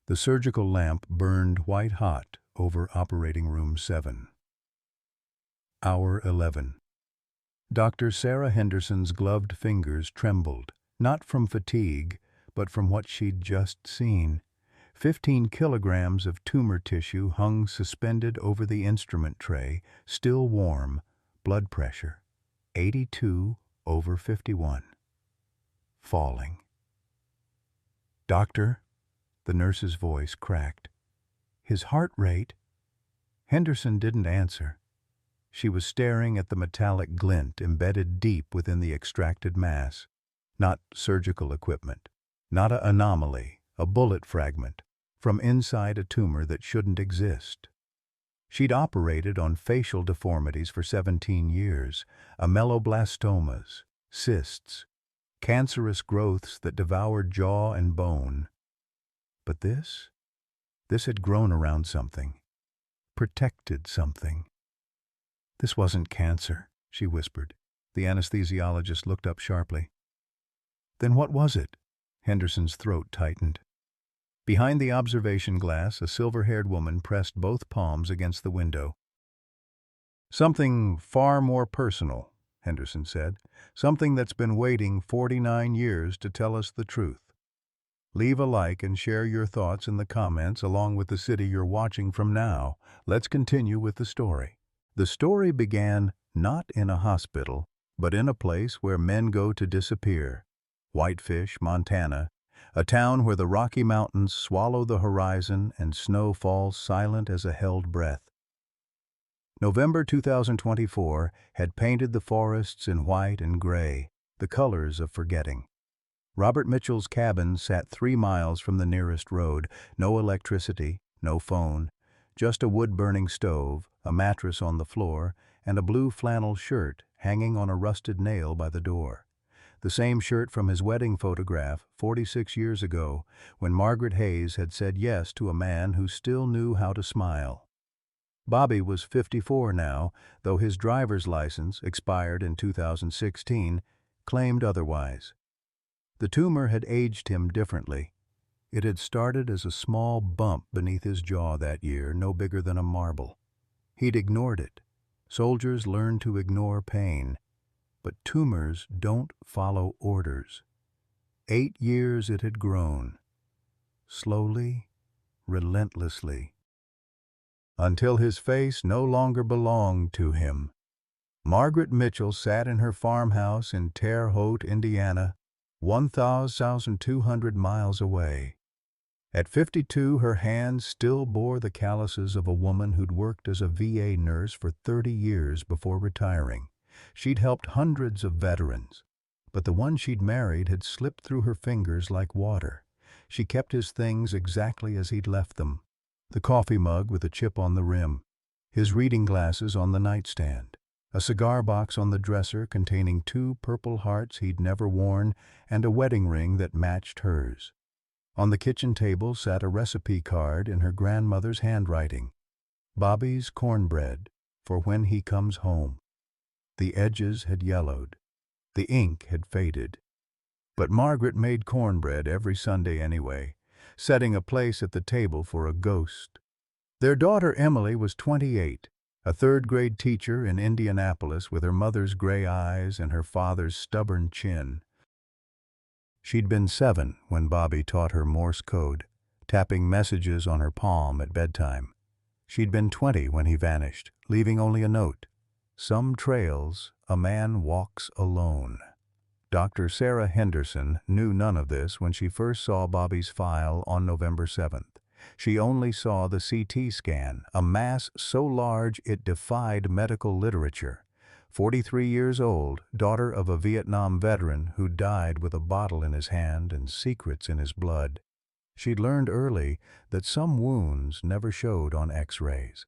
The surgical lamp burned white-hot over operating room 7. Hour 11. Dr. Sarah Henderson's gloved fingers trembled, not from fatigue, but from what she'd just seen. 15 kilograms of tumor tissue hung suspended over the instrument tray, still warm, blood pressure 82/51. Falling. "Doctor?" The nurse's voice cracked. "His heart rate?" Henderson didn't answer. She was staring at the metallic glint embedded deep within the extracted mass. Not surgical equipment. Not an anomaly, a bullet fragment, from inside a tumor that shouldn't exist. She'd operated on facial deformities for 17 years, ameloblastomas, cysts, cancerous growths that devoured jaw and bone. But this had grown around something, protected something. "This wasn't cancer," she whispered. The anesthesiologist looked up sharply. "Then what was it?" Henderson's throat tightened. Behind the observation glass, a silver-haired woman pressed both palms against the window. "Something far more personal," Henderson said. "Something that's been waiting 49 years to tell us the truth. Leave a like and share your thoughts in the comments along with the city you're watching from now. Let's continue with the story." The story began not in a hospital, but in a place where men go to disappear. Whitefish, Montana, a town where the Rocky Mountains swallow the horizon and snow falls silent as a held breath. November 2024 had painted the forests in white and gray, the colors of forgetting. Robert Mitchell's cabin sat 3 miles from the nearest road. No electricity, no phone, just a wood-burning stove, a mattress on the floor, and a blue flannel shirt hanging on a rusted nail by the door. The same shirt from his wedding photograph 46 years ago, when Margaret Hayes had said yes to a man who still knew how to smile. Bobby was 54 now, though his driver's license, expired in 2016, claimed otherwise. The tumor had aged him differently. It had started as a small bump beneath his jaw that year, no bigger than a marble. He'd ignored it. Soldiers learn to ignore pain. But tumors don't follow orders. 8 years it had grown. Slowly, relentlessly. Until his face no longer belonged to him. Margaret Mitchell sat in her farmhouse in Terre Haute, Indiana, 1,200 miles away. At 52, her hands still bore the calluses of a woman who'd worked as a VA nurse for 30 years before retiring. She'd helped hundreds of veterans, but the one she'd married had slipped through her fingers like water. She kept his things exactly as he'd left them. The coffee mug with a chip on the rim, his reading glasses on the nightstand, a cigar box on the dresser containing 2 purple hearts he'd never worn, and a wedding ring that matched hers. On the kitchen table sat a recipe card in her grandmother's handwriting. "Bobby's cornbread for when he comes home." The edges had yellowed. The ink had faded. But Margaret made cornbread every Sunday anyway, setting a place at the table for a ghost. Their daughter Emily was 28, a third-grade teacher in Indianapolis with her mother's gray eyes and her father's stubborn chin. She'd been 7 when Bobby taught her Morse code, tapping messages on her palm at bedtime. She'd been 20 when he vanished, leaving only a note. "Some trails a man walks alone." Dr. Sarah Henderson knew none of this when she first saw Bobby's file on November 7th. She only saw the CT scan, a mass so large it defied medical literature. 43 years old, daughter of a Vietnam veteran who died with a bottle in his hand and secrets in his blood. She'd learned early that some wounds never showed on X-rays.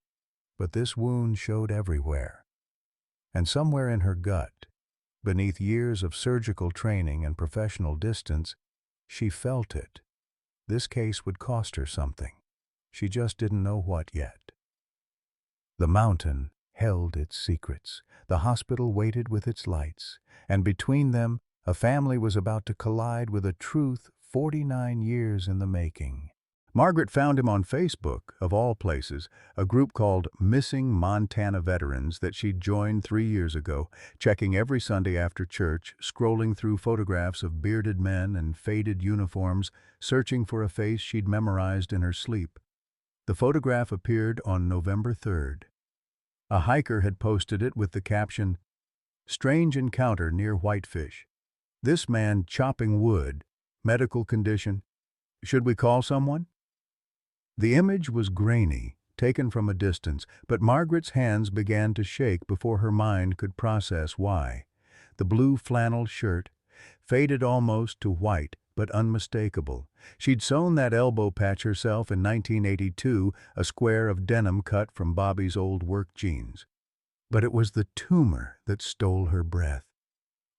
But this wound showed everywhere. And somewhere in her gut, beneath years of surgical training and professional distance, she felt it. This case would cost her something. She just didn't know what yet. The mountain held its secrets. The hospital waited with its lights. And between them, a family was about to collide with a truth 49 years in the making. Margaret found him on Facebook, of all places, a group called Missing Montana Veterans that she'd joined 3 years ago, checking every Sunday after church, scrolling through photographs of bearded men and faded uniforms, searching for a face she'd memorized in her sleep. The photograph appeared on November 3rd. A hiker had posted it with the caption, "Strange encounter near Whitefish. This man chopping wood. Medical condition. Should we call someone?" The image was grainy, taken from a distance, but Margaret's hands began to shake before her mind could process why. The blue flannel shirt, faded almost to white, but unmistakable. She'd sewn that elbow patch herself in 1982, a square of denim cut from Bobby's old work jeans. But it was the tumor that stole her breath.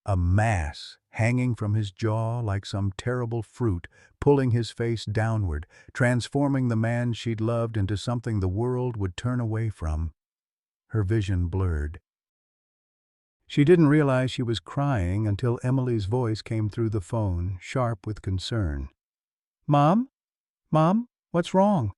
A mass hanging from his jaw like some terrible fruit, pulling his face downward, transforming the man she'd loved into something the world would turn away from. Her vision blurred. She didn't realize she was crying until Emily's voice came through the phone, sharp with concern. "Mom? Mom, what's wrong?"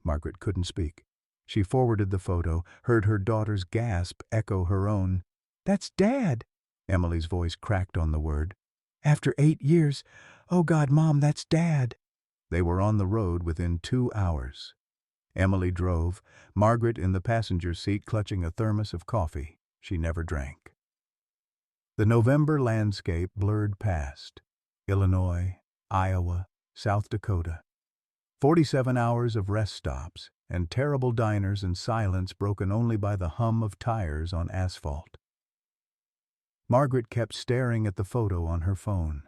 Margaret couldn't speak. She forwarded the photo, heard her daughter's gasp echo her own. "That's Dad!" Emily's voice cracked on the word. "After 8 years. Oh God, Mom, that's Dad." They were on the road within 2 hours. Emily drove, Margaret in the passenger seat clutching a thermos of coffee she never drank. The November landscape blurred past. Illinois, Iowa, South Dakota. 47 hours of rest stops, and terrible diners and silence broken only by the hum of tires on asphalt. Margaret kept staring at the photo on her phone.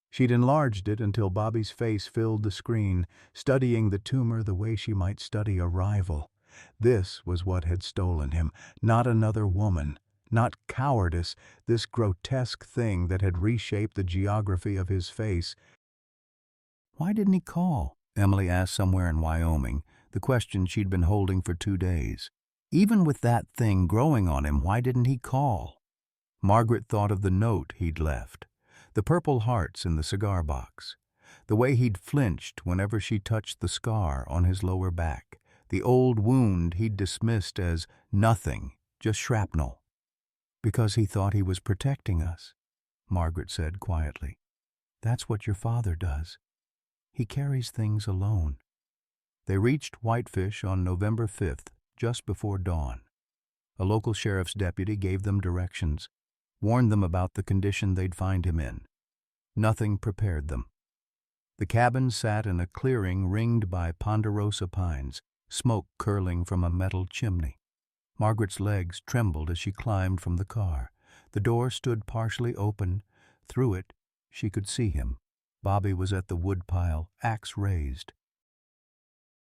She'd enlarged it until Bobby's face filled the screen, studying the tumor the way she might study a rival. This was what had stolen him, not another woman, not cowardice, this grotesque thing that had reshaped the geography of his face. "Why didn't he call?" Emily asked somewhere in Wyoming, the question she'd been holding for 2 days. Even with that thing growing on him, why didn't he call? Margaret thought of the note he'd left, the purple hearts in the cigar box, the way he'd flinched whenever she touched the scar on his lower back, the old wound he'd dismissed as nothing, just shrapnel. "Because he thought he was protecting us," Margaret said quietly. "That's what your father does. He carries things alone." They reached Whitefish on November 5th, just before dawn. A local sheriff's deputy gave them directions, warned them about the condition they'd find him in. Nothing prepared them. The cabin sat in a clearing ringed by ponderosa pines, smoke curling from a metal chimney. Margaret's legs trembled as she climbed from the car. The door stood partially open. Through it, she could see him. Bobby was at the woodpile, axe raised.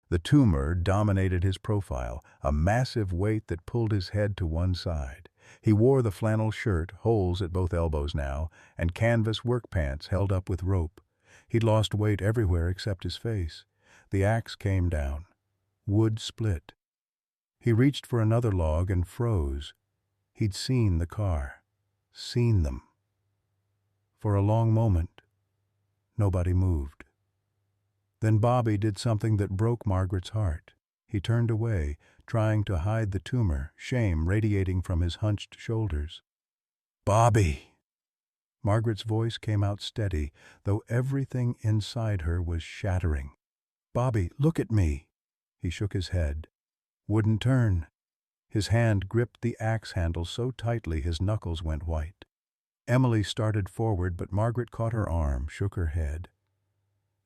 The tumor dominated his profile, a massive weight that pulled his head to one side. He wore the flannel shirt, holes at both elbows now, and canvas work pants held up with rope. He'd lost weight everywhere except his face. The axe came down. Wood split. He reached for another log and froze. He'd seen the car. Seen them. For a long moment, nobody moved. Then Bobby did something that broke Margaret's heart. He turned away, trying to hide the tumor, shame radiating from his hunched shoulders. "Bobby!" Margaret's voice came out steady, though everything inside her was shattering. "Bobby, look at me!" He shook his head. Wouldn't turn. His hand gripped the axe handle so tightly his knuckles went white. Emily started forward, but Margaret caught her arm, shook her head.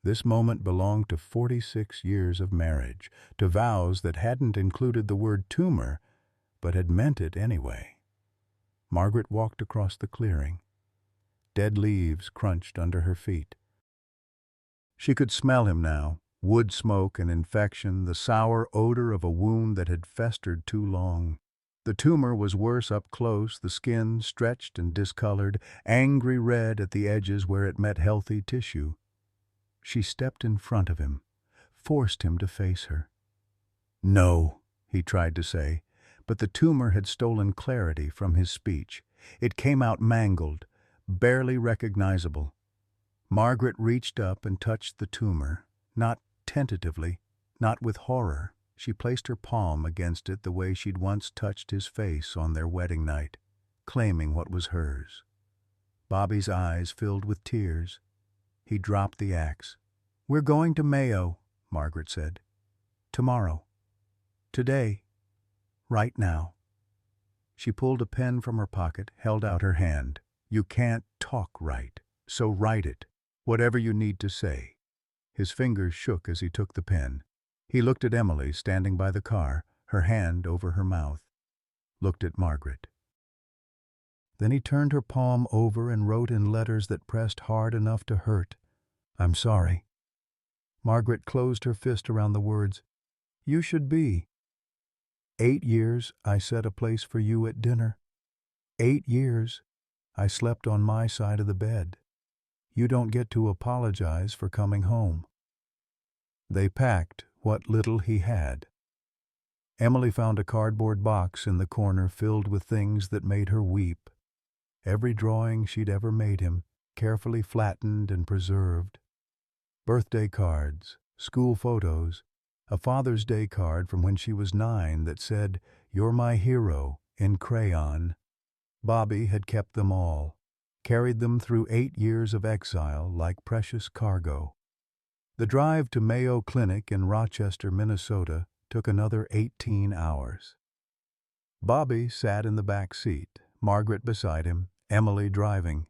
This moment belonged to 46 years of marriage, to vows that hadn't included the word tumor, but had meant it anyway. Margaret walked across the clearing. Dead leaves crunched under her feet. She could smell him now, wood smoke and infection, the sour odor of a wound that had festered too long. The tumor was worse up close, the skin stretched and discolored, angry red at the edges where it met healthy tissue. She stepped in front of him, forced him to face her. "No," he tried to say, but the tumor had stolen clarity from his speech. It came out mangled, barely recognizable. Margaret reached up and touched the tumor, not Tentatively, not with horror, she placed her palm against it the way she'd once touched his face on their wedding night, claiming what was hers. Bobby's eyes filled with tears. He dropped the axe. "We're going to Mayo," Margaret said. "Tomorrow. Today. Right now." She pulled a pen from her pocket, held out her hand. "You can't talk right, so write it, whatever you need to say." His fingers shook as he took the pen. He looked at Emily standing by the car, her hand over her mouth. Looked at Margaret. Then he turned her palm over and wrote in letters that pressed hard enough to hurt, "I'm sorry." Margaret closed her fist around the words. "You should be. 8 years I set a place for you at dinner. 8 years I slept on my side of the bed. You don't get to apologize for coming home." They packed what little he had. Emily found a cardboard box in the corner filled with things that made her weep. Every drawing she'd ever made him, carefully flattened and preserved. Birthday cards, school photos, a Father's Day card from when she was 9 that said, "You're my hero," in crayon. Bobby had kept them all, carried them through 8 years of exile like precious cargo. The drive to Mayo Clinic in Rochester, Minnesota, took another 18 hours. Bobby sat in the back seat, Margaret beside him, Emily driving.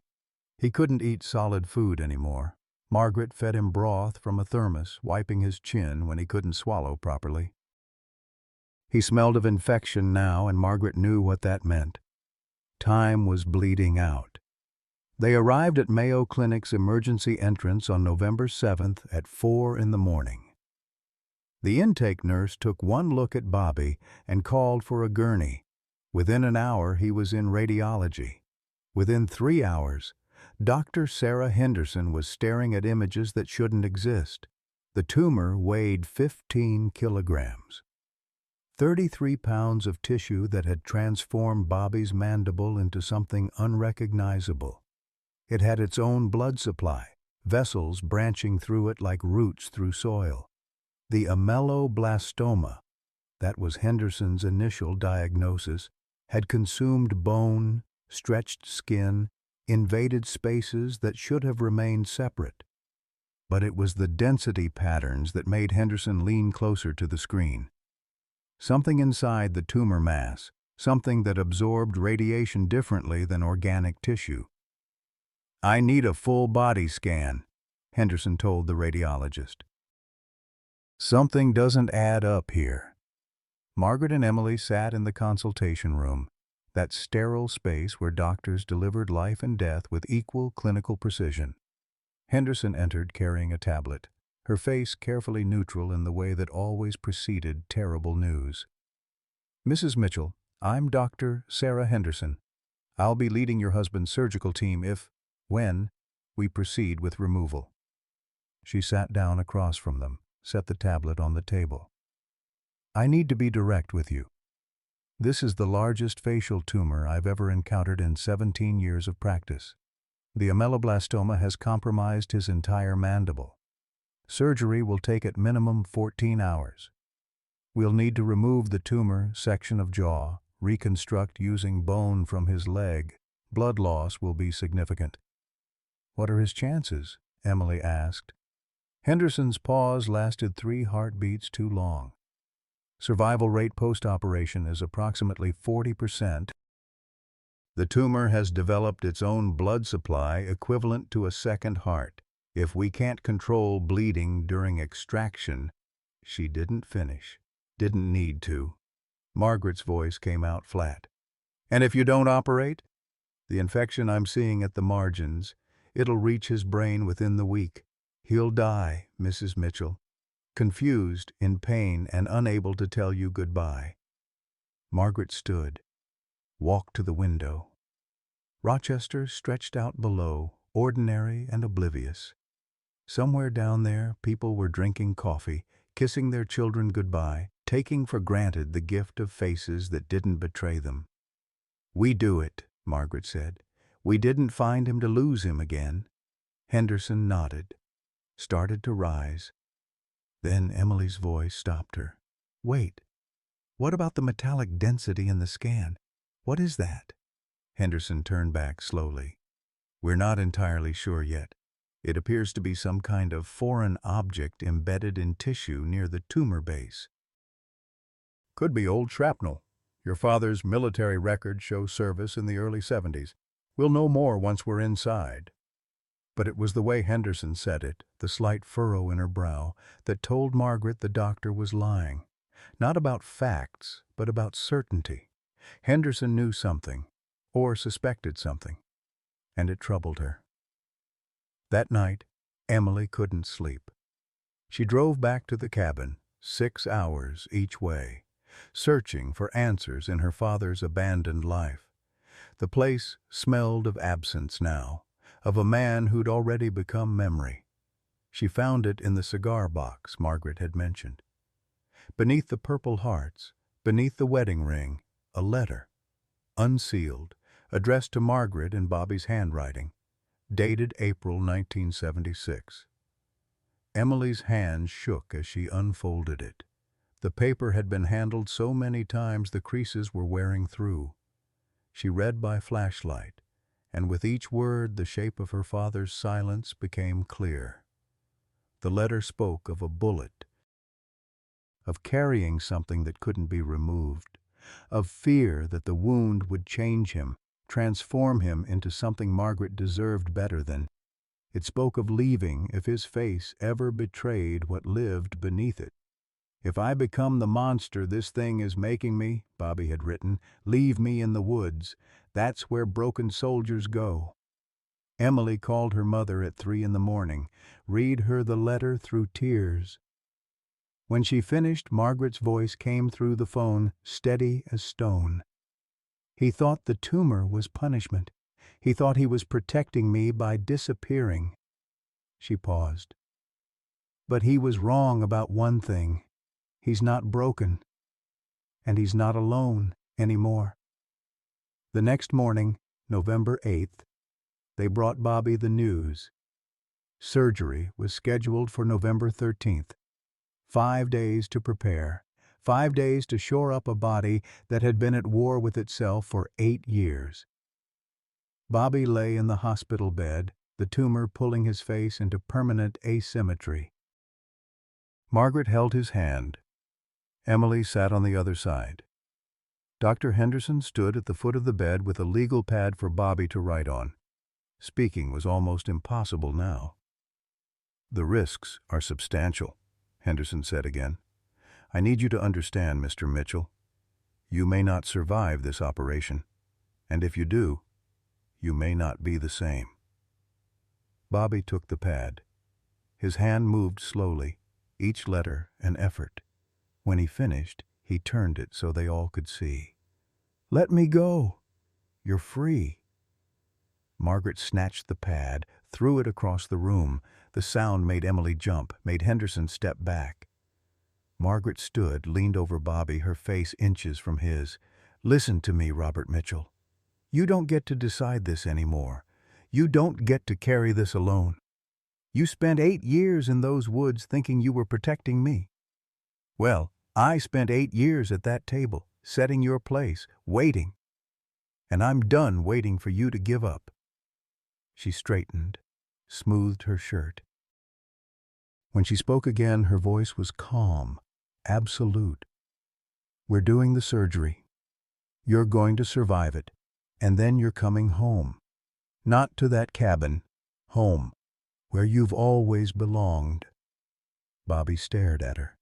He couldn't eat solid food anymore. Margaret fed him broth from a thermos, wiping his chin when he couldn't swallow properly. He smelled of infection now, and Margaret knew what that meant. Time was bleeding out. They arrived at Mayo Clinic's emergency entrance on November 7th at 4 in the morning. The intake nurse took one look at Bobby and called for a gurney. Within an hour, he was in radiology. Within 3 hours, Dr. Sarah Henderson was staring at images that shouldn't exist. The tumor weighed 15 kilograms. 33 pounds of tissue that had transformed Bobby's mandible into something unrecognizable. It had its own blood supply, vessels branching through it like roots through soil. The ameloblastoma, that was Henderson's initial diagnosis, had consumed bone, stretched skin, invaded spaces that should have remained separate. But it was the density patterns that made Henderson lean closer to the screen. Something inside the tumor mass, something that absorbed radiation differently than organic tissue. "I need a full body scan," Henderson told the radiologist. "Something doesn't add up here." Margaret and Emily sat in the consultation room, that sterile space where doctors delivered life and death with equal clinical precision. Henderson entered carrying a tablet, her face carefully neutral in the way that always preceded terrible news. "Mrs. Mitchell, I'm Dr. Sarah Henderson. I'll be leading your husband's surgical team when we proceed with removal." She sat down across from them, set the tablet on the table. "I need to be direct with you. This is the largest facial tumor I've ever encountered in 17 years of practice. The ameloblastoma has compromised his entire mandible. Surgery will take at minimum 14 hours. We'll need to remove the tumor section of jaw, reconstruct using bone from his leg. Blood loss will be significant." "What are his chances?" Emily asked. Henderson's pause lasted 3 heartbeats too long. "Survival rate post-operation is approximately 40%. The tumor has developed its own blood supply equivalent to a second heart. If we can't control bleeding during extraction..." She didn't finish. Didn't need to. Margaret's voice came out flat. "And if you don't operate? The infection I'm seeing at the margins, it'll reach his brain within the week. He'll die, Mrs. Mitchell. Confused, in pain, and unable to tell you goodbye." Margaret stood, walked to the window. Rochester stretched out below, ordinary and oblivious. Somewhere down there, people were drinking coffee, kissing their children goodbye, taking for granted the gift of faces that didn't betray them. "We do it," Margaret said. "We didn't find him to lose him again." Henderson nodded, started to rise. Then Emily's voice stopped her. Wait, what about the metallic density in the scan? What is that? Henderson turned back slowly. We're not entirely sure yet. It appears to be some kind of foreign object embedded in tissue near the tumor base. Could be old shrapnel. Your father's military records show service in the early 70s. We'll know more once we're inside. But it was the way Henderson said it, the slight furrow in her brow, that told Margaret the doctor was lying. Not about facts, but about certainty. Henderson knew something, or suspected something, and it troubled her. That night, Emily couldn't sleep. She drove back to the cabin, 6 hours each way, searching for answers in her father's abandoned life. The place smelled of absence now, of a man who'd already become memory. She found it in the cigar box Margaret had mentioned. Beneath the purple hearts, beneath the wedding ring, a letter, unsealed, addressed to Margaret in Bobby's handwriting, dated April 1976. Emily's hands shook as she unfolded it. The paper had been handled so many times the creases were wearing through. She read by flashlight, and with each word the shape of her father's silence became clear. The letter spoke of a bullet, of carrying something that couldn't be removed, of fear that the wound would change him, transform him into something Margaret deserved better than. It spoke of leaving if his face ever betrayed what lived beneath it. If I become the monster this thing is making me, Bobby had written, leave me in the woods. That's where broken soldiers go. Emily called her mother at 3 a.m, read her the letter through tears. When she finished, Margaret's voice came through the phone, steady as stone. He thought the tumor was punishment. He thought he was protecting me by disappearing. She paused. But he was wrong about one thing. He's not broken. And he's not alone anymore. The next morning, November 8th, they brought Bobby the news. Surgery was scheduled for November 13th. 5 days to prepare. 5 days to shore up a body that had been at war with itself for 8 years. Bobby lay in the hospital bed, the tumor pulling his face into permanent asymmetry. Margaret held his hand. Emily sat on the other side. Dr. Henderson stood at the foot of the bed with a legal pad for Bobby to write on. Speaking was almost impossible now. The risks are substantial, Henderson said again. I need you to understand, Mr. Mitchell. You may not survive this operation, and if you do, you may not be the same. Bobby took the pad. His hand moved slowly, each letter an effort. When he finished, he turned it so they all could see. Let me go. You're free. Margaret snatched the pad, threw it across the room. The sound made Emily jump, made Henderson step back. Margaret stood, leaned over Bobby, her face inches from his. Listen to me, Robert Mitchell. You don't get to decide this anymore. You don't get to carry this alone. You spent 8 years in those woods thinking you were protecting me. Well, I spent 8 years at that table, setting your place, waiting. And I'm done waiting for you to give up. She straightened, smoothed her shirt. When she spoke again, her voice was calm, absolute. We're doing the surgery. You're going to survive it, and then you're coming home. Not to that cabin, home, where you've always belonged. Bobby stared at her.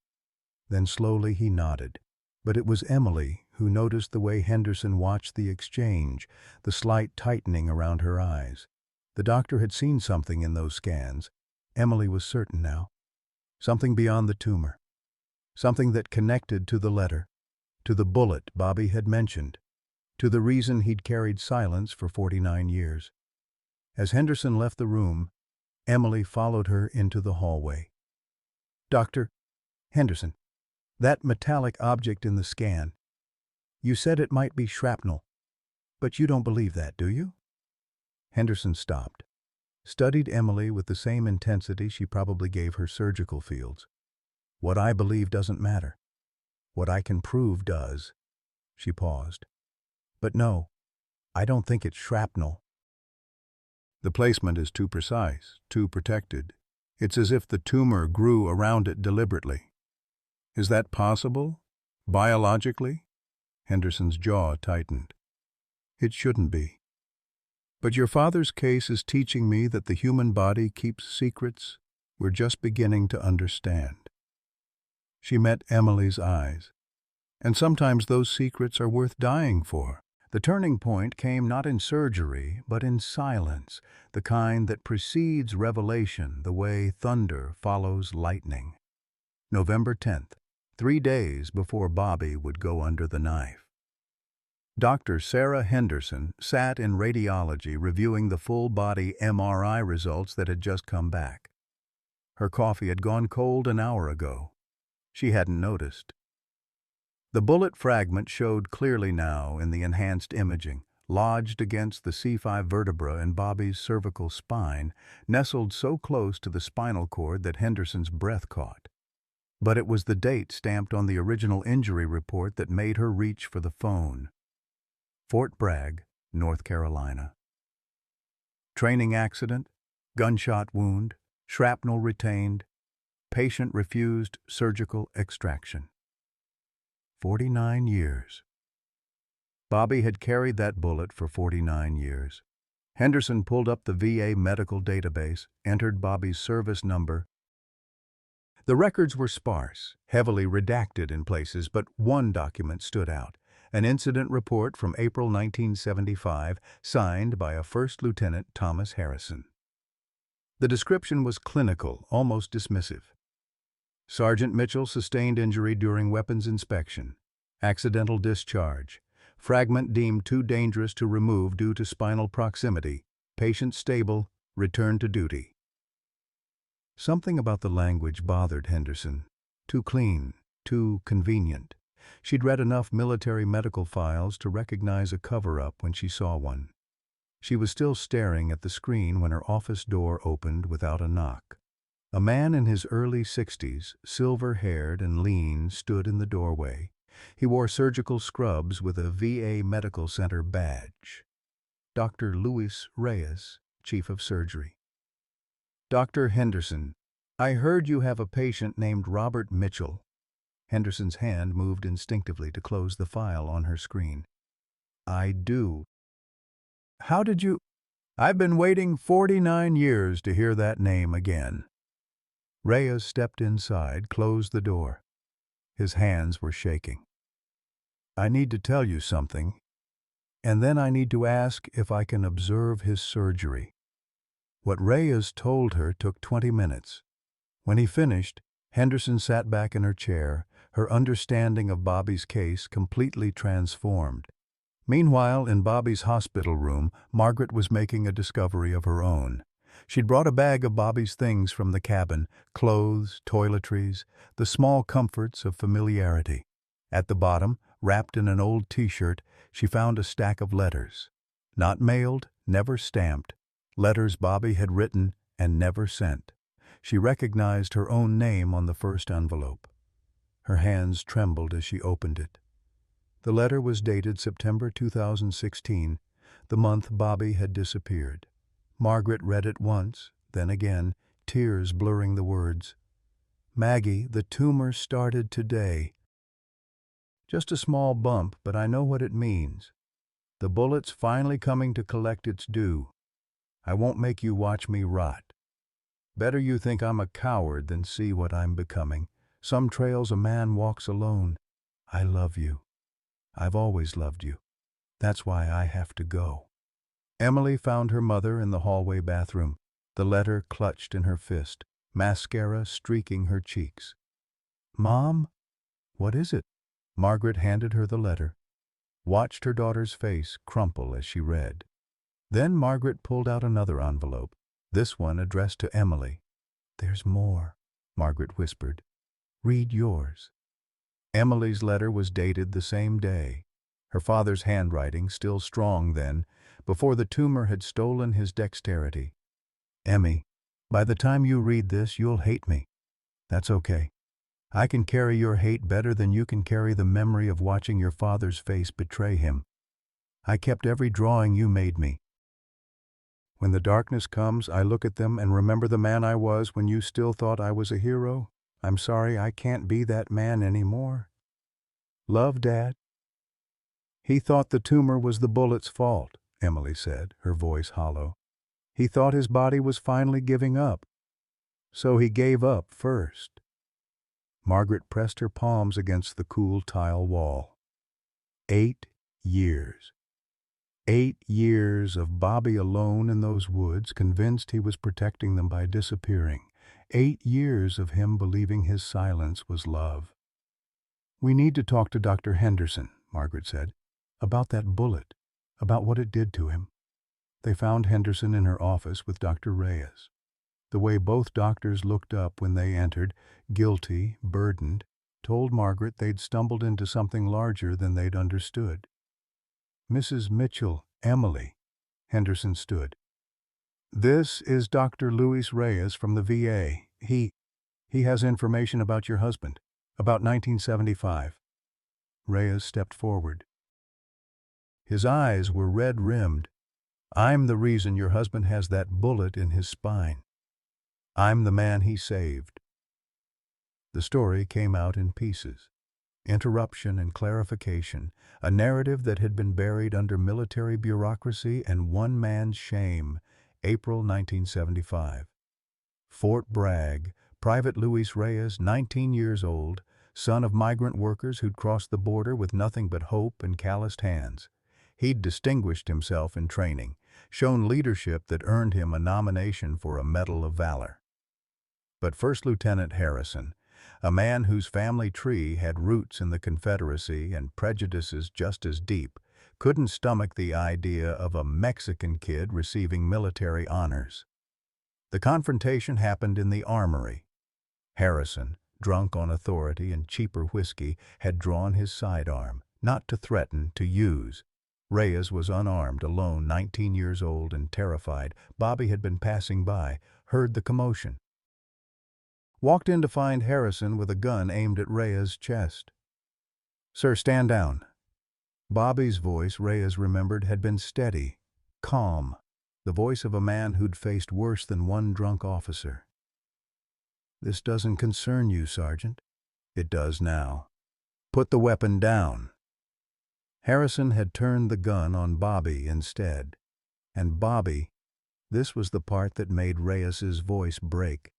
Then slowly he nodded. But it was Emily who noticed the way Henderson watched the exchange, the slight tightening around her eyes. The doctor had seen something in those scans. Emily was certain now. Something beyond the tumor. Something that connected to the letter, to the bullet Bobby had mentioned, to the reason he'd carried silence for 49 years. As Henderson left the room, Emily followed her into the hallway. Dr. Henderson, that metallic object in the scan, you said it might be shrapnel, but you don't believe that, do you? Henderson stopped, studied Emily with the same intensity she probably gave her surgical fields. What I believe doesn't matter. What I can prove does." She paused. "But no, I don't think it's shrapnel. The placement is too precise, too protected. It's as if the tumor grew around it deliberately." "Is that possible? Biologically?" Henderson's jaw tightened. "It shouldn't be. But your father's case is teaching me that the human body keeps secrets we're just beginning to understand." She met Emily's eyes. "And sometimes those secrets are worth dying for." The turning point came not in surgery, but in silence, the kind that precedes revelation the way thunder follows lightning. November 10th, 3 days before Bobby would go under the knife. Dr. Sarah Henderson sat in radiology reviewing the full-body MRI results that had just come back. Her coffee had gone cold an hour ago. She hadn't noticed. The bullet fragment showed clearly now in the enhanced imaging, lodged against the C5 vertebra in Bobby's cervical spine, nestled so close to the spinal cord that Henderson's breath caught. But it was the date stamped on the original injury report that made her reach for the phone. Fort Bragg, North Carolina. Training accident, gunshot wound, shrapnel retained, patient refused surgical extraction. 49 years. Bobby had carried that bullet for 49 years. Henderson pulled up the VA medical database, entered Bobby's service number. The records were sparse, heavily redacted in places, but one document stood out, an incident report from April 1975, signed by a First Lieutenant Thomas Harrison. The description was clinical, almost dismissive. Sergeant Mitchell sustained injury during weapons inspection. Accidental discharge. Fragment deemed too dangerous to remove due to spinal proximity. Patient stable. Return to duty. Something about the language bothered Henderson. Too clean, too convenient. She'd read enough military medical files to recognize a cover-up when she saw one. She was still staring at the screen when her office door opened without a knock. A man in his early 60s, silver-haired and lean, stood in the doorway. He wore surgical scrubs with a VA Medical Center badge. Dr. Luis Reyes, Chief of Surgery. "Dr. Henderson, I heard you have a patient named Robert Mitchell." Henderson's hand moved instinctively to close the file on her screen. "I do." "How did you—" "I've been waiting 49 years to hear that name again." Reyes stepped inside, closed the door. His hands were shaking. "I need to tell you something, and then I need to ask if I can observe his surgery." What Reyes told her took 20 minutes. When he finished, Henderson sat back in her chair, her understanding of Bobby's case completely transformed. Meanwhile, in Bobby's hospital room, Margaret was making a discovery of her own. She'd brought a bag of Bobby's things from the cabin, clothes, toiletries, the small comforts of familiarity. At the bottom, wrapped in an old t-shirt, she found a stack of letters. Not mailed, never stamped. Letters Bobby had written and never sent. She recognized her own name on the first envelope. Her hands trembled as she opened it. The letter was dated September 2016, the month Bobby had disappeared. Margaret read it once, then again, tears blurring the words. "Maggie, the tumor started today. Just a small bump, but I know what it means. The bullet's finally coming to collect its due. I won't make you watch me rot. Better you think I'm a coward than see what I'm becoming. Some trails a man walks alone. I love you. I've always loved you. That's why I have to go." Emily found her mother in the hallway bathroom, the letter clutched in her fist, mascara streaking her cheeks. "Mom? What is it?" Margaret handed her the letter, watched her daughter's face crumple as she read. Then Margaret pulled out another envelope, this one addressed to Emily. "There's more," Margaret whispered. "Read yours." Emily's letter was dated the same day. Her father's handwriting, still strong then, before the tumor had stolen his dexterity. "Emmy, by the time you read this, you'll hate me. That's okay. I can carry your hate better than you can carry the memory of watching your father's face betray him. I kept every drawing you made me. When the darkness comes, I look at them and remember the man I was when you still thought I was a hero. I'm sorry I can't be that man anymore. Love, Dad. He thought the tumor was the bullet's fault, Emily said, her voice hollow. He thought his body was finally giving up. So he gave up first. Margaret pressed her palms against the cool tile wall. 8 years. 8 years of Bobby alone in those woods, convinced he was protecting them by disappearing. 8 years of him believing his silence was love. We need to talk to Dr. Henderson, Margaret said, about that bullet, about what it did to him. They found Henderson in her office with Dr. Reyes. The way both doctors looked up when they entered, guilty, burdened, told Margaret they'd stumbled into something larger than they'd understood. Mrs. Mitchell, Emily, Henderson stood. This is Dr. Luis Reyes from the VA. He has information about your husband, about 1975. Reyes stepped forward. His eyes were red-rimmed. I'm the reason your husband has that bullet in his spine. I'm the man he saved. The story came out in pieces. Interruption and clarification, a narrative that had been buried under military bureaucracy and one man's shame. April 1975. Fort Bragg, Private Luis Reyes, 19 years old, son of migrant workers who'd crossed the border with nothing but hope and calloused hands. He'd distinguished himself in training, shown leadership that earned him a nomination for a Medal of Valor. But First Lieutenant Harrison, a man whose family tree had roots in the Confederacy and prejudices just as deep, couldn't stomach the idea of a Mexican kid receiving military honors. The confrontation happened in the armory. Harrison, drunk on authority and cheaper whiskey, had drawn his sidearm, not to threaten, to use. Reyes was unarmed, alone, 19 years old and terrified. Bobby had been passing by, heard the commotion. Walked in to find Harrison with a gun aimed at Reyes' chest. "Sir, stand down." Bobby's voice, Reyes remembered, had been steady, calm, the voice of a man who'd faced worse than one drunk officer. "This doesn't concern you, Sergeant." "It does now. Put the weapon down." Harrison had turned the gun on Bobby instead. And Bobby, this was the part that made Reyes's voice break.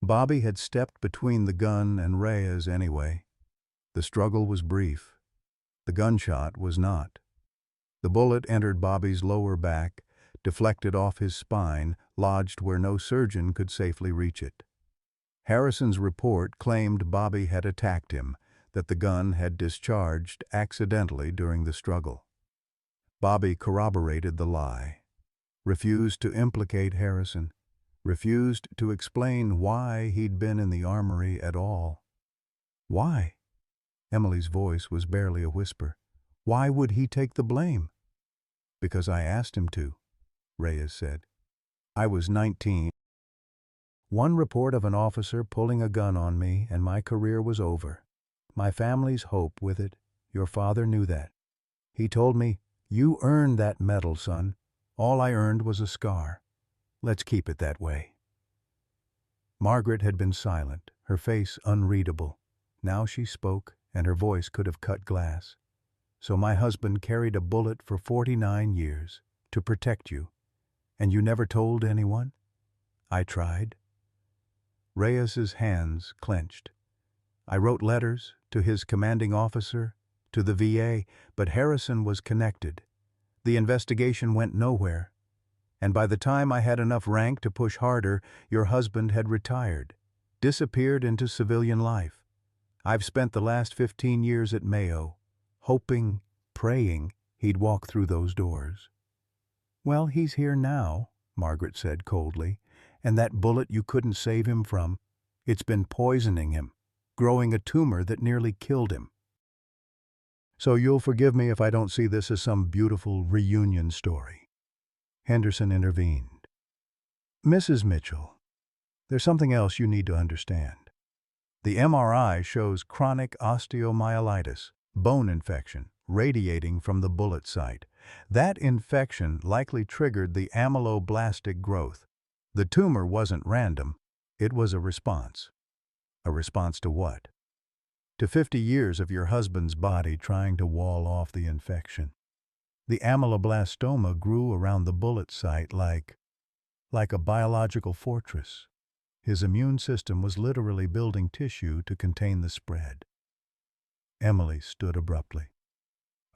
Bobby had stepped between the gun and Reyes anyway. The struggle was brief. The gunshot was not. The bullet entered Bobby's lower back, deflected off his spine, lodged where no surgeon could safely reach it. Harrison's report claimed Bobby had attacked him, that the gun had discharged accidentally during the struggle. Bobby corroborated the lie, refused to implicate Harrison, refused to explain why he'd been in the armory at all. Why? Emily's voice was barely a whisper. Why would he take the blame? "Because I asked him to," Reyes said. "I was 19. One report of an officer pulling a gun on me and my career was over. My family's hope with it. Your father knew that. He told me, 'You earned that medal, son. All I earned was a scar. Let's keep it that way.'" Margaret had been silent, her face unreadable. Now she spoke, and her voice could have cut glass. "So my husband carried a bullet for 49 years, to protect you. And you never told anyone?" "I tried." Reyes's hands clenched. "I wrote letters to his commanding officer, to the VA, but Harrison was connected. The investigation went nowhere. And by the time I had enough rank to push harder, your husband had retired, disappeared into civilian life. I've spent the last 15 years at Mayo, hoping, praying he'd walk through those doors." "Well, he's here now," Margaret said coldly, "and that bullet you couldn't save him from, it's been poisoning him, growing a tumor that nearly killed him. So you'll forgive me if I don't see this as some beautiful reunion story." Henderson intervened. "Mrs. Mitchell, there's something else you need to understand. The MRI shows chronic osteomyelitis, bone infection, radiating from the bullet site. That infection likely triggered the amyloblastic growth. The tumor wasn't random. It was a response. A response to what? To 50 years of your husband's body trying to wall off the infection. The amyloblastoma grew around the bullet site like a biological fortress. His immune system was literally building tissue to contain the spread. Emily stood abruptly.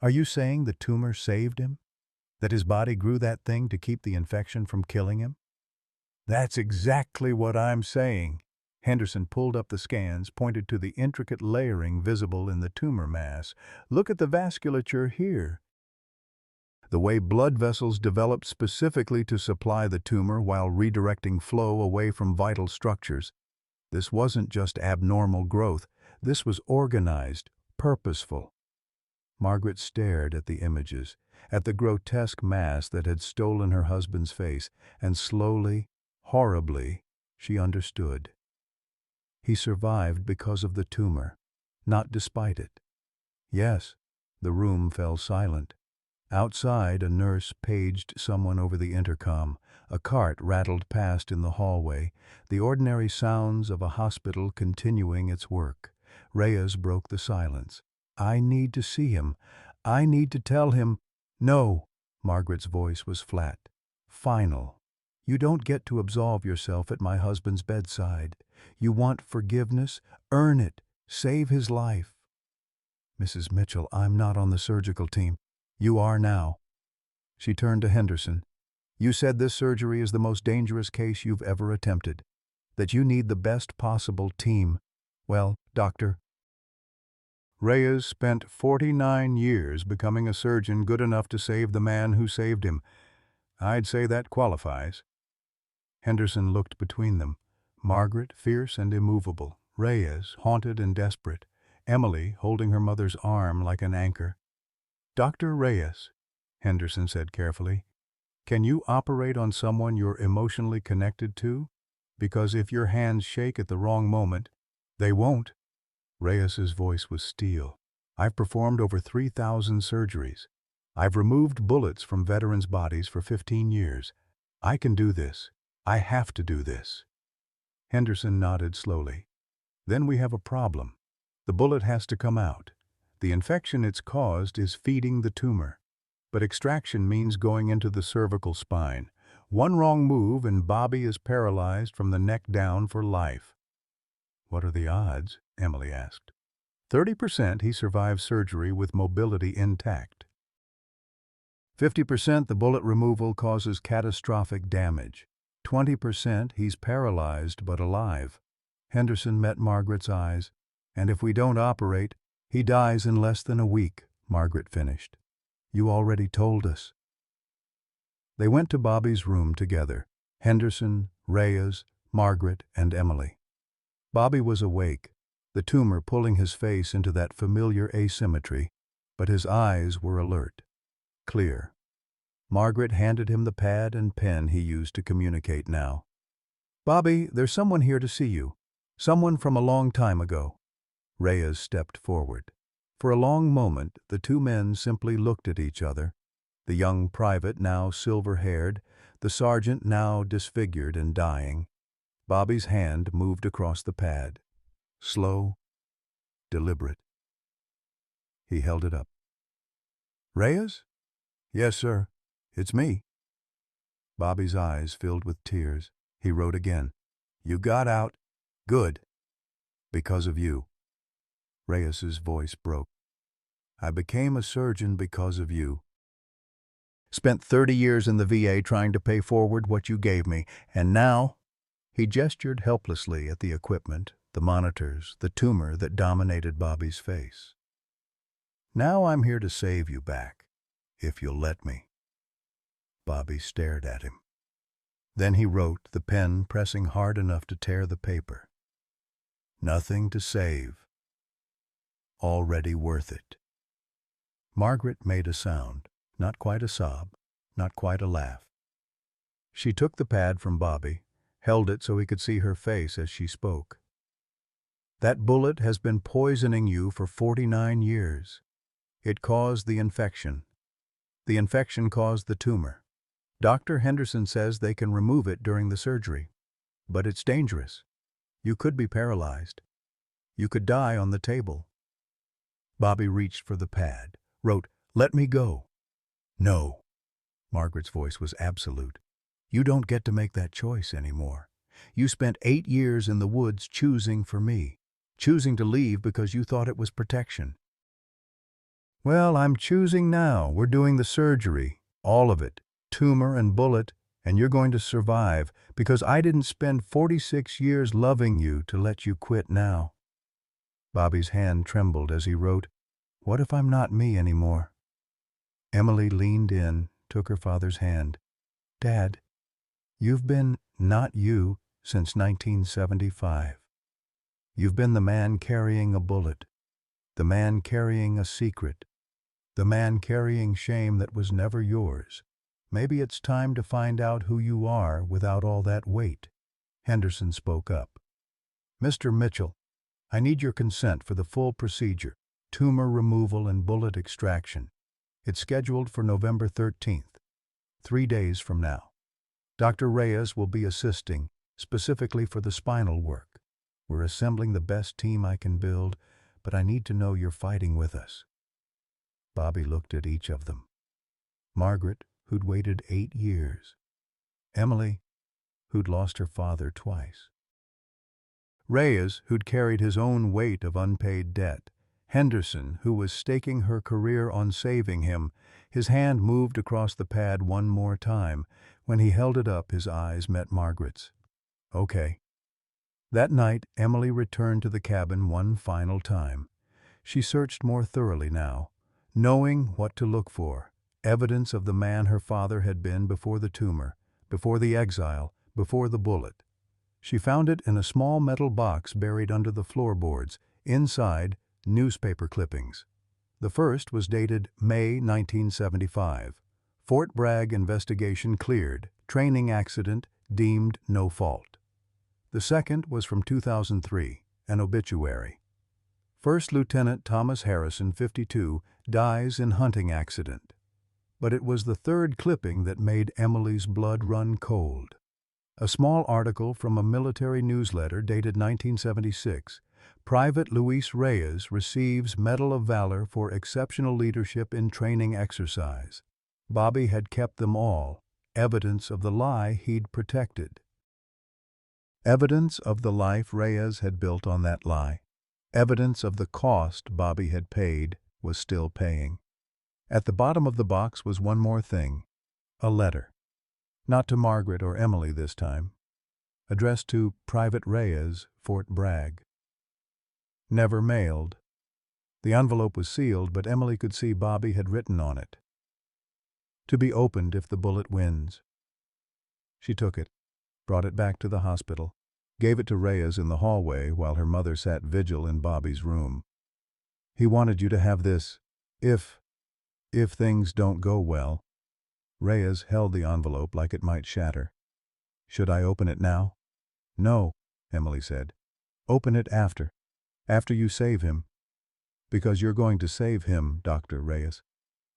Are you saying the tumor saved him? That his body grew that thing to keep the infection from killing him? That's exactly what I'm saying. Henderson pulled up the scans, pointed to the intricate layering visible in the tumor mass. Look at the vasculature here. The way blood vessels developed specifically to supply the tumor while redirecting flow away from vital structures. This wasn't just abnormal growth. This was organized, purposeful. Margaret stared at the images, at the grotesque mass that had stolen her husband's face, and slowly, horribly, she understood. He survived because of the tumor, not despite it. Yes, the room fell silent. Outside, a nurse paged someone over the intercom. A cart rattled past in the hallway, the ordinary sounds of a hospital continuing its work. Reyes broke the silence. I need to see him. I need to tell him. No, Margaret's voice was flat. Final. You don't get to absolve yourself at my husband's bedside. You want forgiveness? Earn it. Save his life. Mrs. Mitchell, I'm not on the surgical team. You are now. She turned to Henderson. You said this surgery is the most dangerous case you've ever attempted. That you need the best possible team. Well, doctor. Reyes spent 49 years becoming a surgeon good enough to save the man who saved him. I'd say that qualifies. Henderson looked between them. Margaret, fierce and immovable. Reyes, haunted and desperate. Emily, holding her mother's arm like an anchor. Dr. Reyes, Henderson said carefully, can you operate on someone you're emotionally connected to? Because if your hands shake at the wrong moment, they won't. Reyes's voice was steel. I've performed over 3,000 surgeries. I've removed bullets from veterans' bodies for 15 years. I can do this. I have to do this. Henderson nodded slowly. Then we have a problem. The bullet has to come out. The infection it's caused is feeding the tumor. But extraction means going into the cervical spine. One wrong move and Bobby is paralyzed from the neck down for life. What are the odds? Emily asked. 30% he survives surgery with mobility intact. 50% the bullet removal causes catastrophic damage. 20% he's paralyzed but alive. Henderson met Margaret's eyes. And if we don't operate, he dies in less than a week, Margaret finished. You already told us. They went to Bobby's room together. Henderson, Reyes, Margaret, and Emily. Bobby was awake, the tumor pulling his face into that familiar asymmetry, but his eyes were alert, clear. Margaret handed him the pad and pen he used to communicate now. Bobby, there's someone here to see you. Someone from a long time ago. Reyes stepped forward. For a long moment, the two men simply looked at each other. The young private, now silver-haired, the sergeant, now disfigured and dying. Bobby's hand moved across the pad. Slow, deliberate. He held it up. Reyes? Yes, sir. It's me. Bobby's eyes filled with tears. He wrote again. You got out. Good. Because of you. Reyes's voice broke. I became a surgeon because of you. Spent 30 years in the VA trying to pay forward what you gave me, and now... He gestured helplessly at the equipment, the monitors, the tumor that dominated Bobby's face. Now I'm here to save you back, if you'll let me. Bobby stared at him. Then he wrote, the pen pressing hard enough to tear the paper. Nothing to save. Already worth it. Margaret made a sound, not quite a sob, not quite a laugh. She took the pad from Bobby, held it so he could see her face as she spoke. That bullet has been poisoning you for 49 years. It caused the infection. The infection caused the tumor. Dr. Henderson says they can remove it during the surgery. But it's dangerous. You could be paralyzed. You could die on the table. Bobby reached for the pad, wrote, "Let me go." "No." Margaret's voice was absolute. "You don't get to make that choice anymore. You spent 8 years in the woods choosing for me, choosing to leave because you thought it was protection. Well, I'm choosing now. We're doing the surgery, all of it, tumor and bullet, and you're going to survive because I didn't spend 46 years loving you to let you quit now." Bobby's hand trembled as he wrote, "What if I'm not me anymore?" Emily leaned in, took her father's hand. "Dad, you've been not you since 1975. You've been the man carrying a bullet, the man carrying a secret, the man carrying shame that was never yours. Maybe it's time to find out who you are without all that weight." Henderson spoke up. "Mr. Mitchell, I need your consent for the full procedure, tumor removal and bullet extraction. It's scheduled for November 13th, 3 days from now. Dr. Reyes will be assisting, specifically for the spinal work. We're assembling the best team I can build, but I need to know you're fighting with us." Bobby looked at each of them. Margaret, who'd waited 8 years. Emily, who'd lost her father twice. Reyes, who'd carried his own weight of unpaid debt. Henderson, who was staking her career on saving him. His hand moved across the pad one more time. When he held it up, his eyes met Margaret's. "Okay." That night, Emily returned to the cabin one final time. She searched more thoroughly now, knowing what to look for. Evidence of the man her father had been before the tumor, before the exile, before the bullet. She found it in a small metal box buried under the floorboards. Inside, newspaper clippings. The first was dated May 1975. Fort Bragg investigation cleared. Training accident deemed no fault. The second was from 2003, an obituary. First Lieutenant Thomas Harrison, 52, dies in hunting accident. But it was the third clipping that made Emily's blood run cold. A small article from a military newsletter dated 1976. Private Luis Reyes receives Medal of Valor for exceptional leadership in training exercise. Bobby had kept them all, evidence of the lie he'd protected. Evidence of the life Reyes had built on that lie. Evidence of the cost Bobby had paid, was still paying. At the bottom of the box was one more thing. A letter. Not to Margaret or Emily this time. Addressed to Private Reyes, Fort Bragg. Never mailed. The envelope was sealed, but Emily could see Bobby had written on it. "To be opened if the bullet wins." She took it, brought it back to the hospital, gave it to Reyes in the hallway while her mother sat vigil in Bobby's room. "He wanted you to have this, if things don't go well." Reyes held the envelope like it might shatter. "Should I open it now?" "No," Emily said. "Open it after you save him. Because you're going to save him, Dr. Reyes.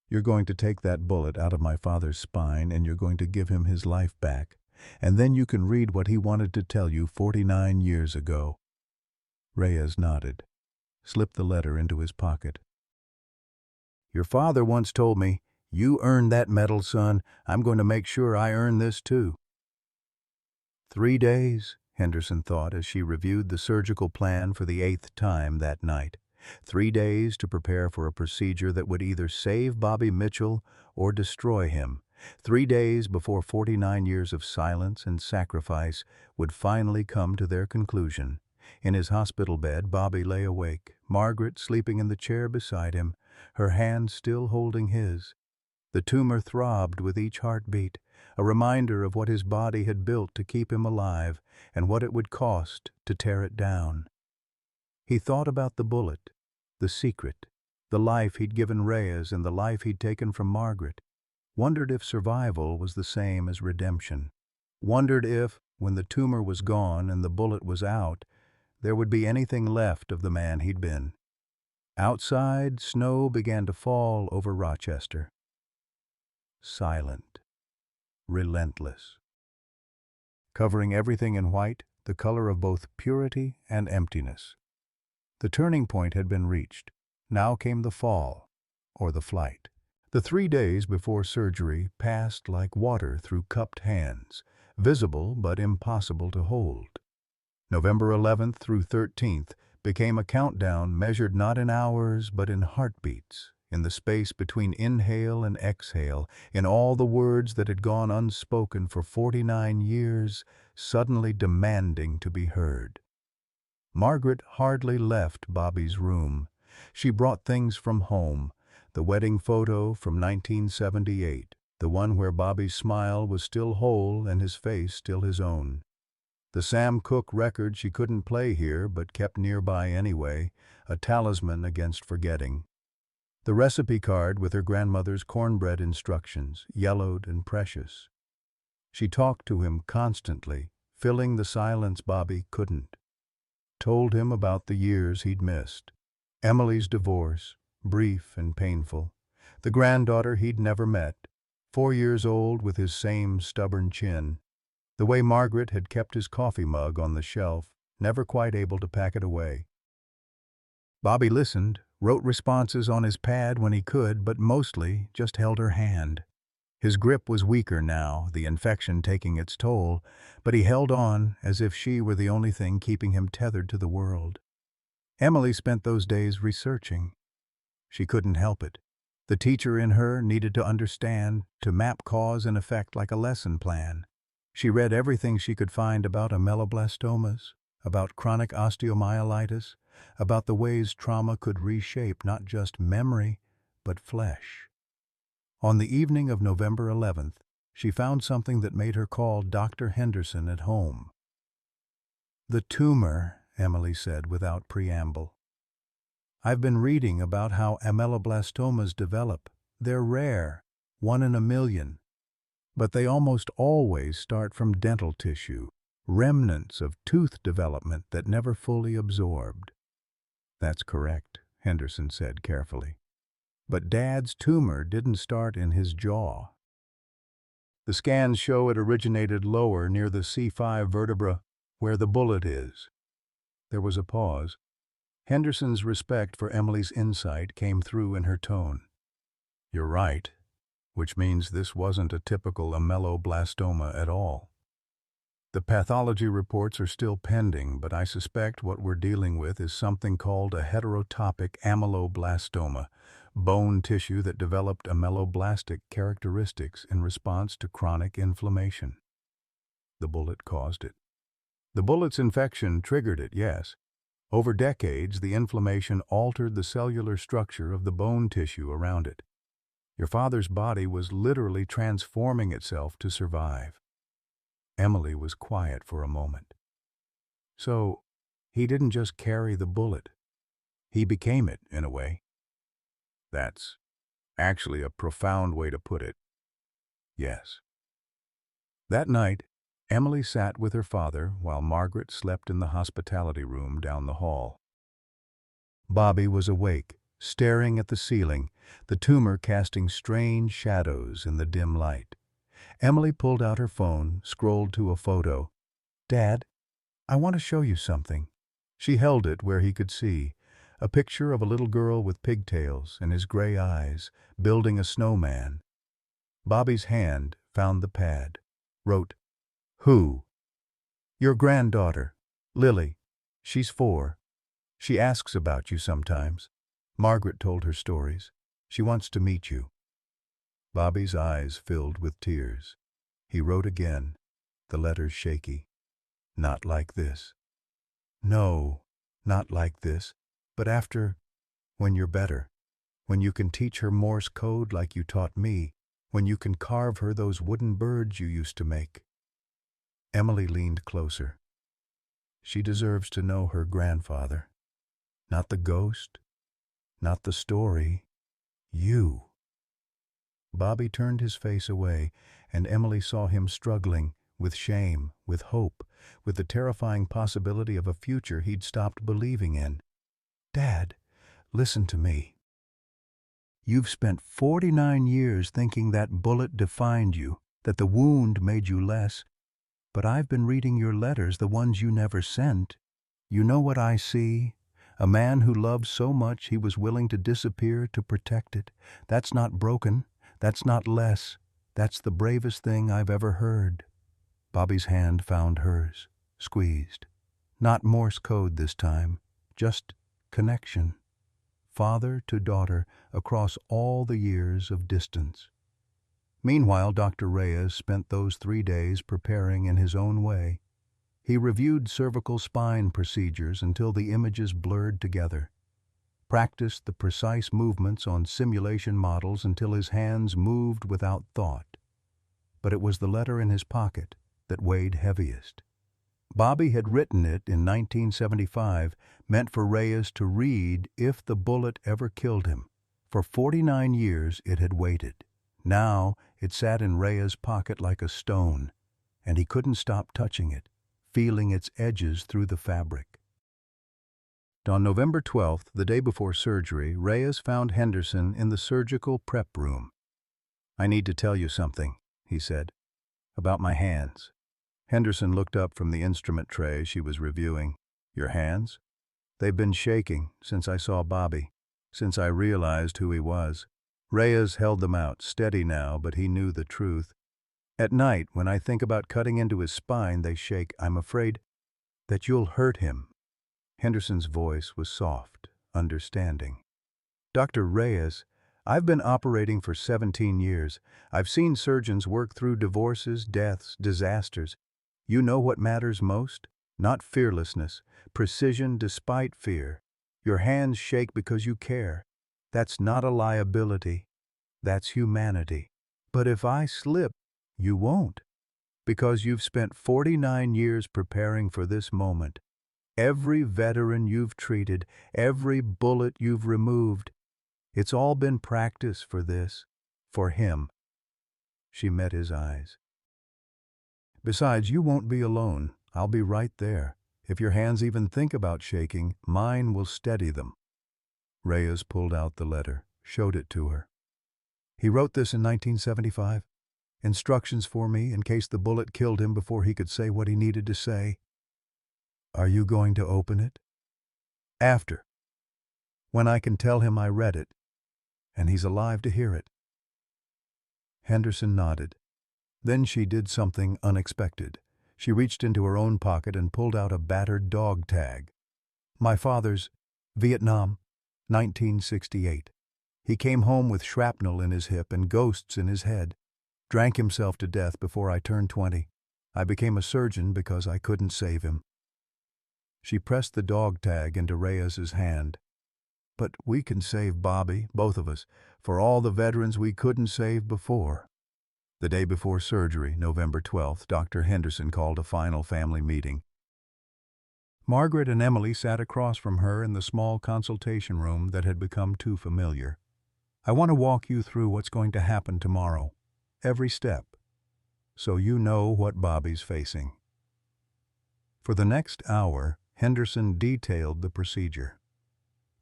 You're going to take that bullet out of my father's spine and you're going to give him his life back. And then you can read what he wanted to tell you 49 years ago." Reyes nodded, slipped the letter into his pocket. "Your father once told me, 'You earned that medal, son. I'm going to make sure I earn this too.'" 3 days, Henderson thought as she reviewed the surgical plan for the 8th time that night. 3 days to prepare for a procedure that would either save Bobby Mitchell or destroy him. 3 days before 49 years of silence and sacrifice would finally come to their conclusion. In his hospital bed, Bobby lay awake, Margaret sleeping in the chair beside him, her hand still holding his. The tumor throbbed with each heartbeat, a reminder of what his body had built to keep him alive and what it would cost to tear it down. He thought about the bullet, the secret, the life he'd given Reyes and the life he'd taken from Margaret. Wondered if survival was the same as redemption. Wondered if, when the tumor was gone and the bullet was out, there would be anything left of the man he'd been. Outside, snow began to fall over Rochester. Silent, relentless. Covering everything in white, the color of both purity and emptiness. The turning point had been reached. Now came the fall, or the flight. The 3 days before surgery passed like water through cupped hands, visible but impossible to hold. November 11th through 13th became a countdown measured not in hours but in heartbeats, in the space between inhale and exhale, in all the words that had gone unspoken for 49 years, suddenly demanding to be heard. Margaret hardly left Bobby's room. She brought things from home, the wedding photo from 1978, the one where Bobby's smile was still whole and his face still his own. The Sam Cooke record she couldn't play here but kept nearby anyway, a talisman against forgetting. The recipe card with her grandmother's cornbread instructions, yellowed and precious. She talked to him constantly, filling the silence Bobby couldn't. Told him about the years he'd missed. Emily's divorce, brief and painful. The granddaughter he'd never met, 4 years old with his same stubborn chin. The way Margaret had kept his coffee mug on the shelf, never quite able to pack it away. Bobby listened, wrote responses on his pad when he could, but mostly just held her hand. His grip was weaker now, the infection taking its toll, but he held on as if she were the only thing keeping him tethered to the world. Emily spent those days researching. She couldn't help it. The teacher in her needed to understand, to map cause and effect like a lesson plan. She read everything she could find about ameloblastomas, about chronic osteomyelitis, about the ways trauma could reshape not just memory, but flesh. On the evening of November 11th, she found something that made her call Dr. Henderson at home. "The tumor," Emily said without preamble. "I've been reading about how ameloblastomas develop. They're rare, 1 in a million. But they almost always start from dental tissue, remnants of tooth development that never fully absorbed." "That's correct," Henderson said carefully. "But Dad's tumor didn't start in his jaw. The scans show it originated lower near the C5 vertebra, where the bullet is." There was a pause. Henderson's respect for Emily's insight came through in her tone. "You're right. Which means this wasn't a typical ameloblastoma at all. The pathology reports are still pending, but I suspect what we're dealing with is something called a heterotopic ameloblastoma, bone tissue that developed ameloblastic characteristics in response to chronic inflammation. The bullet caused it. The bullet's infection triggered it, yes. Over decades, the inflammation altered the cellular structure of the bone tissue around it. Your father's body was literally transforming itself to survive." Emily was quiet for a moment. "So, he didn't just carry the bullet. He became it, in a way." "That's actually a profound way to put it." "Yes." That night, Emily sat with her father while Margaret slept in the hospitality room down the hall. Bobby was awake, staring at the ceiling, the tumor casting strange shadows in the dim light. Emily pulled out her phone, scrolled to a photo. "Dad, I want to show you something." She held it where he could see, a picture of a little girl with pigtails and his gray eyes, building a snowman. Bobby's hand found the pad, wrote, "Who?" "Your granddaughter, Lily. She's 4. She asks about you sometimes. Margaret told her stories. She wants to meet you." Bobby's eyes filled with tears. He wrote again, the letters shaky. "Not like this." "No, not like this. But after, when you're better. When you can teach her Morse code like you taught me. When you can carve her those wooden birds you used to make." Emily leaned closer. She deserves to know her grandfather. Not the ghost, not the story. You. Bobby turned his face away, and Emily saw him struggling, with shame, with hope, with the terrifying possibility of a future he'd stopped believing in. "Dad, listen to me. You've spent 49 years thinking that bullet defined you, that the wound made you less. But I've been reading your letters, the ones you never sent. You know what I see? A man who loved so much he was willing to disappear to protect it. That's not broken. That's not less. That's the bravest thing I've ever heard." Bobby's hand found hers, squeezed. Not Morse code this time, just connection. Father to daughter across all the years of distance. Meanwhile, Dr. Reyes spent those 3 days preparing in his own way. He reviewed cervical spine procedures until the images blurred together, practiced the precise movements on simulation models until his hands moved without thought. But it was the letter in his pocket that weighed heaviest. Bobby had written it in 1975, meant for Reyes to read if the bullet ever killed him. For 49 years it had waited. Now it sat in Reyes' pocket like a stone, and he couldn't stop touching it, feeling its edges through the fabric. On November 12th, the day before surgery, Reyes found Henderson in the surgical prep room. "I need to tell you something," he said, "about my hands." Henderson looked up from the instrument tray she was reviewing. "Your hands? They've been shaking since I saw Bobby, since I realized who he was." Reyes held them out, steady now, but he knew the truth. "At night, when I think about cutting into his spine, they shake. I'm afraid that you'll hurt him." Henderson's voice was soft, understanding. "Dr. Reyes, I've been operating for 17 years. I've seen surgeons work through divorces, deaths, disasters. You know what matters most? Not fearlessness, precision despite fear. Your hands shake because you care. That's not a liability. That's humanity. But if I slip, you won't, because you've spent 49 years preparing for this moment. Every veteran you've treated, every bullet you've removed, it's all been practice for this, for him." She met his eyes. "Besides, you won't be alone. I'll be right there. If your hands even think about shaking, mine will steady them." Reyes pulled out the letter, showed it to her. "He wrote this in 1975. Instructions for me in case the bullet killed him before he could say what he needed to say." "Are you going to open it?" "After. When I can tell him I read it, and he's alive to hear it." Henderson nodded. Then she did something unexpected. She reached into her own pocket and pulled out a battered dog tag. "My father's, Vietnam, 1968. He came home with shrapnel in his hip and ghosts in his head. Drank himself to death before I turned 20. I became a surgeon because I couldn't save him." She pressed the dog tag into Reyes's hand. "But we can save Bobby, both of us, for all the veterans we couldn't save before." The day before surgery, November 12th, Dr. Henderson called a final family meeting. Margaret and Emily sat across from her in the small consultation room that had become too familiar. "I want to walk you through what's going to happen tomorrow, every step, so you know what Bobby's facing." For the next hour, Henderson detailed the procedure.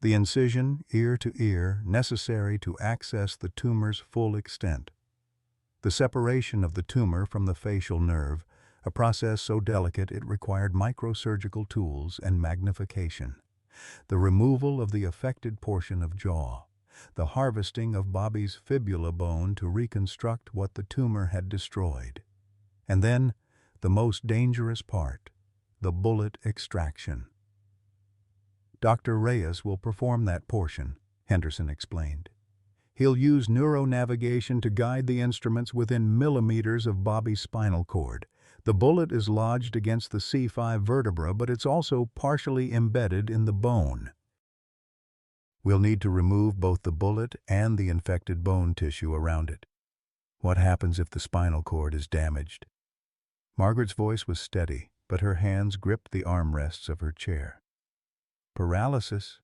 The incision, ear to ear, necessary to access the tumor's full extent. The separation of the tumor from the facial nerve, a process so delicate it required microsurgical tools and magnification. The removal of the affected portion of jaw. The harvesting of Bobby's fibula bone to reconstruct what the tumor had destroyed. And then, the most dangerous part, the bullet extraction. "Dr. Reyes will perform that portion," Henderson explained. "He'll use neuronavigation to guide the instruments within millimeters of Bobby's spinal cord. The bullet is lodged against the C5 vertebra, but it's also partially embedded in the bone. We'll need to remove both the bullet and the infected bone tissue around it. What happens if the spinal cord is damaged?" Margaret's voice was steady, but her hands gripped the armrests of her chair. "Paralysis,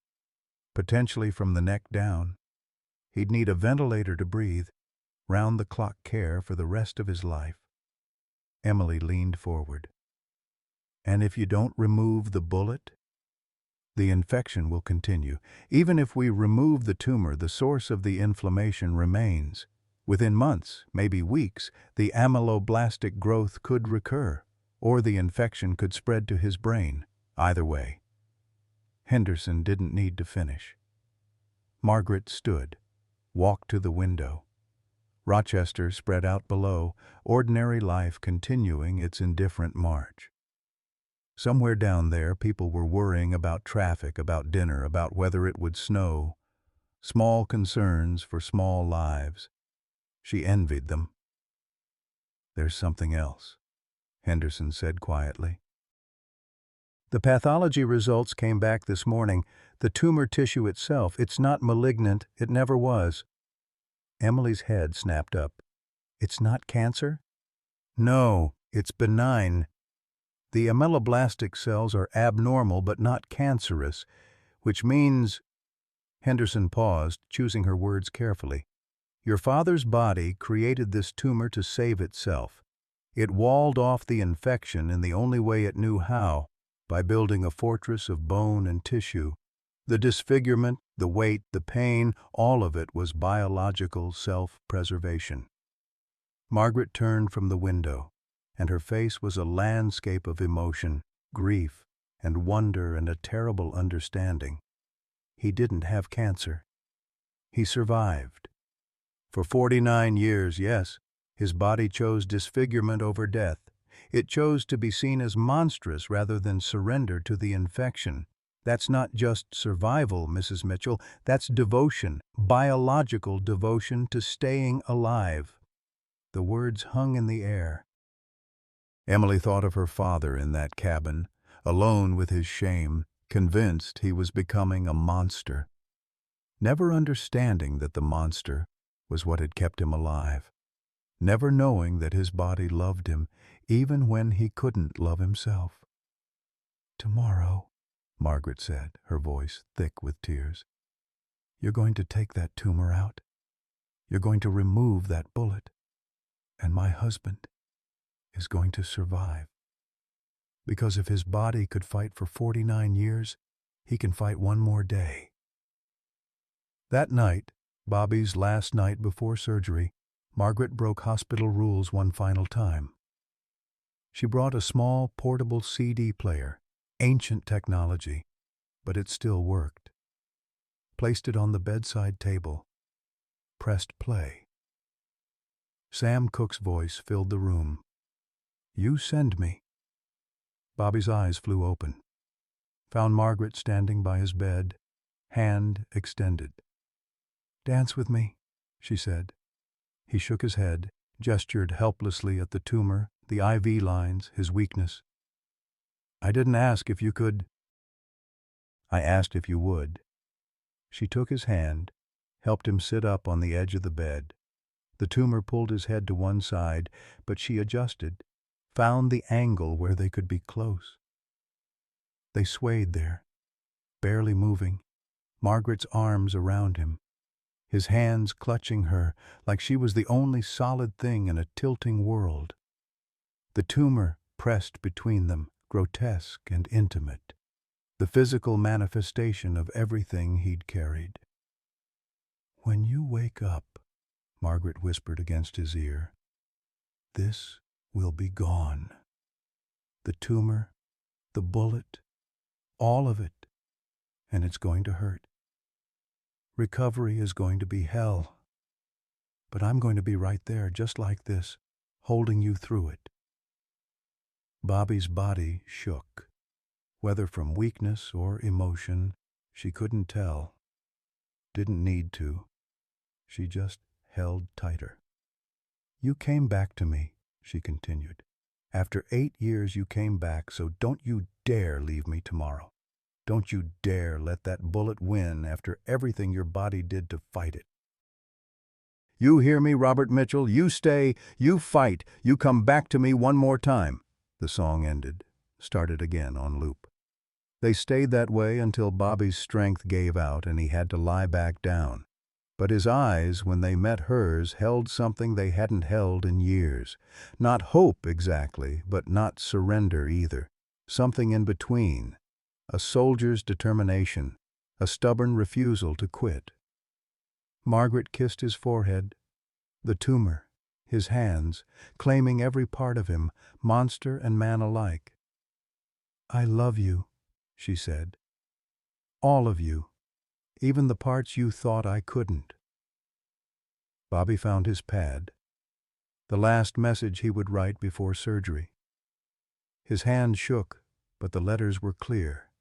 potentially from the neck down. He'd need a ventilator to breathe, round-the-clock care for the rest of his life." Emily leaned forward. And if you don't remove the bullet, the infection will continue. Even if we remove the tumor, the source of the inflammation remains. Within months, maybe weeks, the amyloblastic growth could recur, or the infection could spread to his brain. Either way. Henderson didn't need to finish. Margaret stood, walked to the window. Rochester spread out below, ordinary life continuing its indifferent march. Somewhere down there, people were worrying about traffic, about dinner, about whether it would snow. Small concerns for small lives. She envied them. "There's something else," Henderson said quietly. "The pathology results came back this morning. The tumor tissue itself, it's not malignant. It never was." Emily's head snapped up. "It's not cancer?" "No, it's benign. The ameloblastic cells are abnormal but not cancerous, which means—" Henderson paused, choosing her words carefully. "Your father's body created this tumor to save itself. It walled off the infection in the only way it knew how, by building a fortress of bone and tissue. The disfigurement, the weight, the pain, all of it was biological self-preservation." Margaret turned from the window, and her face was a landscape of emotion, grief, and wonder and a terrible understanding. He didn't have cancer. He survived. For 49 years, yes, his body chose disfigurement over death. It chose to be seen as monstrous rather than surrender to the infection. That's not just survival, Mrs. Mitchell. That's devotion, biological devotion to staying alive. The words hung in the air. Emily thought of her father in that cabin, alone with his shame, convinced he was becoming a monster, never understanding that the monster was what had kept him alive, never knowing that his body loved him even when he couldn't love himself. "Tomorrow," Margaret said, her voice thick with tears, "you're going to take that tumor out. You're going to remove that bullet. And my husband is going to survive. Because if his body could fight for 49 years, he can fight one more day." That night, Bobby's last night before surgery, Margaret broke hospital rules one final time. She brought a small, portable CD player, ancient technology, but it still worked. Placed it on the bedside table, pressed play. Sam Cooke's voice filled the room. "You send me." Bobby's eyes flew open. Found Margaret standing by his bed, hand extended. "Dance with me," she said. He shook his head, gestured helplessly at the tumor, the IV lines, his weakness. "I didn't ask if you could." "I asked if you would." She took his hand, helped him sit up on the edge of the bed. The tumor pulled his head to one side, but she adjusted, found the angle where they could be close. They swayed there, barely moving, Margaret's arms around him, his hands clutching her like she was the only solid thing in a tilting world. The tumor pressed between them, grotesque and intimate, the physical manifestation of everything he'd carried. "When you wake up," Margaret whispered against his ear, "this will be gone. The tumor, the bullet, all of it, and it's going to hurt. Recovery is going to be hell. But I'm going to be right there, just like this, holding you through it." Bobby's body shook. Whether from weakness or emotion, she couldn't tell. Didn't need to. She just held tighter. "You came back to me," she continued. "After 8 years you came back, so don't you dare leave me tomorrow. Don't you dare let that bullet win after everything your body did to fight it. You hear me, Robert Mitchell? You stay, you fight, you come back to me one more time." The song ended, started again on loop. They stayed that way until Bobby's strength gave out and he had to lie back down. But his eyes, when they met hers, held something they hadn't held in years. Not hope exactly, but not surrender either. Something in between. A soldier's determination, a stubborn refusal to quit. Margaret kissed his forehead. The tumor, his hands, claiming every part of him, monster and man alike. "I love you," she said. "All of you. Even the parts you thought I couldn't." Bobby found his pad. The last message he would write before surgery. His hand shook, but the letters were clear.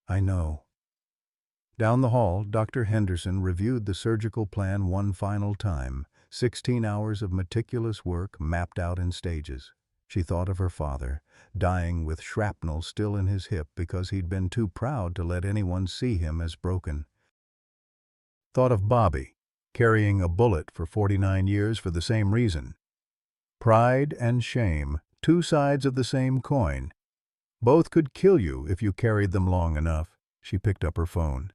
"I know." Down the hall, Dr. Henderson reviewed the surgical plan one final time. 16 hours of meticulous work mapped out in stages. She thought of her father, dying with shrapnel still in his hip because he'd been too proud to let anyone see him as broken. Thought of Bobby, carrying a bullet for 49 years for the same reason. Pride and shame, two sides of the same coin. Both could kill you if you carried them long enough. She picked up her phone.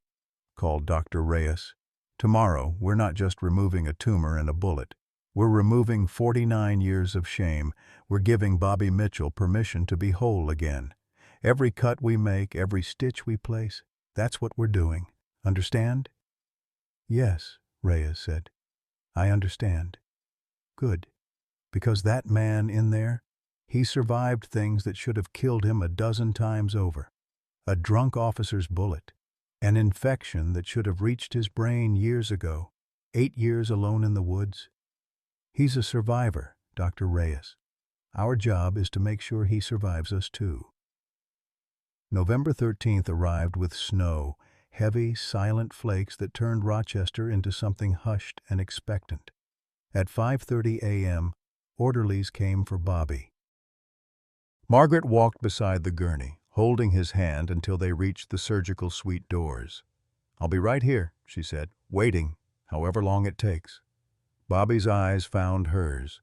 Called Dr. Reyes. "Tomorrow, we're not just removing a tumor and a bullet. We're removing 49 years of shame. We're giving Bobby Mitchell permission to be whole again. Every cut we make, every stitch we place, that's what we're doing. Understand?" "Yes," Reyes said. "I understand." "Good. Because that man in there, he survived things that should have killed him a dozen times over. A drunk officer's bullet. An infection that should have reached his brain years ago. 8 years alone in the woods. He's a survivor, Dr. Reyes. Our job is to make sure he survives us too." November 13th arrived with snow, heavy, silent flakes that turned Rochester into something hushed and expectant. At 5:30 a.m., orderlies came for Bobby. Margaret walked beside the gurney, holding his hand until they reached the surgical suite doors. "I'll be right here," she said, "waiting, however long it takes." Bobby's eyes found hers.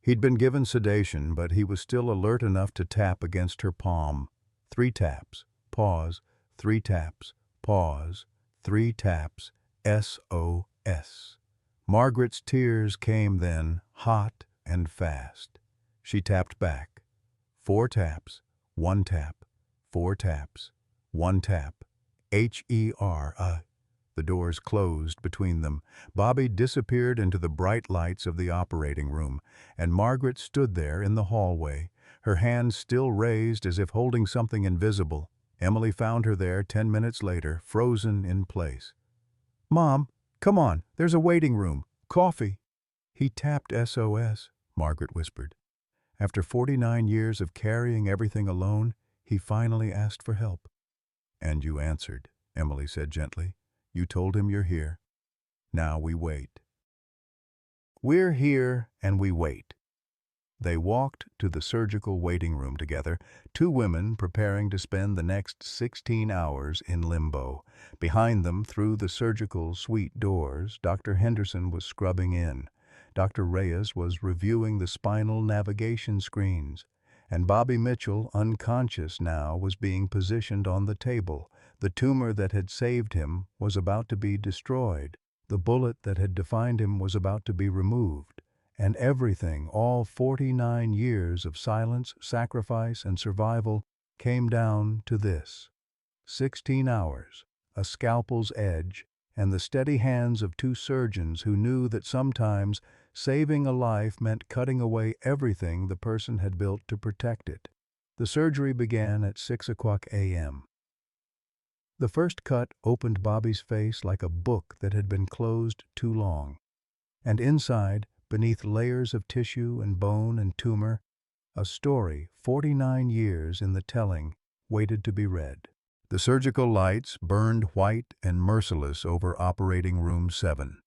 He'd been given sedation, but he was still alert enough to tap against her palm. 3 taps, pause, 3 taps, pause, 3 taps, SOS. Margaret's tears came then, hot and fast. She tapped back. 4 taps, 1 tap, 4 taps, 1 tap, HER. The doors closed between them. Bobby disappeared into the bright lights of the operating room, and Margaret stood there in the hallway, her hands still raised as if holding something invisible. Emily found her there 10 minutes later, frozen in place. "Mom, come on, there's a waiting room. Coffee." "He tapped SOS," Margaret whispered. "After 49 years of carrying everything alone, he finally asked for help." "And you answered," Emily said gently. "You told him you're here. Now we wait." We're here and we wait. They walked to the surgical waiting room together, 2 women preparing to spend the next 16 hours in limbo. Behind them, through the surgical suite doors, Dr. Henderson was scrubbing in. Dr. Reyes was reviewing the spinal navigation screens. And Bobby Mitchell, unconscious now, was being positioned on the table. The tumor that had saved him was about to be destroyed. The bullet that had defined him was about to be removed. And everything, all 49 years of silence, sacrifice, and survival, came down to this. 16 hours, a scalpel's edge, and the steady hands of 2 surgeons who knew that sometimes saving a life meant cutting away everything the person had built to protect it. The surgery began at 6:00 a.m. The first cut opened Bobby's face like a book that had been closed too long. And inside, beneath layers of tissue and bone and tumor, a story 49 years in the telling waited to be read. The surgical lights burned white and merciless over operating room 7.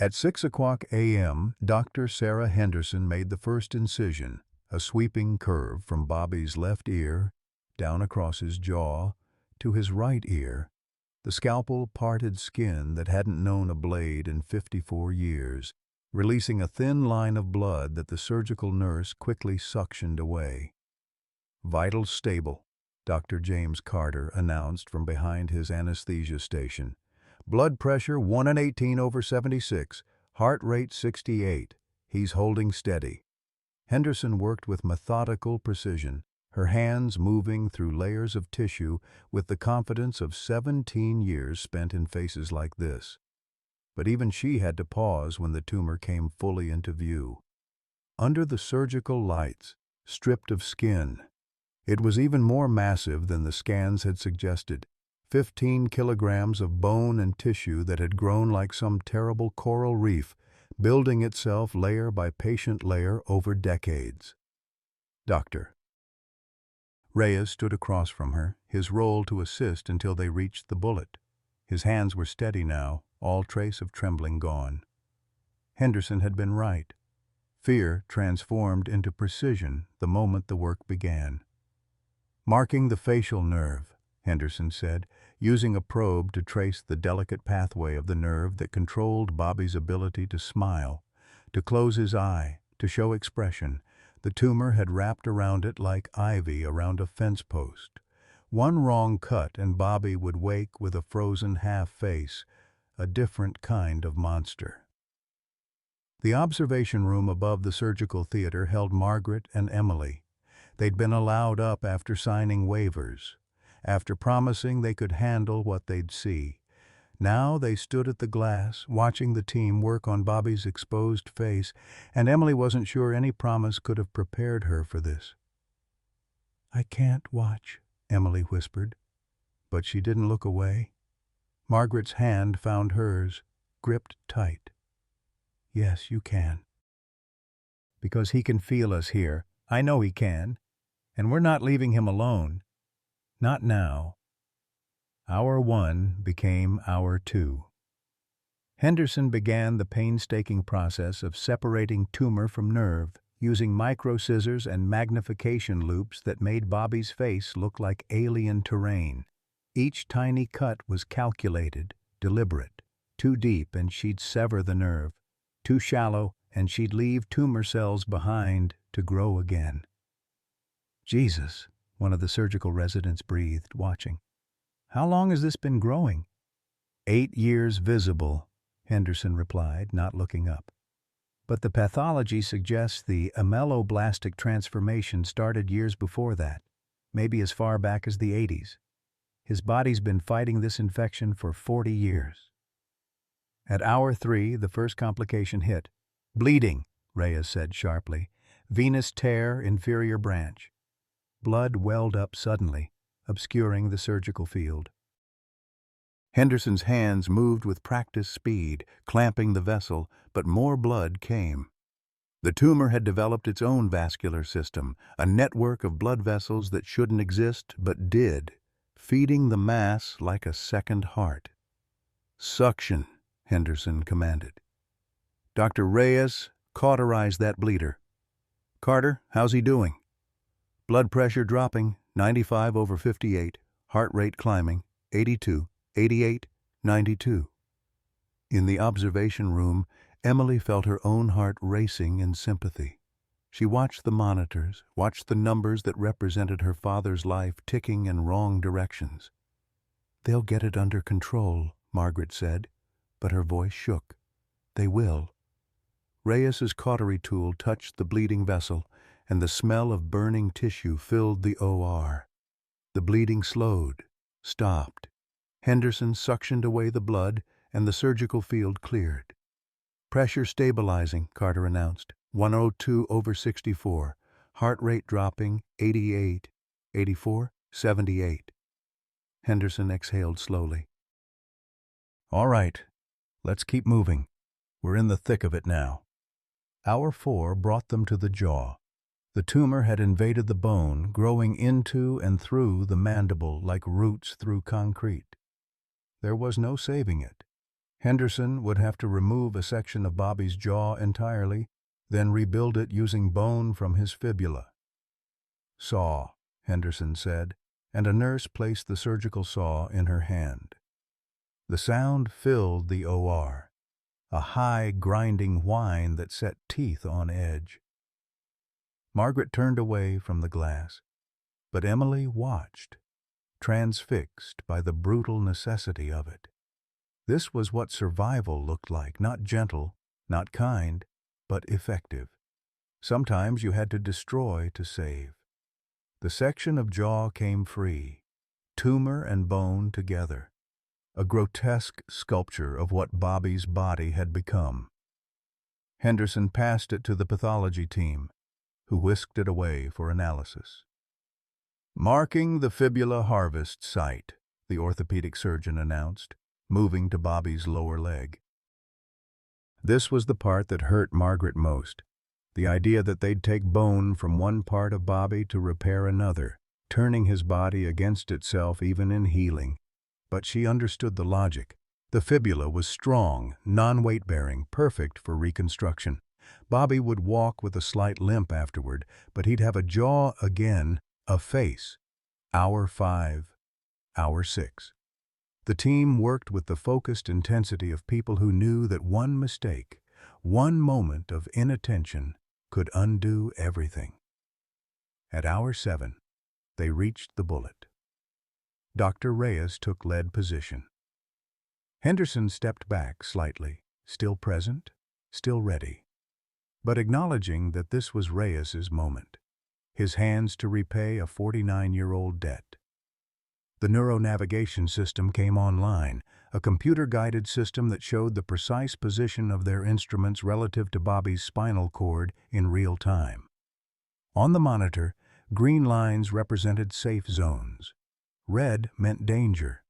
At 6:00 a.m., Dr. Sarah Henderson made the first incision, a sweeping curve from Bobby's left ear, down across his jaw, to his right ear. The scalpel parted skin that hadn't known a blade in 54 years, releasing a thin line of blood that the surgical nurse quickly suctioned away. "Vitals stable," Dr. James Carter announced from behind his anesthesia station. Blood pressure 118/76, heart rate 68. He's holding steady. Henderson worked with methodical precision, her hands moving through layers of tissue with the confidence of 17 years spent in faces like this. But even she had to pause when the tumor came fully into view. Under the surgical lights, stripped of skin, it was even more massive than the scans had suggested. 15 kilograms of bone and tissue that had grown like some terrible coral reef, building itself layer by patient layer over decades. Doctor. Reyes stood across from her, his role to assist until they reached the bullet. His hands were steady now, all trace of trembling gone. Henderson had been right. Fear transformed into precision the moment the work began. Marking the facial nerve, Henderson said, using a probe to trace the delicate pathway of the nerve that controlled Bobby's ability to smile, to close his eye, to show expression. The tumor had wrapped around it like ivy around a fence post. One wrong cut and Bobby would wake with a frozen half face, a different kind of monster. The observation room above the surgical theater held Margaret and Emily. They'd been allowed up after signing waivers, after promising they could handle what they'd see. Now they stood at the glass, watching the team work on Bobby's exposed face, and Emily wasn't sure any promise could have prepared her for this. "I can't watch," Emily whispered, but she didn't look away. Margaret's hand found hers, gripped tight. "Yes, you can. Because he can feel us here. I know he can. And we're not leaving him alone. Not now." Hour 1 became hour 2. Henderson began the painstaking process of separating tumor from nerve, using micro-scissors and magnification loops that made Bobby's face look like alien terrain. Each tiny cut was calculated, deliberate. Too deep and she'd sever the nerve. Too shallow and she'd leave tumor cells behind to grow again. "Jesus," one of the surgical residents breathed, watching. "How long has this been growing?" 8 years visible, Henderson replied, not looking up. But the pathology suggests the ameloblastic transformation started years before that, maybe as far back as the 80s. His body's been fighting this infection for 40 years. At hour 3, the first complication hit. "Bleeding," Reyes said sharply. "Venous tear, inferior branch." Blood welled up suddenly, obscuring the surgical field. Henderson's hands moved with practiced speed, clamping the vessel, but more blood came. The tumor had developed its own vascular system, a network of blood vessels that shouldn't exist but did, feeding the mass like a second heart. "Suction," Henderson commanded. "Dr. Reyes, cauterize that bleeder. Carter, how's he doing?" "Blood pressure dropping, 95/58, heart rate climbing, 82, 88, 92. In the observation room, Emily felt her own heart racing in sympathy. She watched the monitors, watched the numbers that represented her father's life ticking in wrong directions. "They'll get it under control," Margaret said, but her voice shook. "They will." Reyes's cautery tool touched the bleeding vessel, and the smell of burning tissue filled the OR. The bleeding slowed, stopped. Henderson suctioned away the blood, and the surgical field cleared. "Pressure stabilizing," Carter announced. 102/64. Heart rate dropping, 88, 84, 78. Henderson exhaled slowly. "All right, let's keep moving. We're in the thick of it now." Hour 4 brought them to the jaw. The tumor had invaded the bone, growing into and through the mandible like roots through concrete. There was no saving it. Henderson would have to remove a section of Bobby's jaw entirely, then rebuild it using bone from his fibula. "Saw," Henderson said, and a nurse placed the surgical saw in her hand. The sound filled the OR, a high, grinding whine that set teeth on edge. Margaret turned away from the glass, but Emily watched, transfixed by the brutal necessity of it. This was what survival looked like, not gentle, not kind, but effective. Sometimes you had to destroy to save. The section of jaw came free, tumor and bone together, a grotesque sculpture of what Bobby's body had become. Henderson passed it to the pathology team, who whisked it away for analysis. "Marking the fibula harvest site," the orthopedic surgeon announced, moving to Bobby's lower leg. This was the part that hurt Margaret most. The idea that they'd take bone from one part of Bobby to repair another, turning his body against itself even in healing. But she understood the logic. The fibula was strong, non-weight-bearing, perfect for reconstruction. Bobby would walk with a slight limp afterward, but he'd have a jaw again, a face. Hour 5, hour 6. The team worked with the focused intensity of people who knew that one mistake, one moment of inattention, could undo everything. At hour 7, they reached the bullet. Dr. Reyes took lead position. Henderson stepped back slightly, still present, still ready, but acknowledging that this was Reyes's moment, his hands to repay a 49-year-old debt. The neuronavigation system came online, a computer-guided system that showed the precise position of their instruments relative to Bobby's spinal cord in real time. On the monitor, green lines represented safe zones. Red meant danger.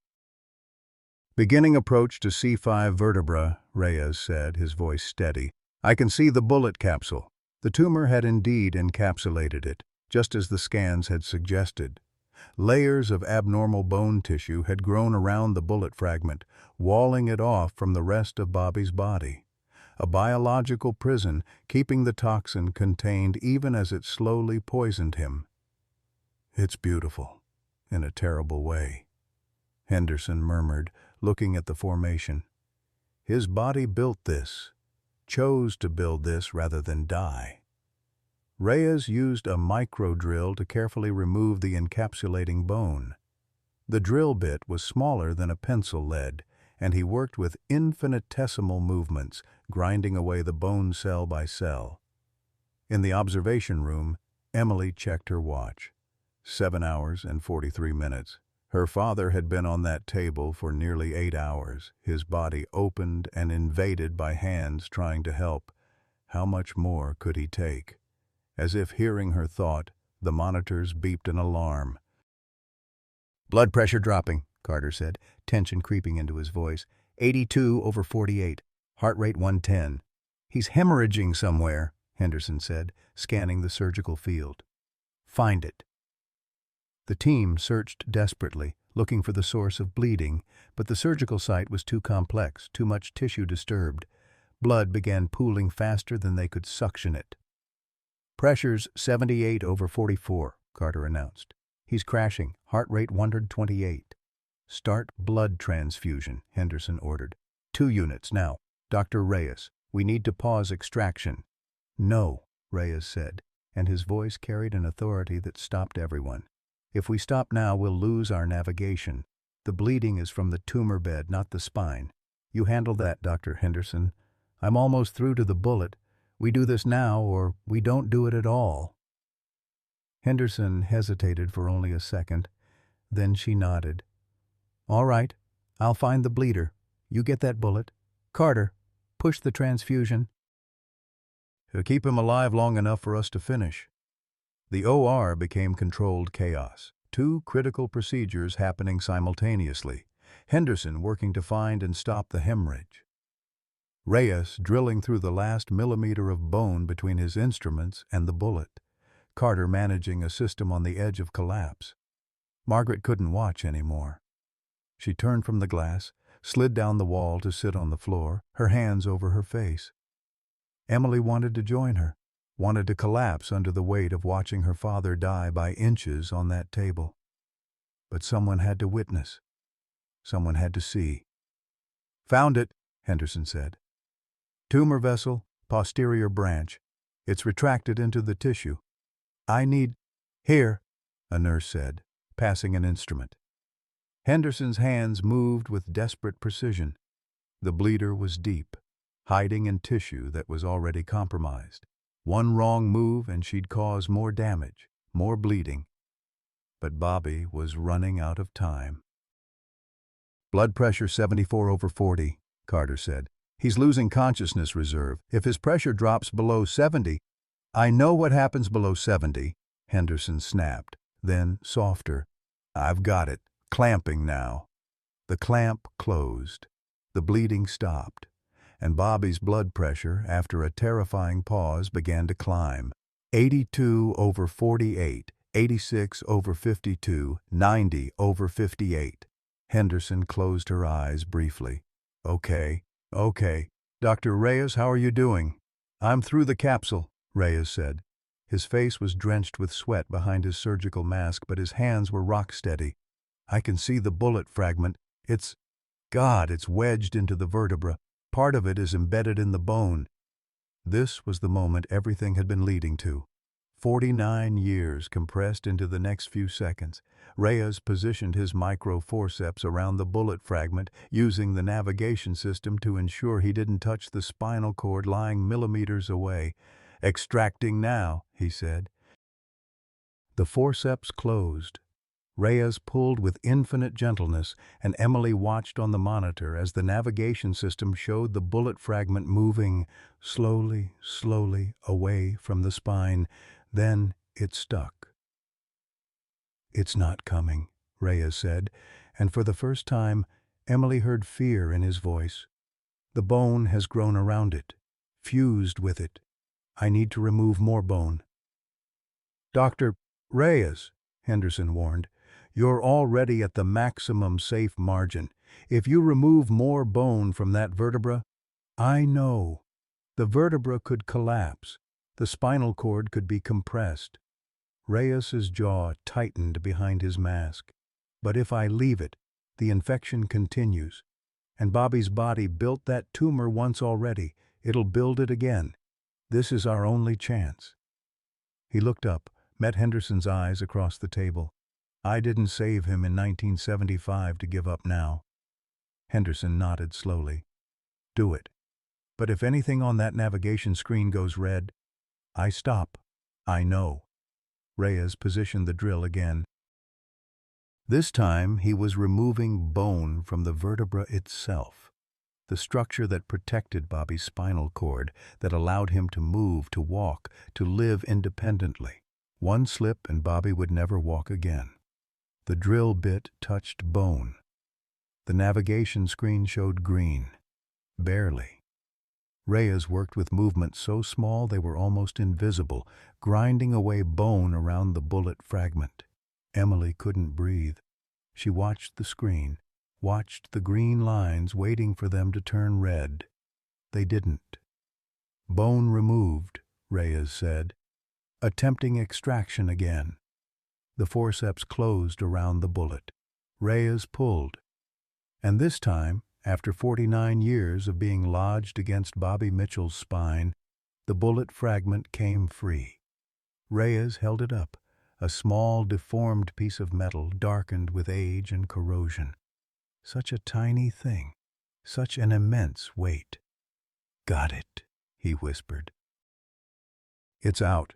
"Beginning approach to C5 vertebra," Reyes said, his voice steady. "I can see the bullet capsule." The tumor had indeed encapsulated it, just as the scans had suggested. Layers of abnormal bone tissue had grown around the bullet fragment, walling it off from the rest of Bobby's body. A biological prison, keeping the toxin contained even as it slowly poisoned him. "It's beautiful, in a terrible way," Henderson murmured, looking at the formation. His body built this, chose to build this rather than die. Reyes used a micro-drill to carefully remove the encapsulating bone. The drill bit was smaller than a pencil lead, and he worked with infinitesimal movements, grinding away the bone cell by cell. In the observation room, Emily checked her watch. 7 hours and 43 minutes. Her father had been on that table for nearly 8 hours, his body opened and invaded by hands trying to help. How much more could he take? As if hearing her thought, the monitors beeped an alarm. "Blood pressure dropping," Carter said, tension creeping into his voice. 82/48, heart rate 110. "He's hemorrhaging somewhere," Henderson said, scanning the surgical field. "Find it." The team searched desperately, looking for the source of bleeding, but the surgical site was too complex, too much tissue disturbed. Blood began pooling faster than they could suction it. "Pressure's 78/44, Carter announced. "He's crashing, heart rate 128. "Start blood transfusion," Henderson ordered. 2 units now. Dr. Reyes, we need to pause extraction." "No," Reyes said, and his voice carried an authority that stopped everyone. "If we stop now, we'll lose our navigation. The bleeding is from the tumor bed, not the spine. You handle that, Dr. Henderson. I'm almost through to the bullet. We do this now, or we don't do it at all." Henderson hesitated for only a second. Then she nodded. "All right, I'll find the bleeder. You get that bullet. Carter, push the transfusion." "Keep him alive long enough for us to finish." The OR became controlled chaos. 2 critical procedures happening simultaneously. Henderson working to find and stop the hemorrhage. Reyes drilling through the last millimeter of bone between his instruments and the bullet. Carter managing a system on the edge of collapse. Margaret couldn't watch anymore. She turned from the glass, slid down the wall to sit on the floor, her hands over her face. Emily wanted to join her, wanted to collapse under the weight of watching her father die by inches on that table. But someone had to witness. Someone had to see. "Found it," Henderson said. "Tumor vessel, posterior branch. It's retracted into the tissue. I need—" "Here," a nurse said, passing an instrument. Henderson's hands moved with desperate precision. The bleeder was deep, hiding in tissue that was already compromised. One wrong move and she'd cause more damage, more bleeding. But Bobby was running out of time. "Blood pressure 74/40, Carter said. "He's losing consciousness reserve. If his pressure drops below 70, "I know what happens below 70, Henderson snapped. Then, softer, "I've got it. Clamping now." The clamp closed. The bleeding stopped. And Bobby's blood pressure, after a terrifying pause, began to climb. 82/48, 86/52, 90/58. Henderson closed her eyes briefly. Okay. Dr. Reyes, how are you doing?" "I'm through the capsule," Reyes said. His face was drenched with sweat behind his surgical mask, but his hands were rock steady. "I can see the bullet fragment. It's wedged into the vertebra. Part of it is embedded in the bone." This was the moment everything had been leading to. 49 years compressed into the next few seconds. Reyes positioned his micro-forceps around the bullet fragment, using the navigation system to ensure he didn't touch the spinal cord lying millimeters away. "Extracting now," he said. The forceps closed. Reyes pulled with infinite gentleness, and Emily watched on the monitor as the navigation system showed the bullet fragment moving slowly away from the spine. Then it stuck. "It's not coming," Reyes said, and for the first time, Emily heard fear in his voice. "The bone has grown around it, fused with it. I need to remove more bone." "Dr. Reyes," Henderson warned, "you're already at the maximum safe margin. If you remove more bone from that vertebra—" "I know. The vertebra could collapse. The spinal cord could be compressed." Reyes's jaw tightened behind his mask. "But if I leave it, the infection continues. And Bobby's body built that tumor once already. It'll build it again. This is our only chance." He looked up, met Henderson's eyes across the table. "I didn't save him in 1975 to give up now." Henderson nodded slowly. "Do it. But if anything on that navigation screen goes red, I stop. I know." Reyes positioned the drill again. This time he was removing bone from the vertebra itself, the structure that protected Bobby's spinal cord, that allowed him to move, to walk, to live independently. One slip and Bobby would never walk again. The drill bit touched bone. The navigation screen showed green. Barely. Reyes worked with movements so small they were almost invisible, grinding away bone around the bullet fragment. Emily couldn't breathe. She watched the screen, watched the green lines waiting for them to turn red. They didn't. "Bone removed," Reyes said. "Attempting extraction again." The forceps closed around the bullet. Reyes pulled. And this time, after 49 years of being lodged against Bobby Mitchell's spine, the bullet fragment came free. Reyes held it up, a small, deformed piece of metal darkened with age and corrosion. Such a tiny thing, such an immense weight. "Got it," he whispered. "It's out."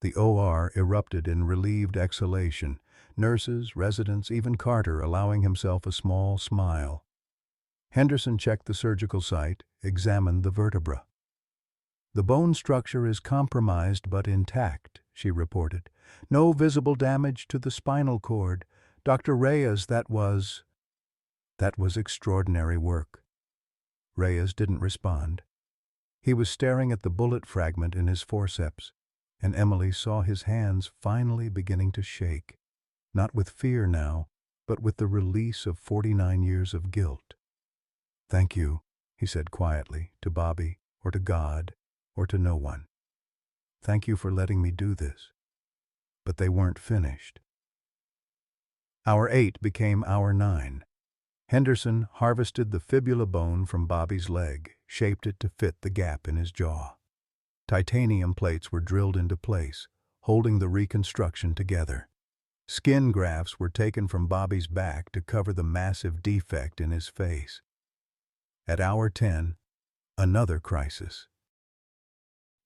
The OR erupted in relieved exhalation, nurses, residents, even Carter allowing himself a small smile. Henderson checked the surgical site, examined the vertebra. "The bone structure is compromised but intact," she reported. "No visible damage to the spinal cord. Dr. Reyes, that was extraordinary work." Reyes didn't respond. He was staring at the bullet fragment in his forceps, and Emily saw his hands finally beginning to shake, not with fear now, but with the release of 49 years of guilt. "Thank you," he said quietly, to Bobby, or to God, or to no one. "Thank you for letting me do this." But they weren't finished. Hour 8 became hour 9. Henderson harvested the fibula bone from Bobby's leg, shaped it to fit the gap in his jaw. Titanium plates were drilled into place, holding the reconstruction together. Skin grafts were taken from Bobby's back to cover the massive defect in his face. At hour 10, another crisis.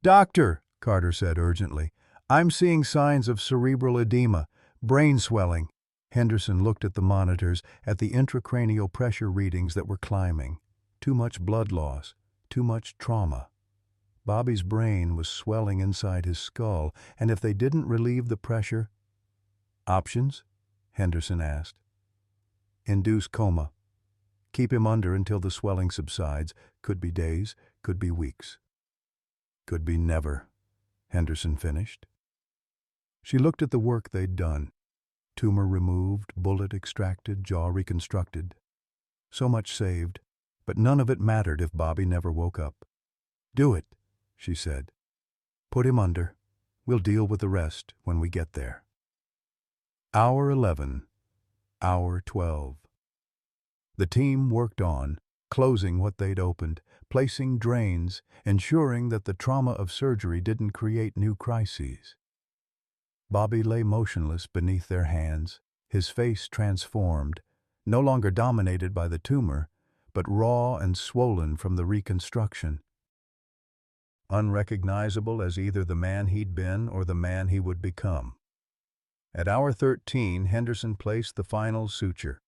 "Doctor," Carter said urgently, "I'm seeing signs of cerebral edema, brain swelling." Henderson looked at the monitors, at the intracranial pressure readings that were climbing. Too much blood loss, too much trauma. Bobby's brain was swelling inside his skull, and if they didn't relieve the pressure— "Options?" Henderson asked. "Induce coma. Keep him under until the swelling subsides. Could be days, could be weeks. Could be never," Henderson finished. She looked at the work they'd done. Tumor removed, bullet extracted, jaw reconstructed. So much saved, but none of it mattered if Bobby never woke up. "Do it," she said. "Put him under. We'll deal with the rest when we get there." Hour 11. Hour 12. The team worked on, closing what they'd opened, placing drains, ensuring that the trauma of surgery didn't create new crises. Bobby lay motionless beneath their hands, his face transformed, no longer dominated by the tumor, but raw and swollen from the reconstruction. Unrecognizable as either the man he'd been or the man he would become. At hour 13, Henderson placed the final suture.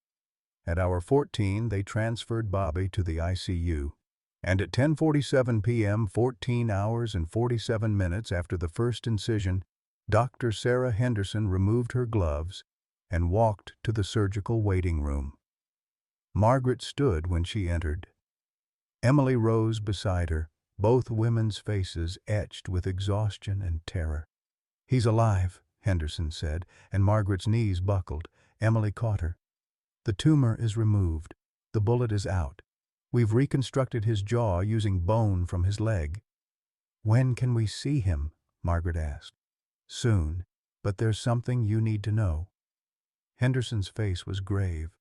At hour 14, they transferred Bobby to the ICU. And at 10:47 p.m., 14 hours and 47 minutes after the first incision, Dr. Sarah Henderson removed her gloves and walked to the surgical waiting room. Margaret stood when she entered. Emily rose beside her, both women's faces etched with exhaustion and terror. "He's alive," Henderson said, and Margaret's knees buckled. Emily caught her. "The tumor is removed. The bullet is out. We've reconstructed his jaw using bone from his leg." "When can we see him?" Margaret asked. "Soon, but there's something you need to know." Henderson's face was grave.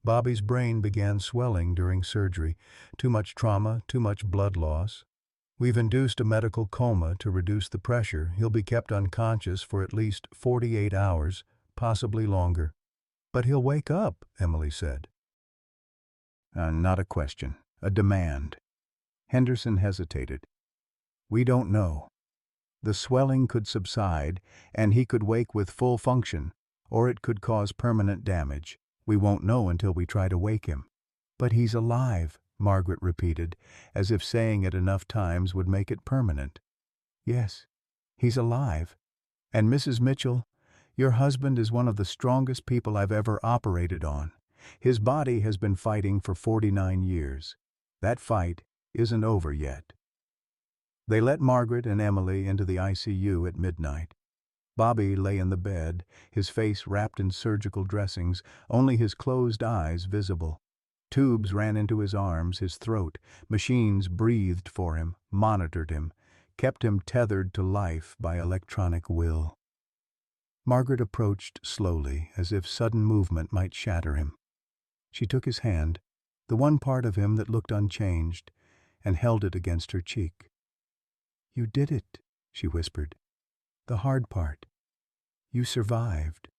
Bobby's brain began swelling during surgery. Too much trauma, too much blood loss. "We've induced a medical coma to reduce the pressure. He'll be kept unconscious for at least 48 hours, possibly longer." "But he'll wake up," Emily said. Not a question, a demand." Henderson hesitated. "We don't know. The swelling could subside, and he could wake with full function, or it could cause permanent damage. We won't know until we try to wake him." "But he's alive," Margaret repeated, as if saying it enough times would make it permanent. "Yes, he's alive. And Mrs. Mitchell, your husband is one of the strongest people I've ever operated on. His body has been fighting for 49 years. That fight isn't over yet." They let Margaret and Emily into the ICU at midnight. Bobby lay in the bed, his face wrapped in surgical dressings, only his closed eyes visible. Tubes ran into his arms, his throat. Machines breathed for him, monitored him, kept him tethered to life by electronic will. Margaret approached slowly, as if sudden movement might shatter him. She took his hand, the one part of him that looked unchanged, and held it against her cheek. "You did it," she whispered. "The hard part. You survived.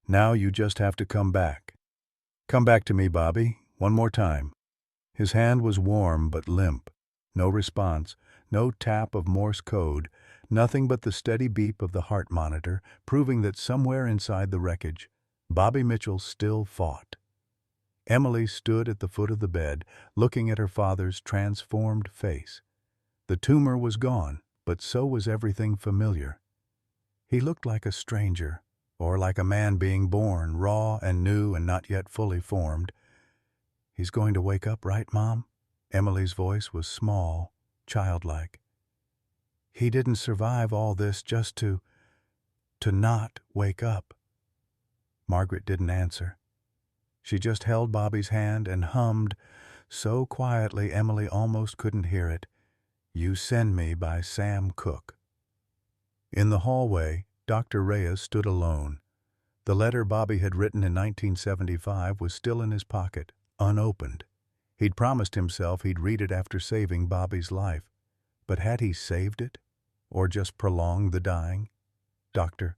Now you just have to come back. Come back to me, Bobby, one more time." His hand was warm but limp. No response, no tap of Morse code, nothing but the steady beep of the heart monitor, proving that somewhere inside the wreckage, Bobby Mitchell still fought. Emily stood at the foot of the bed, looking at her father's transformed face. The tumor was gone, but so was everything familiar. He looked like a stranger, or like a man being born, raw and new and not yet fully formed. "He's going to wake up, right, Mom?" Emily's voice was small, childlike. "He didn't survive all this just to not wake up." Margaret didn't answer. She just held Bobby's hand and hummed, so quietly Emily almost couldn't hear it, "You Send Me" by Sam Cooke. In the hallway, Dr. Reyes stood alone. The letter Bobby had written in 1975 was still in his pocket, unopened. He'd promised himself he'd read it after saving Bobby's life. But had he saved it? Or just prolonged the dying? "Doctor."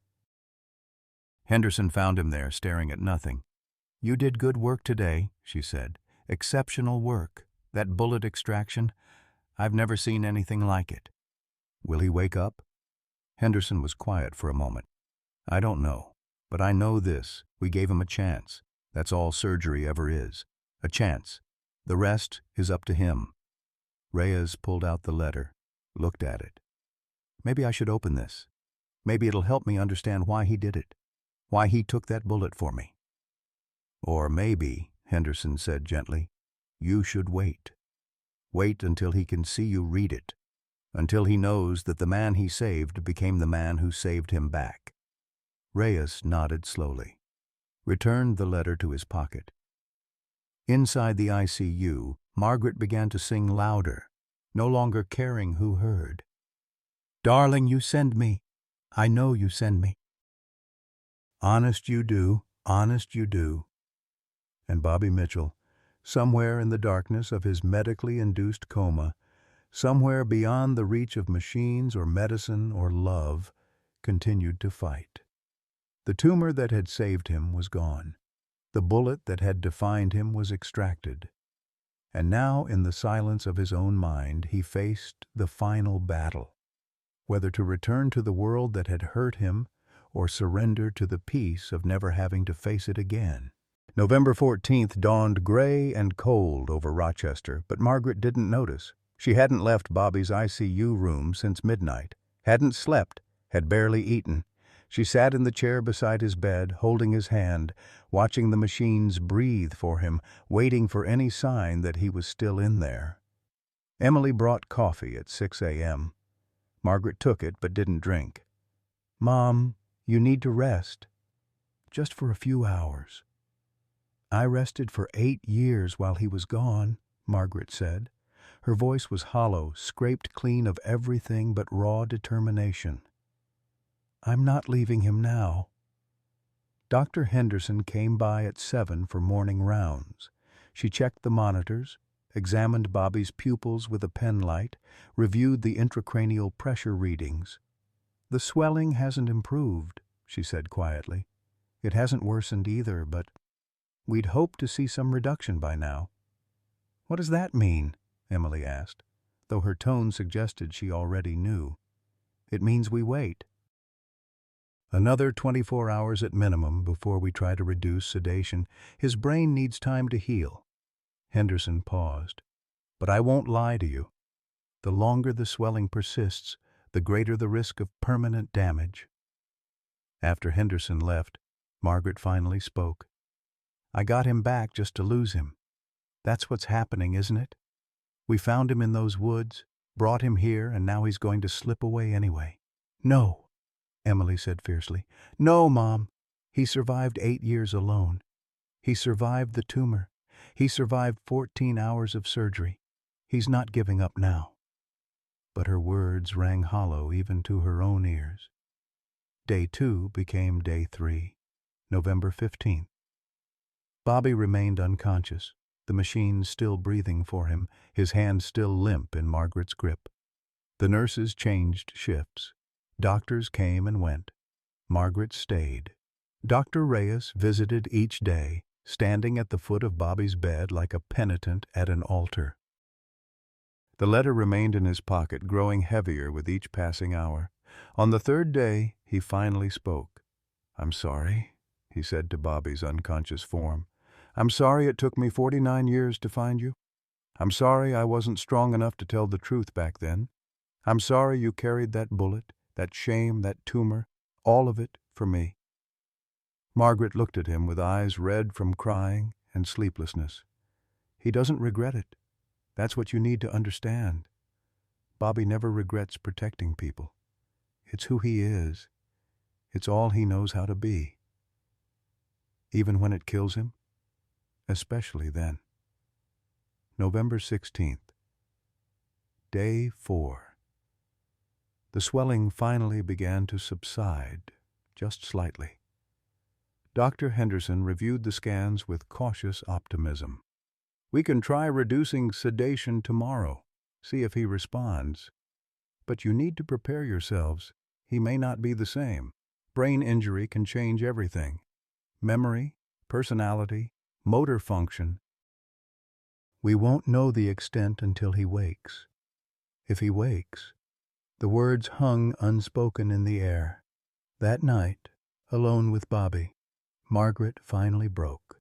Henderson found him there, staring at nothing. "You did good work today," she said, Exceptional work. That bullet extraction, I've never seen anything like it. Will he wake up? Henderson was quiet for a moment. I don't know, but I know this. We gave him a chance. That's all surgery ever is. A chance. The rest is up to him. Reyes pulled out the letter, looked at it. Maybe I should open this. Maybe it'll help me understand why he did it, why he took that bullet for me. Or maybe, Henderson said gently, you should wait. Wait until he can see you read it, until he knows that the man he saved became the man who saved him back. Reyes nodded slowly, returned the letter to his pocket. Inside the ICU, Margaret began to sing louder, no longer caring who heard. Darling, you send me. I know you send me. Honest you do, honest you do. And Bobby Mitchell, somewhere in the darkness of his medically induced coma, somewhere beyond the reach of machines or medicine or love, continued to fight. The tumor that had saved him was gone. The bullet that had defined him was extracted. And now, in the silence of his own mind, he faced the final battle, whether to return to the world that had hurt him or surrender to the peace of never having to face it again. November 14th dawned gray and cold over Rochester, but Margaret didn't notice. She hadn't left Bobby's ICU room since midnight, hadn't slept, had barely eaten. She sat in the chair beside his bed, holding his hand, watching the machines breathe for him, waiting for any sign that he was still in there. Emily brought coffee at 6 a.m. Margaret took it but didn't drink. Mom, you need to rest. Just for a few hours. I rested for 8 years while he was gone, Margaret said. Her voice was hollow, scraped clean of everything but raw determination. I'm not leaving him now. Dr. Henderson came by at 7 for morning rounds. She checked the monitors, examined Bobby's pupils with a pen light, reviewed the intracranial pressure readings. The swelling hasn't improved, she said quietly. It hasn't worsened either, but we'd hoped to see some reduction by now. What does that mean? Emily asked, though her tone suggested she already knew. It means we wait. Another 24 hours at minimum before we try to reduce sedation. His brain needs time to heal. Henderson paused. But I won't lie to you. The longer the swelling persists, the greater the risk of permanent damage. After Henderson left, Margaret finally spoke. I got him back just to lose him. That's what's happening, isn't it? We found him in those woods, brought him here, and now he's going to slip away anyway. No, Emily said fiercely. No, Mom. He survived 8 years alone. He survived the tumor. He survived 14 hours of surgery. He's not giving up now. But her words rang hollow even to her own ears. Day 2 became day 3, November 15th. Bobby remained unconscious, the machine still breathing for him, his hand still limp in Margaret's grip. The nurses changed shifts. Doctors came and went. Margaret stayed. Dr. Reyes visited each day, standing at the foot of Bobby's bed like a penitent at an altar. The letter remained in his pocket, growing heavier with each passing hour. On the 3rd day, he finally spoke. I'm sorry, he said to Bobby's unconscious form. I'm sorry it took me 49 years to find you. I'm sorry I wasn't strong enough to tell the truth back then. I'm sorry you carried that bullet, that shame, that tumor, all of it for me. Margaret looked at him with eyes red from crying and sleeplessness. He doesn't regret it. That's what you need to understand. Bobby never regrets protecting people. It's who he is. It's all he knows how to be. Even when it kills him, especially then. November 16th. Day 4. The swelling finally began to subside, just slightly. Dr. Henderson reviewed the scans with cautious optimism. We can try reducing sedation tomorrow, see if he responds. But you need to prepare yourselves. He may not be the same. Brain injury can change everything. Memory, personality, motor function. We won't know the extent until he wakes. If he wakes. The words hung unspoken in the air. That night, alone with Bobby, Margaret finally broke.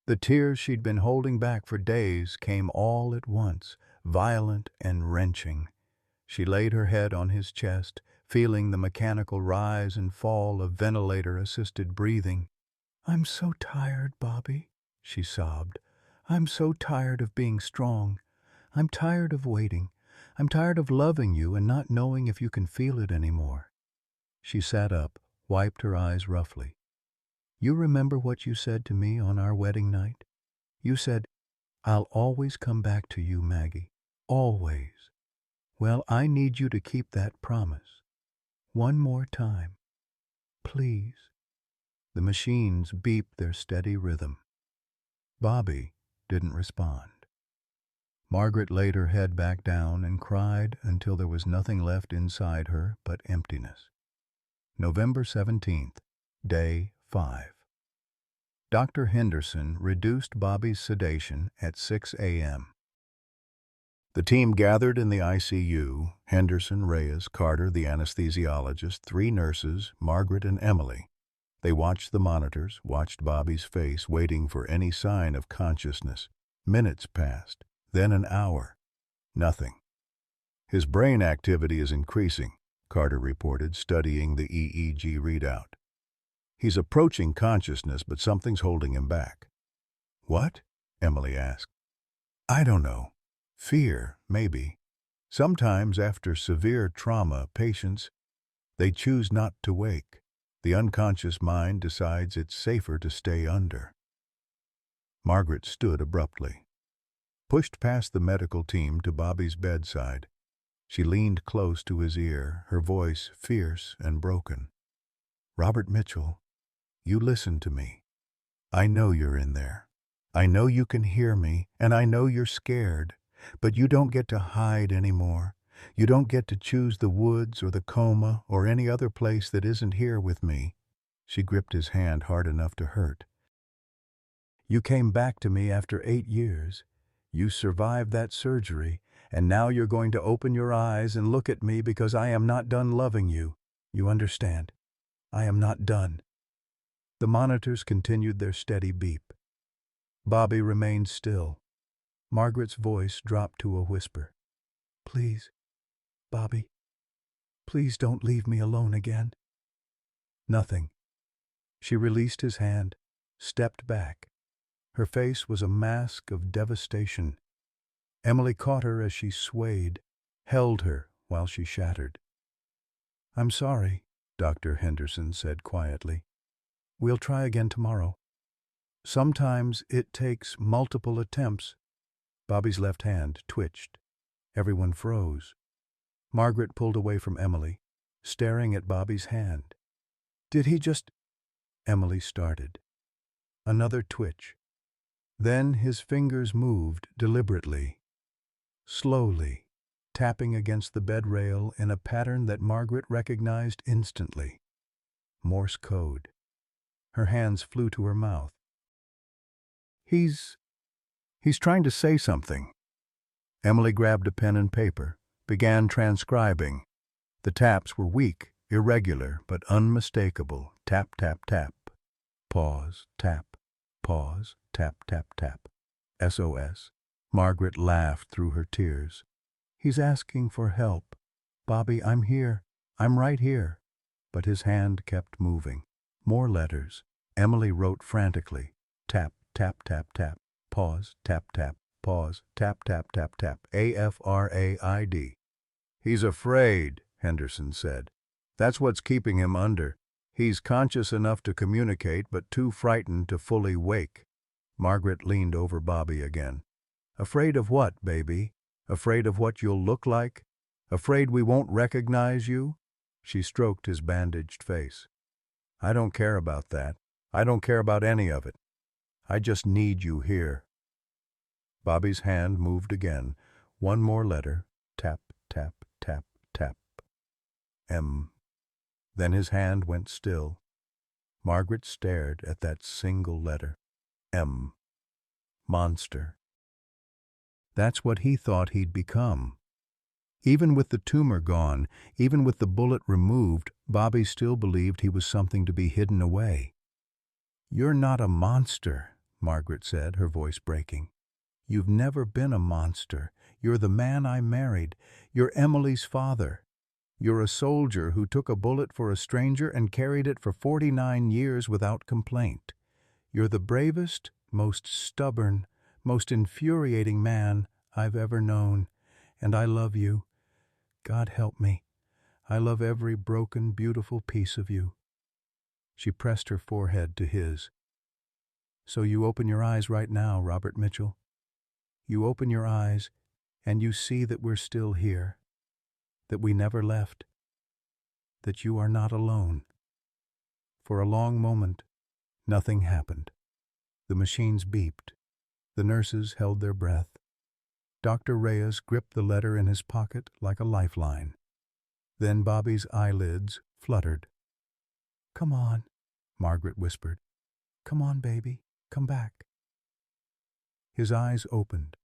The tears she'd been holding back for days came all at once, violent and wrenching. She laid her head on his chest, feeling the mechanical rise and fall of ventilator-assisted breathing. "I'm so tired, Bobby," she sobbed. "I'm so tired of being strong. I'm tired of waiting. I'm tired of loving you and not knowing if you can feel it anymore." She sat up, wiped her eyes roughly. "You remember what you said to me on our wedding night? You said, 'I'll always come back to you, Maggie. Always.' Well, I need you to keep that promise. One more time. Please." The machines beeped their steady rhythm. Bobby didn't respond. Margaret laid her head back down and cried until there was nothing left inside her but emptiness. November 17th, Day 5. Dr. Henderson reduced Bobby's sedation at 6 a.m. The team gathered in the ICU: Henderson, Reyes, Carter, the anesthesiologist, 3 nurses, Margaret and Emily. They watched the monitors, watched Bobby's face, waiting for any sign of consciousness. Minutes passed, then an hour. Nothing. "His brain activity is increasing," Carter reported, studying the EEG readout. "He's approaching consciousness, but something's holding him back." "What?" Emily asked. "I don't know. Fear, maybe. Sometimes after severe trauma, patients, they choose not to wake. The unconscious mind decides it's safer to stay under." Margaret stood abruptly, pushed past the medical team to Bobby's bedside. She leaned close to his ear, her voice fierce and broken. "Robert Mitchell, you listen to me. I know you're in there. I know you can hear me, and I know you're scared. But you don't get to hide anymore. You don't get to choose the woods or the coma or any other place that isn't here with me." She gripped his hand hard enough to hurt. "You came back to me after 8 years. You survived that surgery, and now you're going to open your eyes and look at me because I am not done loving you. You understand? I am not done." The monitors continued their steady beep. Bobby remained still. Margaret's voice dropped to a whisper. "Please, Bobby, please don't leave me alone again." Nothing. She released his hand, stepped back. Her face was a mask of devastation. Emily caught her as she swayed, held her while she shattered. "I'm sorry," Dr. Henderson said quietly. "We'll try again tomorrow. Sometimes it takes multiple attempts." Bobby's left hand twitched. Everyone froze. Margaret pulled away from Emily, staring at Bobby's hand. "Did he just—" Emily started. Another twitch. Then his fingers moved deliberately, slowly, tapping against the bed rail in a pattern that Margaret recognized instantly. Morse code. Her hands flew to her mouth. He's trying to say something." Emily grabbed a pen and paper, began transcribing. The taps were weak, irregular, but unmistakable. Tap, tap, tap. Pause, tap, pause, tap, tap, tap. SOS. Margaret laughed through her tears. "He's asking for help. Bobby, I'm here. I'm right here." But his hand kept moving. More letters. Emily wrote frantically. Tap, tap, tap, tap. Pause, tap, tap, pause, tap, tap, tap, tap. AFRAID. "He's afraid," Henderson said. "That's what's keeping him under. He's conscious enough to communicate, but too frightened to fully wake." Margaret leaned over Bobby again. "Afraid of what, baby? Afraid of what you'll look like? Afraid we won't recognize you?" She stroked his bandaged face. "I don't care about that. I don't care about any of it. I just need you here." Bobby's hand moved again. One more letter. Tap, tap, tap, tap. M. Then his hand went still. Margaret stared at that single letter. M. Monster. That's what he thought he'd become. Even with the tumor gone, even with the bullet removed, Bobby still believed he was something to be hidden away. "You're not a monster," Margaret said, her voice breaking. "You've never been a monster. You're the man I married. You're Emily's father. You're a soldier who took a bullet for a stranger and carried it for 49 years without complaint. You're the bravest, most stubborn, most infuriating man I've ever known, and I love you. God help me. I love every broken, beautiful piece of you." She pressed her forehead to his. "So you open your eyes right now, Robert Mitchell. You open your eyes, and you see that we're still here, that we never left, that you are not alone." For a long moment, nothing happened. The machines beeped. The nurses held their breath. Dr. Reyes gripped the letter in his pocket like a lifeline. Then Bobby's eyelids fluttered. "Come on," Margaret whispered. "Come on, baby. Come back." His eyes opened.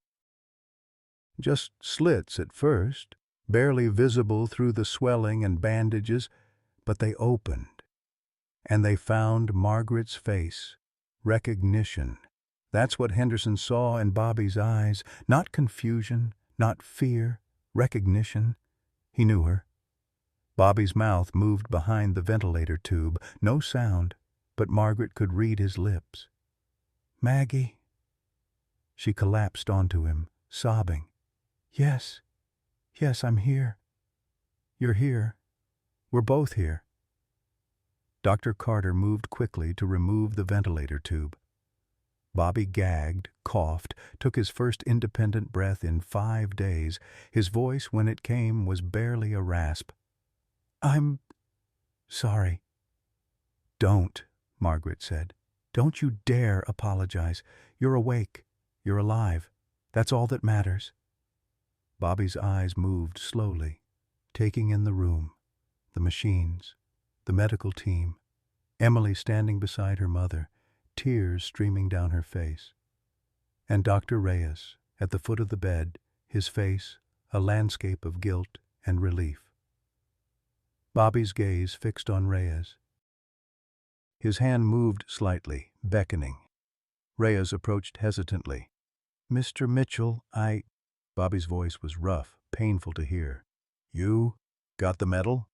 Just slits at first, barely visible through the swelling and bandages, but they opened. And they found Margaret's face. Recognition. That's what Henderson saw in Bobby's eyes. Not confusion, not fear, recognition. He knew her. Bobby's mouth moved behind the ventilator tube. No sound, but Margaret could read his lips. "Maggie." She collapsed onto him, sobbing. "Yes, yes, I'm here. You're here. We're both here." Dr. Carter moved quickly to remove the ventilator tube. Bobby gagged, coughed, took his first independent breath in 5 days. His voice, when it came, was barely a rasp. "I'm sorry." "Don't," Margaret said. "Don't you dare apologize. You're awake. You're alive. That's all that matters." Bobby's eyes moved slowly, taking in the room, the machines, the medical team, Emily standing beside her mother, tears streaming down her face. And Dr. Reyes, at the foot of the bed, his face a landscape of guilt and relief. Bobby's gaze fixed on Reyes. His hand moved slightly, beckoning. Reyes approached hesitantly. "Mr. Mitchell, I—" Bobby's voice was rough, painful to hear. "You got the medal?"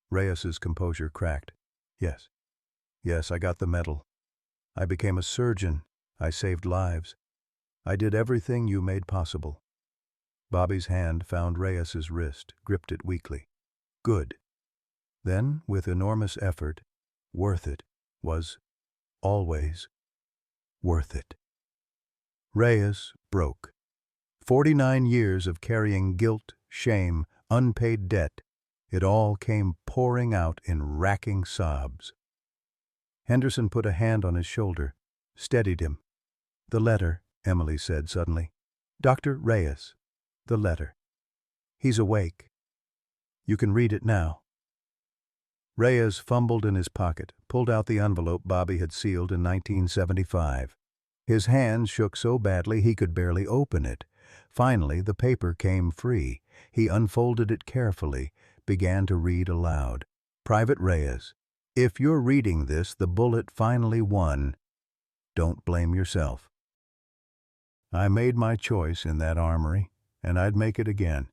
Reyes's composure cracked. "Yes. Yes, I got the medal. I became a surgeon. I saved lives. I did everything you made possible." Bobby's hand found Reyes's wrist, gripped it weakly. "Good." Then, with enormous effort, "Worth it" was always worth it. Reyes broke. 49 years of carrying guilt, shame, unpaid debt. It all came pouring out in racking sobs. Henderson put a hand on his shoulder, steadied him. "The letter," Emily said suddenly. "Dr. Reyes, the letter. He's awake. You can read it now." Reyes fumbled in his pocket, pulled out the envelope Bobby had sealed in 1975. His hands shook so badly he could barely open it. Finally, the paper came free. He unfolded it carefully, began to read aloud. "Private Reyes, if you're reading this, the bullet finally won. Don't blame yourself. I made my choice in that armory, and I'd make it again.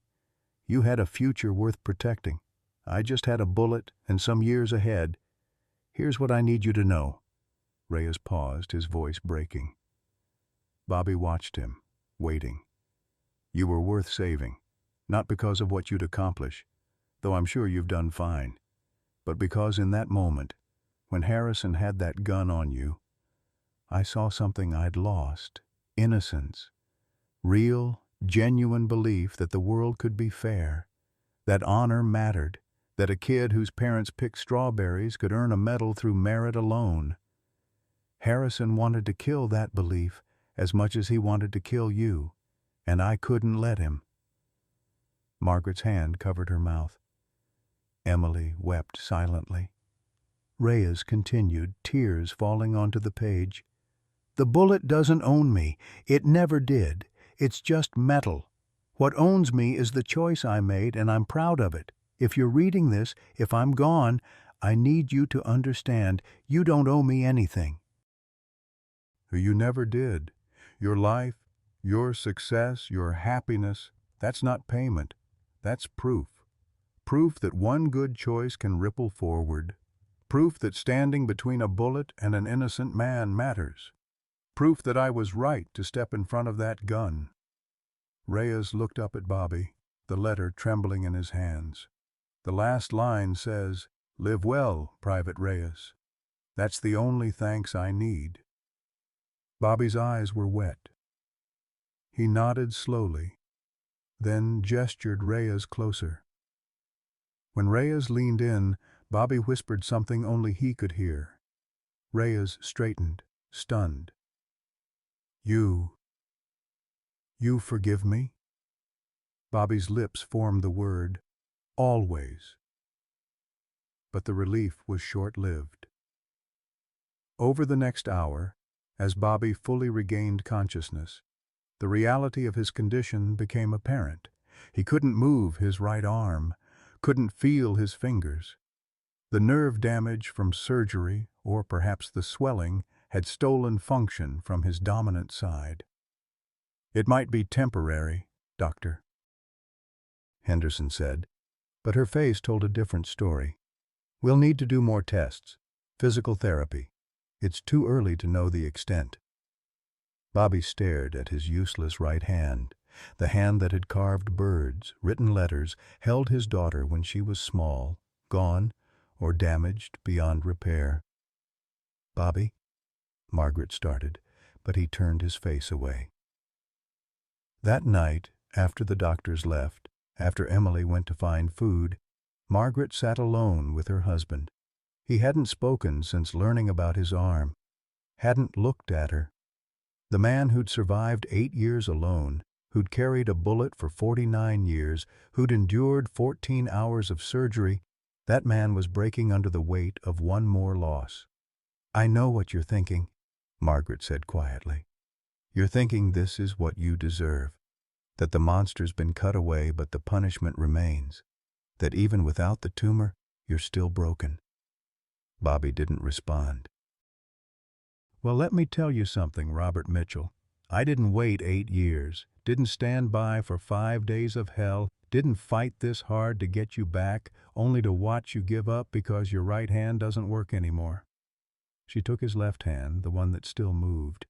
You had a future worth protecting. I just had a bullet and some years ahead. Here's what I need you to know." Reyes paused, his voice breaking. Bobby watched him, waiting. "You were worth saving, not because of what you'd accomplish, though I'm sure you've done fine, but because in that moment, when Harrison had that gun on you, I saw something I'd lost. Innocence. Real, genuine belief that the world could be fair, that honor mattered, that a kid whose parents picked strawberries could earn a medal through merit alone. Harrison wanted to kill that belief as much as he wanted to kill you, and I couldn't let him." Margaret's hand covered her mouth. Emily wept silently. Reyes continued, tears falling onto the page. "The bullet doesn't own me. It never did. It's just metal. What owns me is the choice I made, and I'm proud of it. If you're reading this, if I'm gone, I need you to understand you don't owe me anything. You never did. Your life, your success, your happiness, that's not payment. That's proof. Proof that one good choice can ripple forward. Proof that standing between a bullet and an innocent man matters. Proof that I was right to step in front of that gun. Reyes looked up at Bobby, the letter trembling in his hands. The last line says, "Live well, Private Reyes. That's the only thanks I need." Bobby's eyes were wet. He nodded slowly, then gestured Reyes closer. When Reyes leaned in, Bobby whispered something only he could hear. Reyes straightened, stunned. You forgive me?" Bobby's lips formed the word, "always." But the relief was short-lived. Over the next hour, as Bobby fully regained consciousness, the reality of his condition became apparent. He couldn't move his right arm, couldn't feel his fingers. The nerve damage from surgery, or perhaps the swelling, had stolen function from his dominant side. "It might be temporary, Doctor," Henderson said, but her face told a different story. "We'll need to do more tests, physical therapy. It's too early to know the extent." Bobby stared at his useless right hand, the hand that had carved birds, written letters, held his daughter when she was small, gone, or damaged beyond repair. "Bobby," Margaret started, but he turned his face away. That night, after the doctors left, after Emily went to find food, Margaret sat alone with her husband. He hadn't spoken since learning about his arm, hadn't looked at her. The man who'd survived 8 years alone, who'd carried a bullet for 49 years, who'd endured 14 hours of surgery, that man was breaking under the weight of one more loss. "I know what you're thinking," Margaret said quietly. "You're thinking this is what you deserve, that the monster's been cut away but the punishment remains, that even without the tumor, you're still broken." Bobby didn't respond. "Well, let me tell you something, Robert Mitchell. I didn't wait 8 years, didn't stand by for 5 days of hell, didn't fight this hard to get you back, only to watch you give up because your right hand doesn't work anymore." She took his left hand, the one that still moved.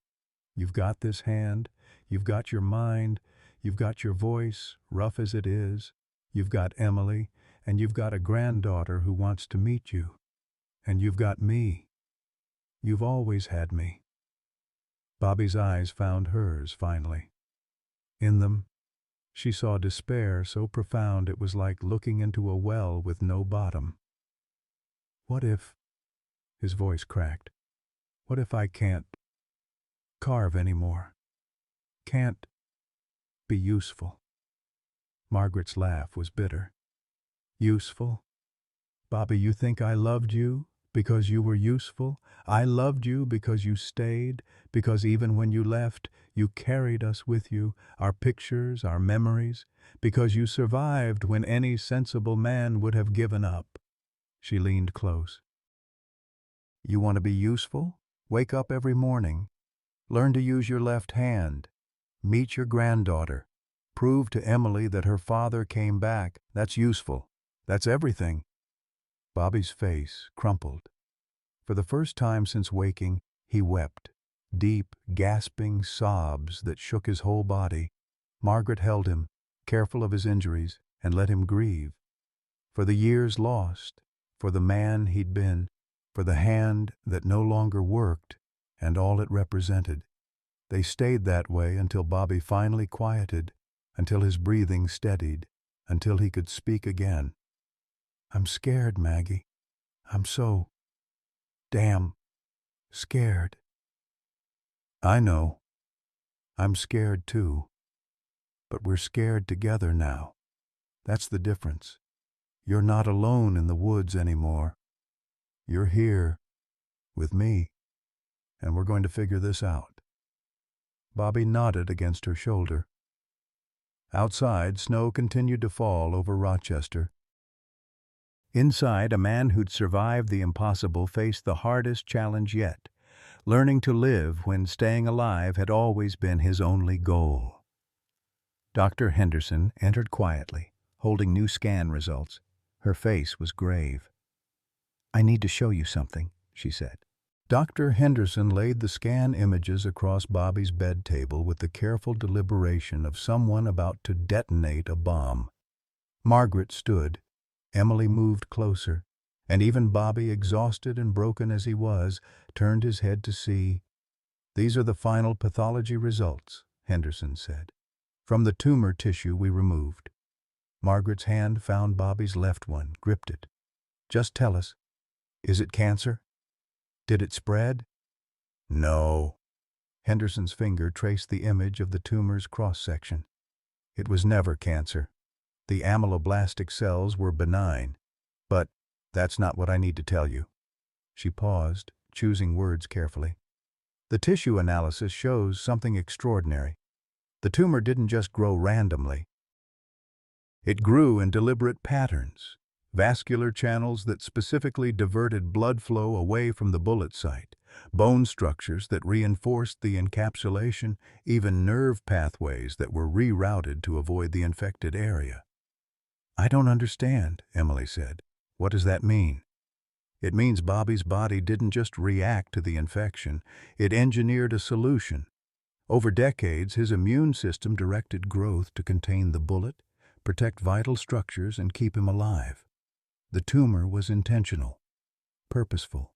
"You've got this hand, you've got your mind, you've got your voice, rough as it is, you've got Emily, and you've got a granddaughter who wants to meet you. And you've got me. You've always had me." Bobby's eyes found hers finally. In them, she saw despair so profound it was like looking into a well with no bottom. "What if," his voice cracked, "what if I can't carve anymore? Can't be useful?" Margaret's laugh was bitter. "Useful? Bobby, you think I loved you because you were useful? I loved you because you stayed, because even when you left, you carried us with you, our pictures, our memories, because you survived when any sensible man would have given up." She leaned close. "You want to be useful? Wake up every morning. Learn to use your left hand. Meet your granddaughter. Prove to Emily that her father came back. That's useful. That's everything." Bobby's face crumpled. For the first time since waking, he wept, deep, gasping sobs that shook his whole body. Margaret held him, careful of his injuries, and let him grieve. For the years lost, for the man he'd been, for the hand that no longer worked, and all it represented. They stayed that way until Bobby finally quieted, until his breathing steadied, until he could speak again. "I'm scared, Maggie. I'm so damn scared." "I know. I'm scared too. But we're scared together now. That's the difference. You're not alone in the woods anymore. You're here with me, and we're going to figure this out." Bobby nodded against her shoulder, Outside, snow continued to fall over Rochester. Inside, a man who'd survived the impossible faced the hardest challenge yet, learning to live when staying alive had always been his only goal. Dr. Henderson entered quietly, holding new scan results. Her face was grave. "I need to show you something," she said. Dr. Henderson laid the scan images across Bobby's bed table with the careful deliberation of someone about to detonate a bomb. Margaret stood. Emily moved closer, and even Bobby, exhausted and broken as he was, turned his head to see. "These are the final pathology results," Henderson said, "from the tumor tissue we removed." Margaret's hand found Bobby's left one, gripped it. "Just tell us, is it cancer? Did it spread?" "No." Henderson's finger traced the image of the tumor's cross-section. "It was never cancer. The amyloblastic cells were benign. But that's not what I need to tell you." She paused, choosing words carefully. "The tissue analysis shows something extraordinary. The tumor didn't just grow randomly. It grew in deliberate patterns, vascular channels that specifically diverted blood flow away from the bullet site, bone structures that reinforced the encapsulation, even nerve pathways that were rerouted to avoid the infected area." "I don't understand," Emily said. "What does that mean?" "It means Bobby's body didn't just react to the infection, it engineered a solution. Over decades, his immune system directed growth to contain the bullet, protect vital structures, and keep him alive. The tumor was intentional, purposeful.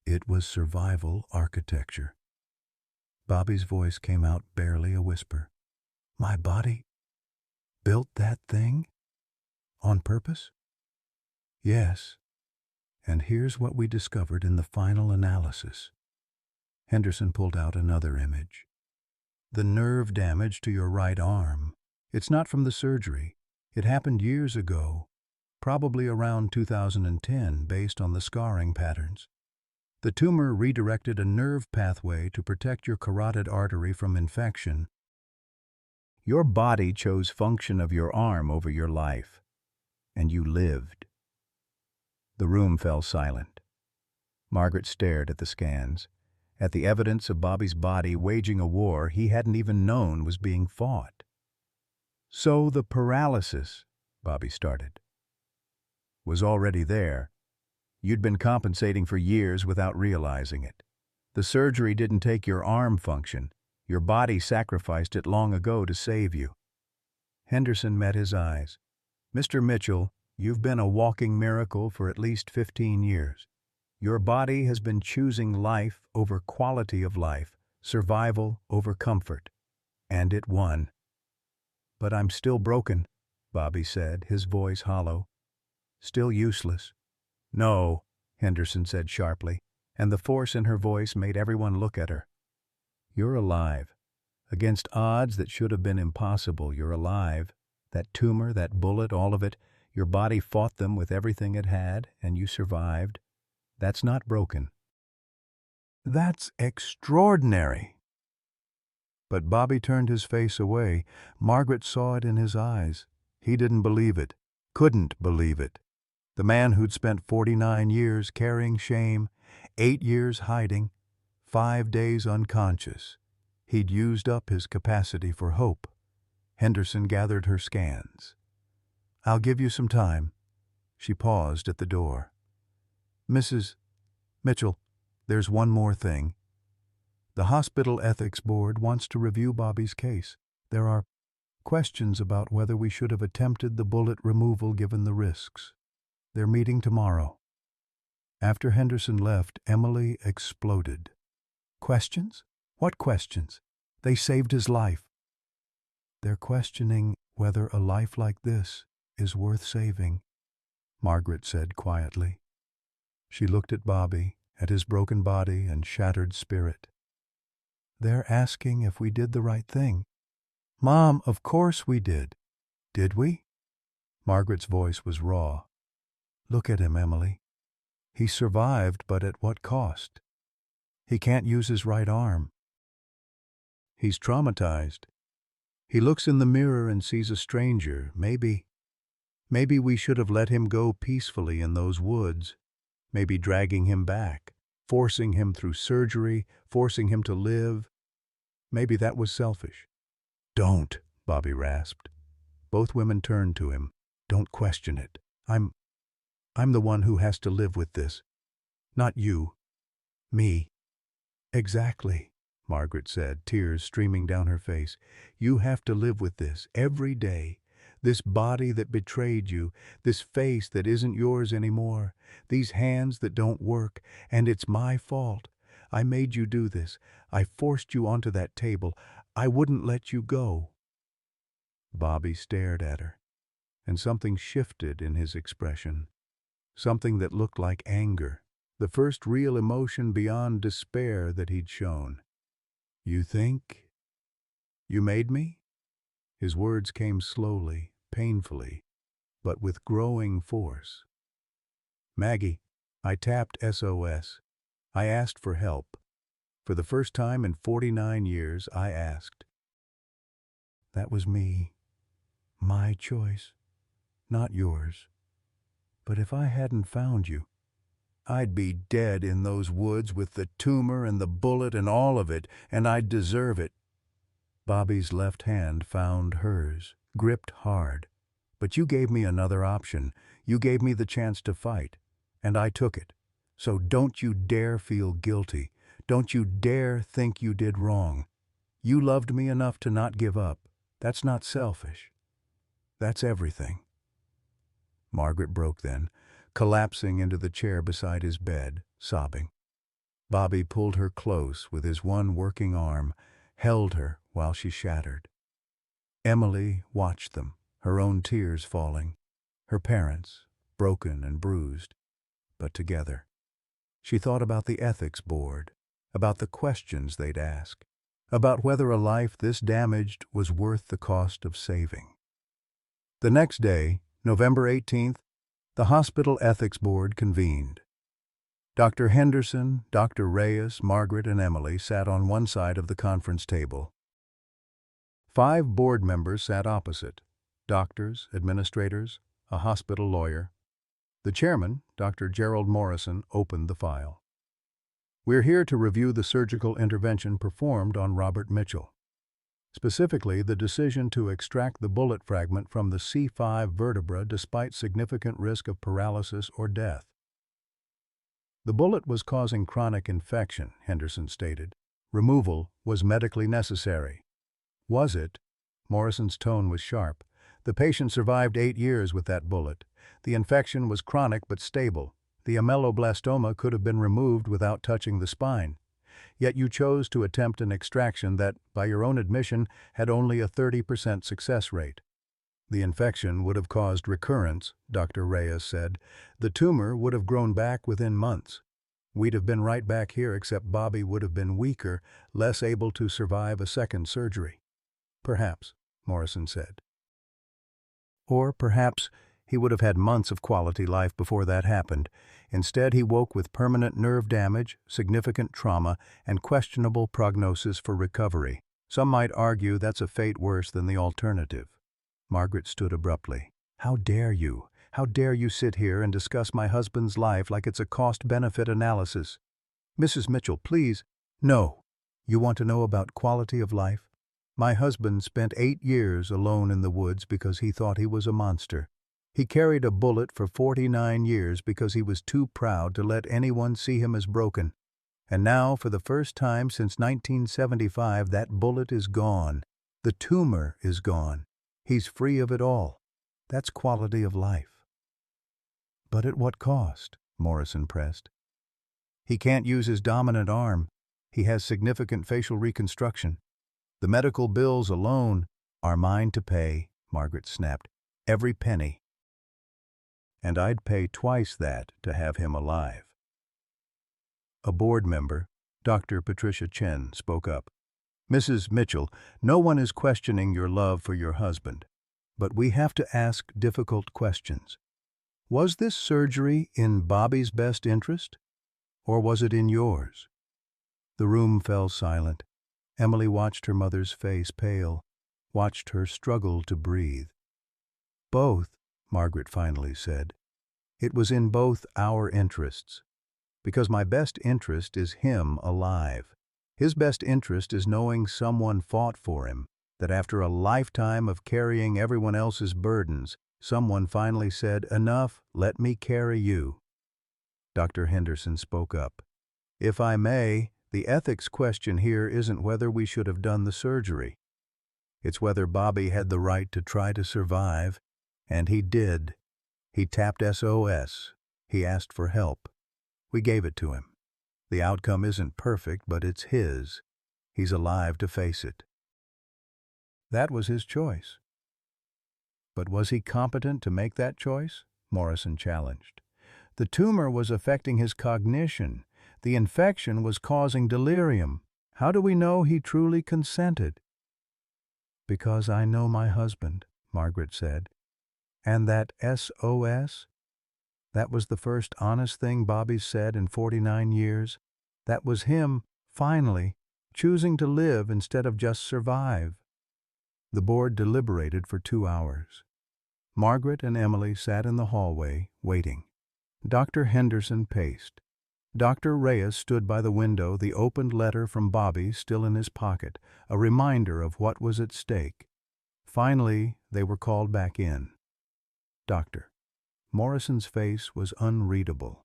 It was survival architecture." Bobby's voice came out barely a whisper. "My body built that thing? On purpose?" "Yes. And here's what we discovered in the final analysis." Henderson pulled out another image. "The nerve damage to your right arm. It's not from the surgery. It happened years ago, probably around 2010, based on the scarring patterns. The tumor redirected a nerve pathway to protect your carotid artery from infection. Your body chose function of your arm over your life, and you lived." The room fell silent. Margaret stared at the scans, at the evidence of Bobby's body waging a war he hadn't even known was being fought. "So the paralysis," Bobby started, "was already there. You'd been compensating for years without realizing it. The surgery didn't take your arm function. Your body sacrificed it long ago to save you." Henderson met his eyes. "Mr. Mitchell, you've been a walking miracle for at least 15 years. Your body has been choosing life over quality of life, survival over comfort. And it won." "But I'm still broken," Bobby said, his voice hollow. "Still useless." "No," Henderson said sharply, and the force in her voice made everyone look at her. "You're alive. Against odds that should have been impossible, you're alive. That tumor, that bullet, all of it, your body fought them with everything it had, and you survived. That's not broken." "That's extraordinary." But Bobby turned his face away. Margaret saw it in his eyes. He didn't believe it, couldn't believe it. The man who'd spent 49 years carrying shame, 8 years hiding, 5 days unconscious. He'd used up his capacity for hope. Henderson gathered her scans. "I'll give you some time." She paused at the door. "Mrs. Mitchell, there's one more thing. The Hospital Ethics Board wants to review Bobby's case. There are questions about whether we should have attempted the bullet removal given the risks. They're meeting tomorrow." After Henderson left, Emily exploded. "Questions? What questions? They saved his life." "They're questioning whether a life like this is worth saving," Margaret said quietly. She looked at Bobby, at his broken body and shattered spirit. "They're asking if we did the right thing." "Mom, of course we did." "Did we?" Margaret's voice was raw. "Look at him, Emily. He survived, but at what cost? He can't use his right arm. He's traumatized. He looks in the mirror and sees a stranger. Maybe we should have let him go peacefully in those woods. Maybe dragging him back, forcing him through surgery, forcing him to live. Maybe that was selfish. Don't, Bobby rasped. Both women turned to him. Don't question it. I'm the one who has to live with this. Not you. Me. Exactly, Margaret said, tears streaming down her face. You have to live with this every day. This body that betrayed you, this face that isn't yours anymore, these hands that don't work, and it's my fault. I made you do this. I forced you onto that table. I wouldn't let you go. Bobby stared at her, and something shifted in his expression. Something that looked like anger, the first real emotion beyond despair that he'd shown. You think? You made me? His words came slowly, painfully, but with growing force. Maggie, I tapped SOS. I asked for help. For the first time in 49 years, I asked. That was me. My choice, not yours. But if I hadn't found you, I'd be dead in those woods with the tumor and the bullet and all of it, and I'd deserve it. Bobby's left hand found hers, gripped hard. But you gave me another option. You gave me the chance to fight, and I took it. So don't you dare feel guilty. Don't you dare think you did wrong. You loved me enough to not give up. That's not selfish. That's everything. Margaret broke then, collapsing into the chair beside his bed, sobbing. Bobby pulled her close with his one working arm, held her while she shattered. Emily watched them, her own tears falling, her parents, broken and bruised, but together. She thought about the ethics board, about the questions they'd ask, about whether a life this damaged was worth the cost of saving. The next day, November 18th, the hospital ethics board convened. Dr. Henderson, Dr. Reyes, Margaret, and Emily sat on one side of the conference table. 5 board members sat opposite: doctors, administrators, a hospital lawyer. The chairman, Dr. Gerald Morrison, opened the file. We're here to review the surgical intervention performed on Robert Mitchell. Specifically, the decision to extract the bullet fragment from the C5 vertebra despite significant risk of paralysis or death. The bullet was causing chronic infection, Henderson stated. Removal was medically necessary. Was it? Morrison's tone was sharp. The patient survived 8 years with that bullet. The infection was chronic but stable. The ameloblastoma could have been removed without touching the spine. Yet you chose to attempt an extraction that, by your own admission, had only a 30% success rate. The infection would have caused recurrence, Dr. Reyes said. The tumor would have grown back within months. We'd have been right back here, except Bobby would have been weaker, less able to survive a second surgery. Perhaps, Morrison said. Or perhaps he would have had months of quality life before that happened. Instead, he woke with permanent nerve damage, significant trauma, and questionable prognosis for recovery. Some might argue that's a fate worse than the alternative. Margaret stood abruptly. How dare you? How dare you sit here and discuss my husband's life like it's a cost-benefit analysis? Mrs. Mitchell, please. No. You want to know about quality of life? My husband spent 8 years alone in the woods because he thought he was a monster. He carried a bullet for 49 years because he was too proud to let anyone see him as broken. And now, for the first time since 1975, that bullet is gone. The tumor is gone. He's free of it all. That's quality of life. But at what cost? Morrison pressed. He can't use his dominant arm. He has significant facial reconstruction. The medical bills alone are mine to pay, Margaret snapped. Every penny. And I'd pay twice that to have him alive. A board member, Dr. Patricia Chen, spoke up. Mrs. Mitchell, no one is questioning your love for your husband, but we have to ask difficult questions. Was this surgery in Bobby's best interest, or was it in yours? The room fell silent. Emily watched her mother's face pale. watched her struggle to breathe. "Both," Margaret finally said. "It was in both our interests. Because my best interest is him alive. His best interest is knowing someone fought for him, that after a lifetime of carrying everyone else's burdens, someone finally said, 'Enough, let me carry you.'" Dr. Henderson spoke up. "If I may, the ethics question here isn't whether we should have done the surgery. It's whether Bobby had the right to try to survive, and he did. He tapped SOS. He asked for help. We gave it to him. The outcome isn't perfect, but it's his. He's alive to face it." That was his choice. But was he competent to make that choice? Morrison challenged. The tumor was affecting his cognition. The infection was causing delirium. How do we know he truly consented? "Because I know my husband," Margaret said. "And that SOS? That was the first honest thing Bobby said in 49 years. That was him, finally, choosing to live instead of just survive." The board deliberated for 2 hours. Margaret and Emily sat in the hallway, waiting. Dr. Henderson paced. Dr. Reyes stood by the window, the opened letter from Bobby still in his pocket, a reminder of what was at stake. Finally, they were called back in. "Doctor." Morrison's face was unreadable.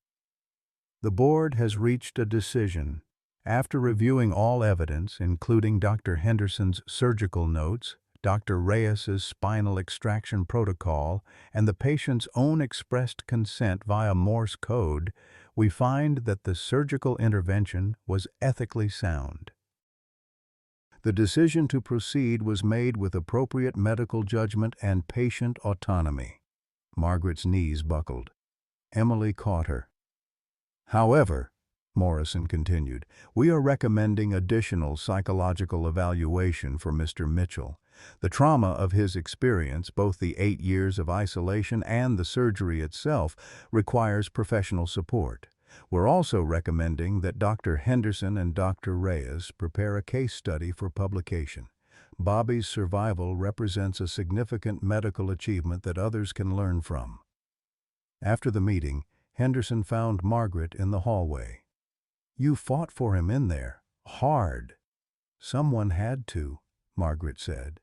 "The board has reached a decision. After reviewing all evidence, including Dr. Henderson's surgical notes, Dr. Reyes's spinal extraction protocol, and the patient's own expressed consent via Morse code, we find that the surgical intervention was ethically sound. The decision to proceed was made with appropriate medical judgment and patient autonomy." Margaret's knees buckled. Emily caught her. "However," Morrison continued, "we are recommending additional psychological evaluation for Mr. Mitchell. The trauma of his experience, both the 8 years of isolation and the surgery itself, requires professional support. We're also recommending that Dr. Henderson and Dr. Reyes prepare a case study for publication. Bobby's survival represents a significant medical achievement that others can learn from." After the meeting, Henderson found Margaret in the hallway. "You fought for him in there. Hard." "Someone had to," Margaret said.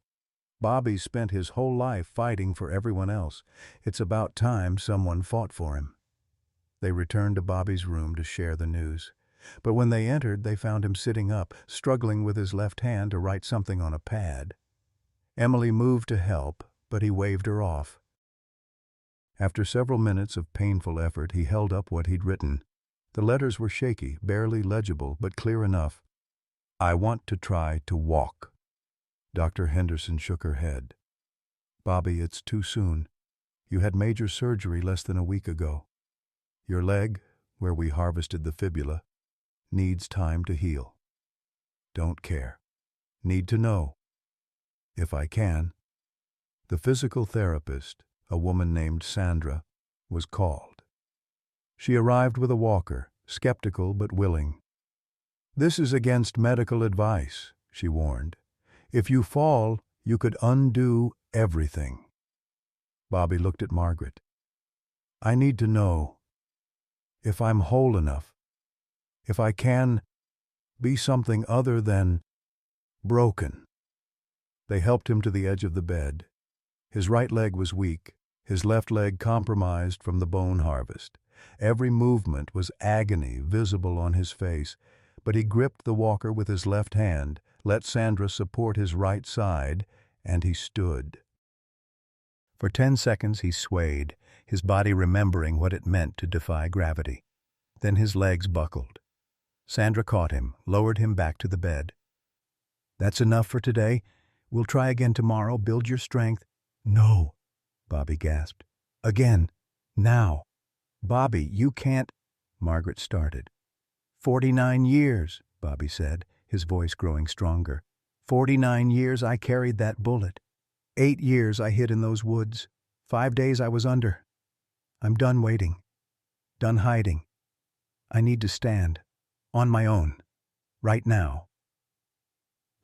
"Bobby spent his whole life fighting for everyone else. It's about time someone fought for him." They returned to Bobby's room to share the news. But when they entered, they found him sitting up, struggling with his left hand to write something on a pad. Emily moved to help, but he waved her off. After several minutes of painful effort, he held up what he'd written. The letters were shaky, barely legible, but clear enough. "I want to try to walk." Dr. Henderson shook her head. "Bobby, it's too soon. You had major surgery less than a week ago. Your leg, where we harvested the fibula, needs time to heal. Don't care. Need to know. If I can." The physical therapist, a woman named Sandra, was called. She arrived with a walker, skeptical but willing. "This is against medical advice," she warned. "If you fall, you could undo everything." Bobby looked at Margaret. "I need to know if I'm whole enough, if I can be something other than broken." They helped him to the edge of the bed. His right leg was weak, his left leg compromised from the bone harvest. Every movement was agony visible on his face, but he gripped the walker with his left hand, let Sandra support his right side, and he stood. For 10 seconds he swayed, his body remembering what it meant to defy gravity. Then his legs buckled. Sandra caught him, lowered him back to the bed. "That's enough for today. We'll try again tomorrow. Build your strength." "No," Bobby gasped. "Again. Now." "Bobby, you can't—" Margaret started. 49 years, Bobby said, his voice growing stronger. 49 years I carried that bullet. 8 years I hid in those woods. 5 days I was under. I'm done waiting. Done hiding. I need to stand. On my own. Right now."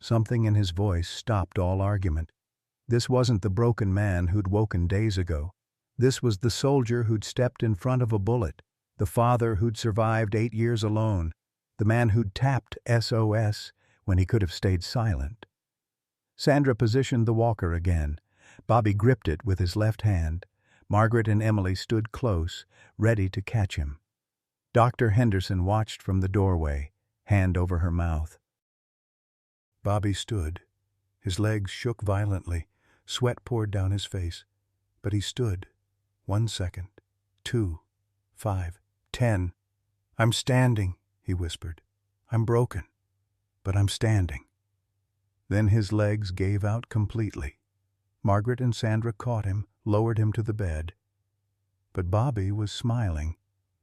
Something in his voice stopped all argument. This wasn't the broken man who'd woken days ago. This was the soldier who'd stepped in front of a bullet, the father who'd survived 8 years alone, the man who'd tapped SOS when he could have stayed silent. Sandra positioned the walker again. Bobby gripped it with his left hand. Margaret and Emily stood close, ready to catch him. Dr. Henderson watched from the doorway, hand over her mouth. Bobby stood. His legs shook violently. Sweat poured down his face. But he stood. 1 second. 2. 5. 10. "I'm standing," he whispered. "I'm broken. But I'm standing." Then his legs gave out completely. Margaret and Sandra caught him, lowered him to the bed. But Bobby was smiling,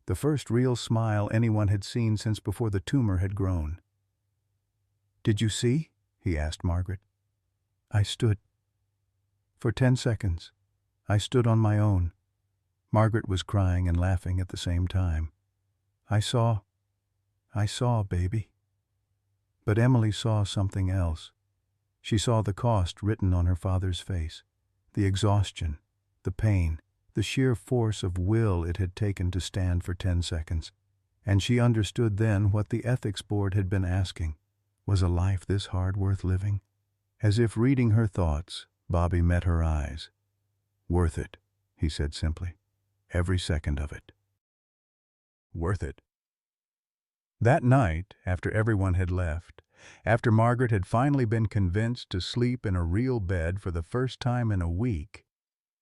the first real smile anyone had seen since before the tumor had grown. "Did you see?" he asked Margaret. "I stood. For 10 seconds. I stood on my own." Margaret was crying and laughing at the same time. I saw, baby." But Emily saw something else. She saw the cost written on her father's face, the exhaustion, the pain, the sheer force of will it had taken to stand for 10 seconds. And she understood then what the ethics board had been asking. Was a life this hard worth living? As if reading her thoughts, Bobby met her eyes. "Worth it," he said simply. "Every second of it." Worth it. That night, after everyone had left, after Margaret had finally been convinced to sleep in a real bed for the first time in a week,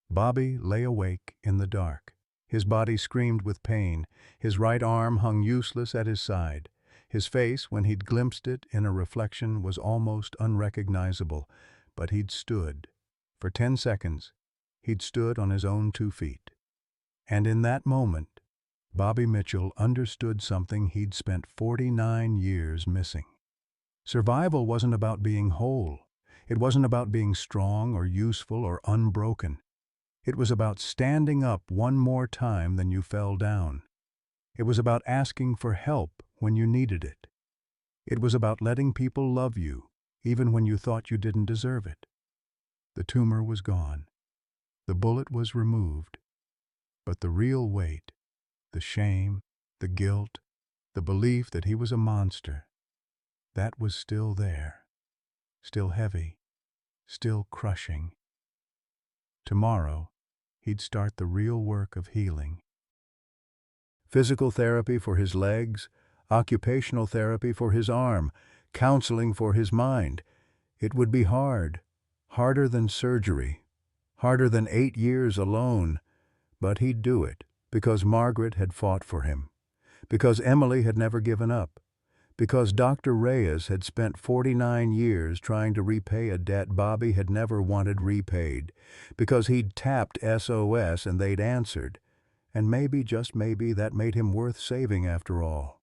Bobby lay awake in the dark. His body screamed with pain. His right arm hung useless at his side. His face, when he'd glimpsed it in a reflection, was almost unrecognizable. But he'd stood. For 10 seconds, he'd stood on his own 2 feet. And in that moment, Bobby Mitchell understood something he'd spent 49 years missing. Survival wasn't about being whole. It wasn't about being strong or useful or unbroken. It was about standing up one more time than you fell down. It was about asking for help when you needed it. It was about letting people love you, even when you thought you didn't deserve it. The tumor was gone. The bullet was removed. But the real weight, the shame, the guilt, the belief that he was a monster, that was still there, still heavy, still crushing. Tomorrow, he'd start the real work of healing. Physical therapy for his legs, occupational therapy for his arm, counseling for his mind. It would be hard, harder than surgery, harder than 8 years alone, but he'd do it because Margaret had fought for him, because Emily had never given up, because Dr. Reyes had spent 49 years trying to repay a debt Bobby had never wanted repaid, because he'd tapped SOS and they'd answered, and maybe, just maybe, that made him worth saving after all.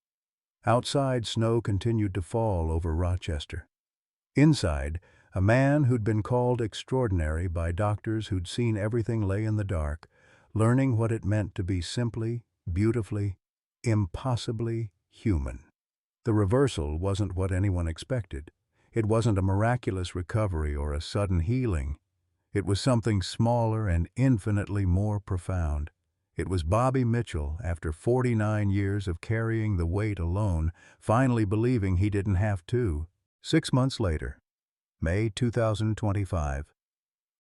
Outside, snow continued to fall over Rochester. Inside, a man who'd been called extraordinary by doctors who'd seen everything lay in the dark, learning what it meant to be simply, beautifully, impossibly human. The reversal wasn't what anyone expected. It wasn't a miraculous recovery or a sudden healing. It was something smaller and infinitely more profound. It was Bobby Mitchell, after 49 years of carrying the weight alone, finally believing he didn't have to. 6 months later, May 2025,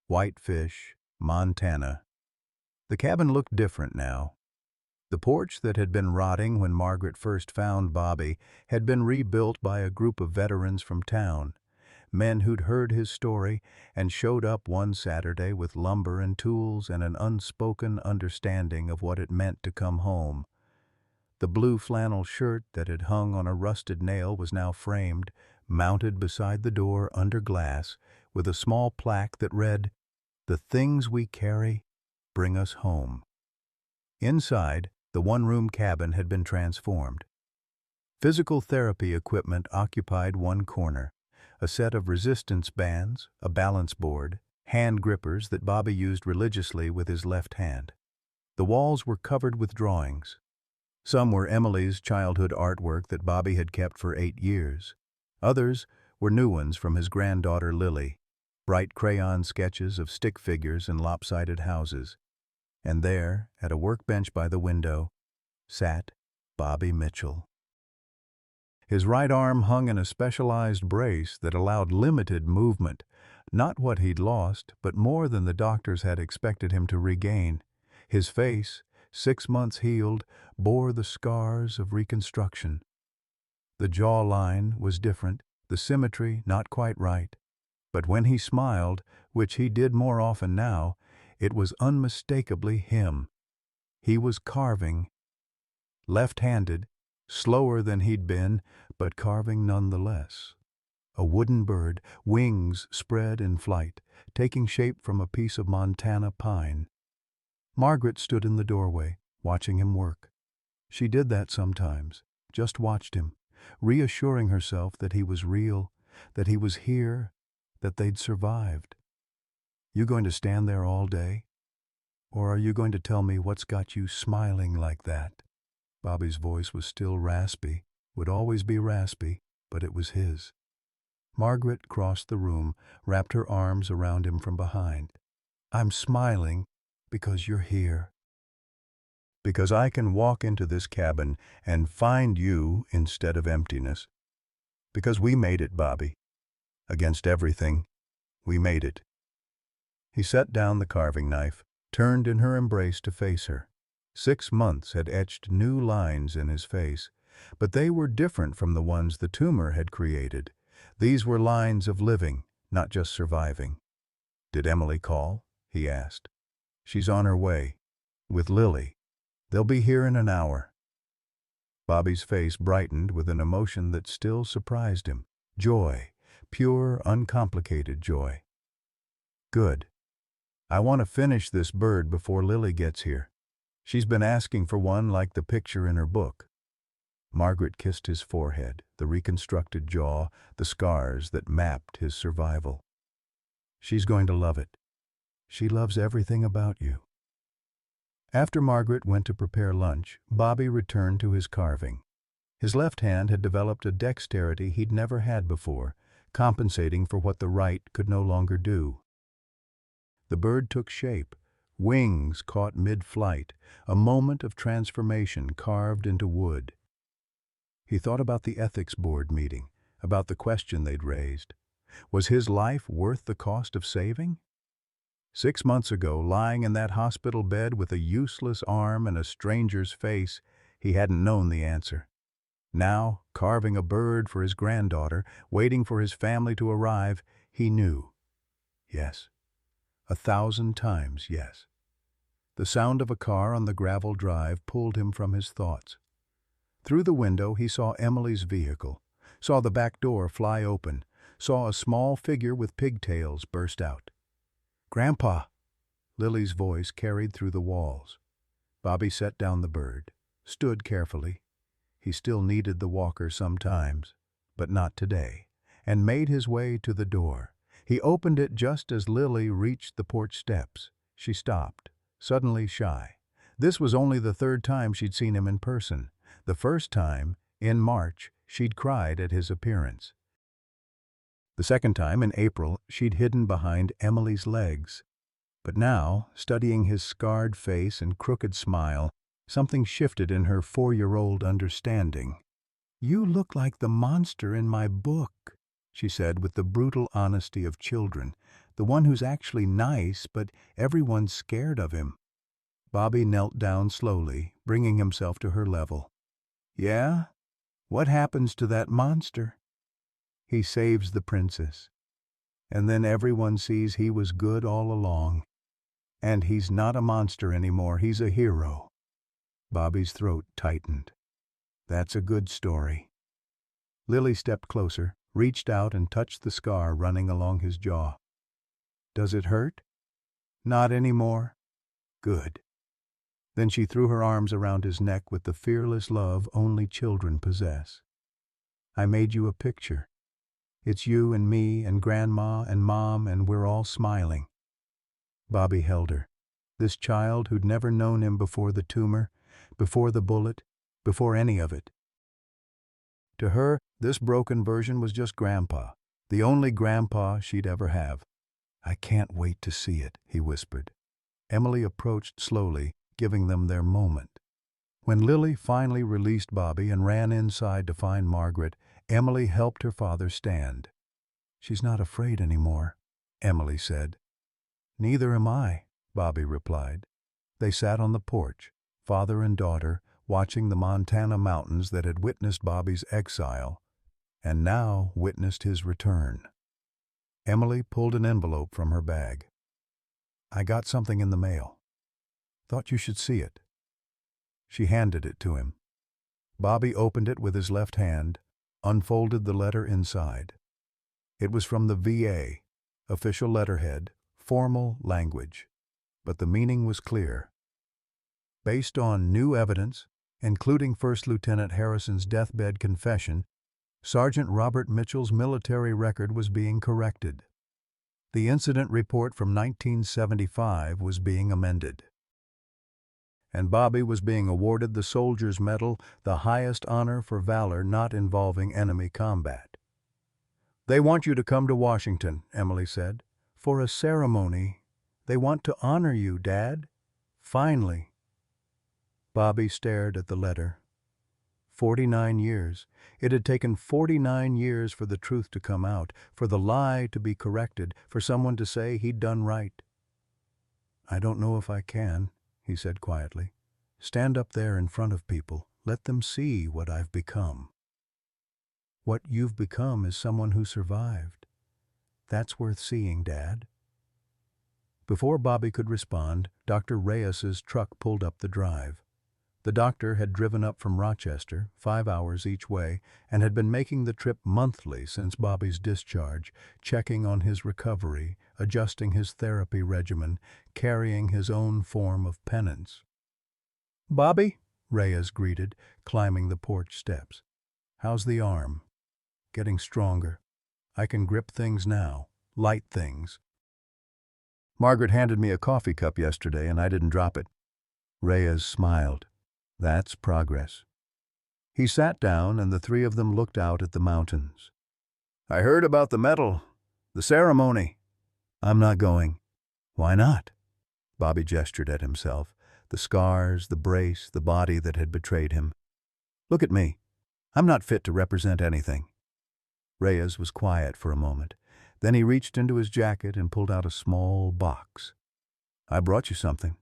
Whitefish, Montana. The cabin looked different now. The porch that had been rotting when Margaret first found Bobby had been rebuilt by a group of veterans from town, men who'd heard his story and showed up one Saturday with lumber and tools and an unspoken understanding of what it meant to come home. The blue flannel shirt that had hung on a rusted nail was now framed, mounted beside the door under glass, with a small plaque that read, "The things we carry bring us home." Inside, the one-room cabin had been transformed. Physical therapy equipment occupied one corner, a set of resistance bands, a balance board, hand grippers that Bobby used religiously with his left hand. The walls were covered with drawings. Some were Emily's childhood artwork that Bobby had kept for 8 years. Others were new ones from his granddaughter Lily. bright crayon sketches of stick figures and lopsided houses. And there, at a workbench by the window, sat Bobby Mitchell. His right arm hung in a specialized brace that allowed limited movement, not what he'd lost, but more than the doctors had expected him to regain. His face, 6 months healed, bore the scars of reconstruction. The jawline was different, the symmetry not quite right. But when he smiled, which he did more often now, it was unmistakably him. He was carving, left-handed, slower than he'd been, but carving nonetheless. A wooden bird, wings spread in flight, taking shape from a piece of Montana pine. Margaret stood in the doorway, watching him work. She did that sometimes, just watched him, reassuring herself that he was real, that he was here, that they'd survived. You going to stand there all day? Or are you going to tell me what's got you smiling like that? Bobby's voice was still raspy, would always be raspy, but it was his. Margaret crossed the room, wrapped her arms around him from behind. I'm smiling because you're here. Because I can walk into this cabin and find you instead of emptiness. Because we made it, Bobby. Against everything, we made it. He set down the carving knife, turned in her embrace to face her. 6 months had etched new lines in his face, but they were different from the ones the tumor had created. These were lines of living, not just surviving. Did Emily call? He asked. She's on her way. With Lily. They'll be here in an hour. Bobby's face brightened with an emotion that still surprised him. Joy. Pure, uncomplicated joy. Good. I want to finish this bird before Lily gets here. She's been asking for one like the picture in her book. Margaret kissed his forehead, the reconstructed jaw, the scars that mapped his survival. She's going to love it. She loves everything about you. After Margaret went to prepare lunch, Bobby returned to his carving. His left hand had developed a dexterity he'd never had before, compensating for what the right could no longer do. The bird took shape, wings caught mid-flight, a moment of transformation carved into wood. He thought about the ethics board meeting, about the question they'd raised. Was his life worth the cost of saving? 6 months ago, lying in that hospital bed with a useless arm and a stranger's face, he hadn't known the answer. Now, carving a bird for his granddaughter, waiting for his family to arrive, he knew. Yes. 1,000 times yes. The sound of a car on the gravel drive pulled him from his thoughts. Through the window he saw Emily's vehicle, saw the back door fly open, saw a small figure with pigtails burst out. "Grandpa!" Lily's voice carried through the walls. Bobby set down the bird, stood carefully. He still needed the walker sometimes, but not today, and made his way to the door. He opened it just as Lily reached the porch steps. She stopped, suddenly shy. This was only the 3rd time she'd seen him in person. The first time, in March, she'd cried at his appearance. The second time, in April, she'd hidden behind Emily's legs. But now, studying his scarred face and crooked smile, something shifted in her 4-year-old understanding. "You look like the monster in my book," she said with the brutal honesty of children, "the one who's actually nice, but everyone's scared of him." Bobby knelt down slowly, bringing himself to her level. "Yeah? What happens to that monster?" "He saves the princess. And then everyone sees he was good all along. And he's not a monster anymore, he's a hero." Bobby's throat tightened. "That's a good story." Lily stepped closer, reached out and touched the scar running along his jaw. "Does it hurt?" "Not anymore." "Good." Then she threw her arms around his neck with the fearless love only children possess. "I made you a picture. It's you and me and Grandma and Mom, and we're all smiling." Bobby held her. This child who'd never known him before the tumor, before the bullet, before any of it. To her, this broken version was just Grandpa, the only Grandpa she'd ever have. "I can't wait to see it," he whispered. Emily approached slowly, giving them their moment. When Lily finally released Bobby and ran inside to find Margaret, Emily helped her father stand. "She's not afraid anymore," Emily said. "Neither am I," Bobby replied. They sat on the porch, father and daughter, watching the Montana mountains that had witnessed Bobby's exile, and now witnessed his return. Emily pulled an envelope from her bag. "I got something in the mail. Thought you should see it." She handed it to him. Bobby opened it with his left hand, unfolded the letter inside. It was from the VA, official letterhead, formal language, but the meaning was clear. Based on new evidence, including First Lieutenant Harrison's deathbed confession, Sergeant Robert Mitchell's military record was being corrected. The incident report from 1975 was being amended. And Bobby was being awarded the Soldier's Medal, the highest honor for valor not involving enemy combat. "They want you to come to Washington," Emily said, "for a ceremony. They want to honor you, Dad. Finally." Bobby stared at the letter. 49 years. It had taken 49 years for the truth to come out, for the lie to be corrected, for someone to say he'd done right. "I don't know if I can," he said quietly. "Stand up there in front of people. Let them see what I've become." "What you've become is someone who survived. That's worth seeing, Dad." Before Bobby could respond, Dr. Reyes's truck pulled up the drive. The doctor had driven up from Rochester, 5 hours each way, and had been making the trip monthly since Bobby's discharge, checking on his recovery, adjusting his therapy regimen, carrying his own form of penance. "Bobby," Reyes greeted, climbing the porch steps. "How's the arm?" "Getting stronger. I can grip things now, light things. Margaret handed me a coffee cup yesterday and I didn't drop it." Reyes smiled. "That's progress." He sat down and the three of them looked out at the mountains. "I heard about the medal, the ceremony." "I'm not going." "Why not?" Bobby gestured at himself, the scars, the brace, the body that had betrayed him. "Look at me. I'm not fit to represent anything." Reyes was quiet for a moment. Then he reached into his jacket and pulled out a small box. "I brought you something.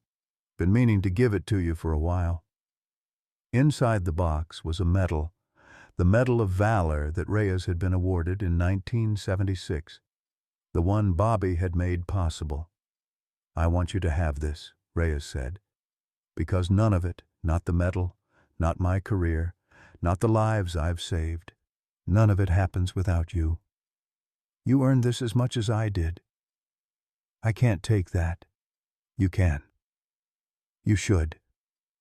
Been meaning to give it to you for a while." Inside the box was a medal, the Medal of Valor that Reyes had been awarded in 1976, the one Bobby had made possible. "I want you to have this," Reyes said, "because none of it, not the medal, not my career, not the lives I've saved, none of it happens without you. You earned this as much as I did. I can't take that. You can. You should.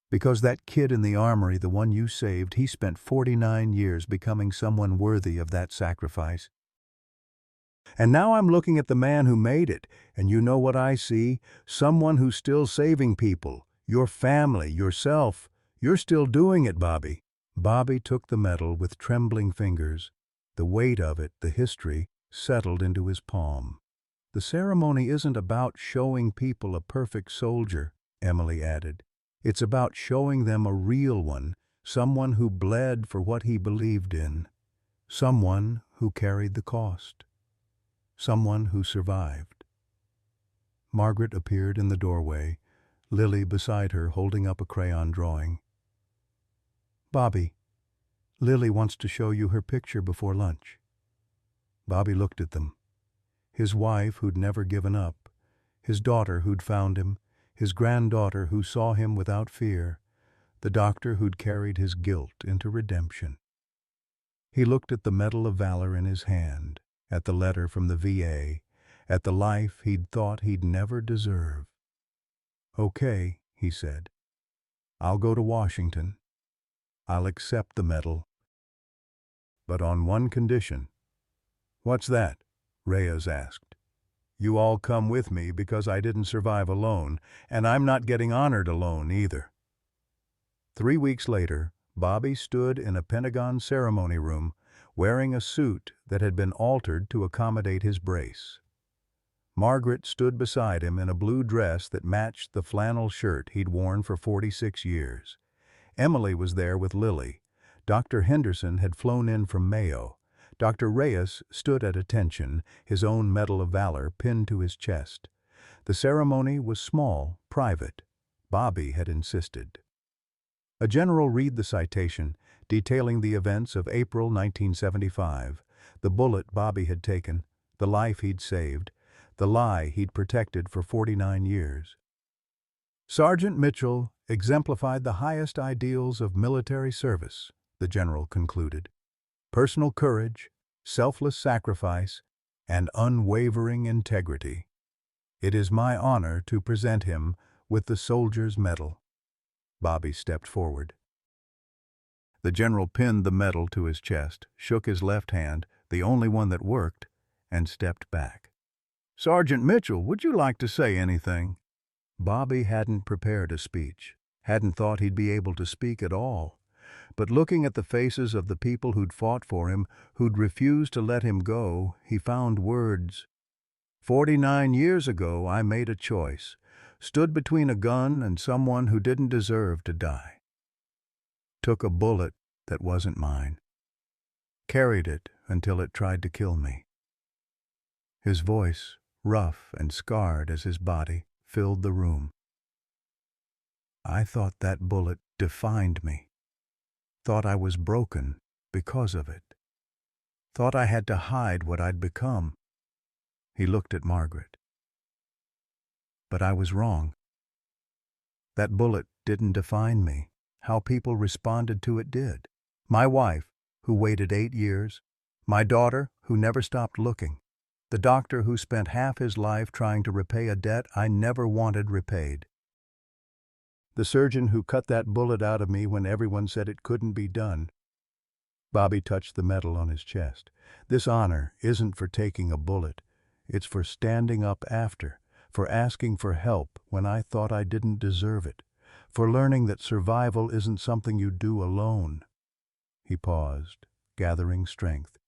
Because that kid in the armory, the one you saved, he spent 49 years becoming someone worthy of that sacrifice. And now I'm looking at the man who made it, and you know what I see? Someone who's still saving people. Your family, yourself. You're still doing it, Bobby." Bobby took the medal with trembling fingers. The weight of it, the history, settled into his palm. "The ceremony isn't about showing people a perfect soldier," Emily added. "It's about showing them a real one, someone who bled for what he believed in, someone who carried the cost, someone who survived." Margaret appeared in the doorway, Lily beside her holding up a crayon drawing. "Bobby, Lily wants to show you her picture before lunch." Bobby looked at them. His wife who'd never given up, his daughter who'd found him, his granddaughter who saw him without fear, the doctor who'd carried his guilt into redemption. He looked at the Medal of Valor in his hand, at the letter from the VA, at the life he'd thought he'd never deserve. "Okay," he said. "I'll go to Washington. I'll accept the medal. But on one condition." "What's that?" Reyes asked. "You all come with me because I didn't survive alone, and I'm not getting honored alone either." 3 weeks later, Bobby stood in a Pentagon ceremony room, wearing a suit that had been altered to accommodate his brace. Margaret stood beside him in a blue dress that matched the flannel shirt he'd worn for 46 years. Emily was there with Lily. Dr. Henderson had flown in from Mayo. Dr. Reyes stood at attention, his own Medal of Valor pinned to his chest. The ceremony was small, private. Bobby had insisted. A general read the citation, detailing the events of April 1975, the bullet Bobby had taken, the life he'd saved, the lie he'd protected for 49 years. Sergeant Mitchell exemplified the highest ideals of military service, the general concluded. Personal courage, selfless sacrifice, and unwavering integrity. It is my honor to present him with the Soldier's Medal. Bobby stepped forward. The general pinned the medal to his chest, shook his left hand, the only one that worked, and stepped back. "Sergeant Mitchell, would you like to say anything?" Bobby hadn't prepared a speech, hadn't thought he'd be able to speak at all. But looking at the faces of the people who'd fought for him, who'd refused to let him go, he found words. 49 years ago, I made a choice, stood between a gun and someone who didn't deserve to die. Took a bullet that wasn't mine. Carried it until it tried to kill me. His voice, rough and scarred as his body, filled the room. I thought that bullet defined me. Thought I was broken because of it. Thought I had to hide what I'd become. He looked at Margaret. But I was wrong. That bullet didn't define me. How people responded to it did. My wife, who waited 8 years. My daughter, who never stopped looking. The doctor who spent half his life trying to repay a debt I never wanted repaid. The surgeon who cut that bullet out of me when everyone said it couldn't be done. Bobby touched the medal on his chest. This honor isn't for taking a bullet. It's for standing up after, for asking for help when I thought I didn't deserve it, for learning that survival isn't something you do alone. He paused, gathering strength.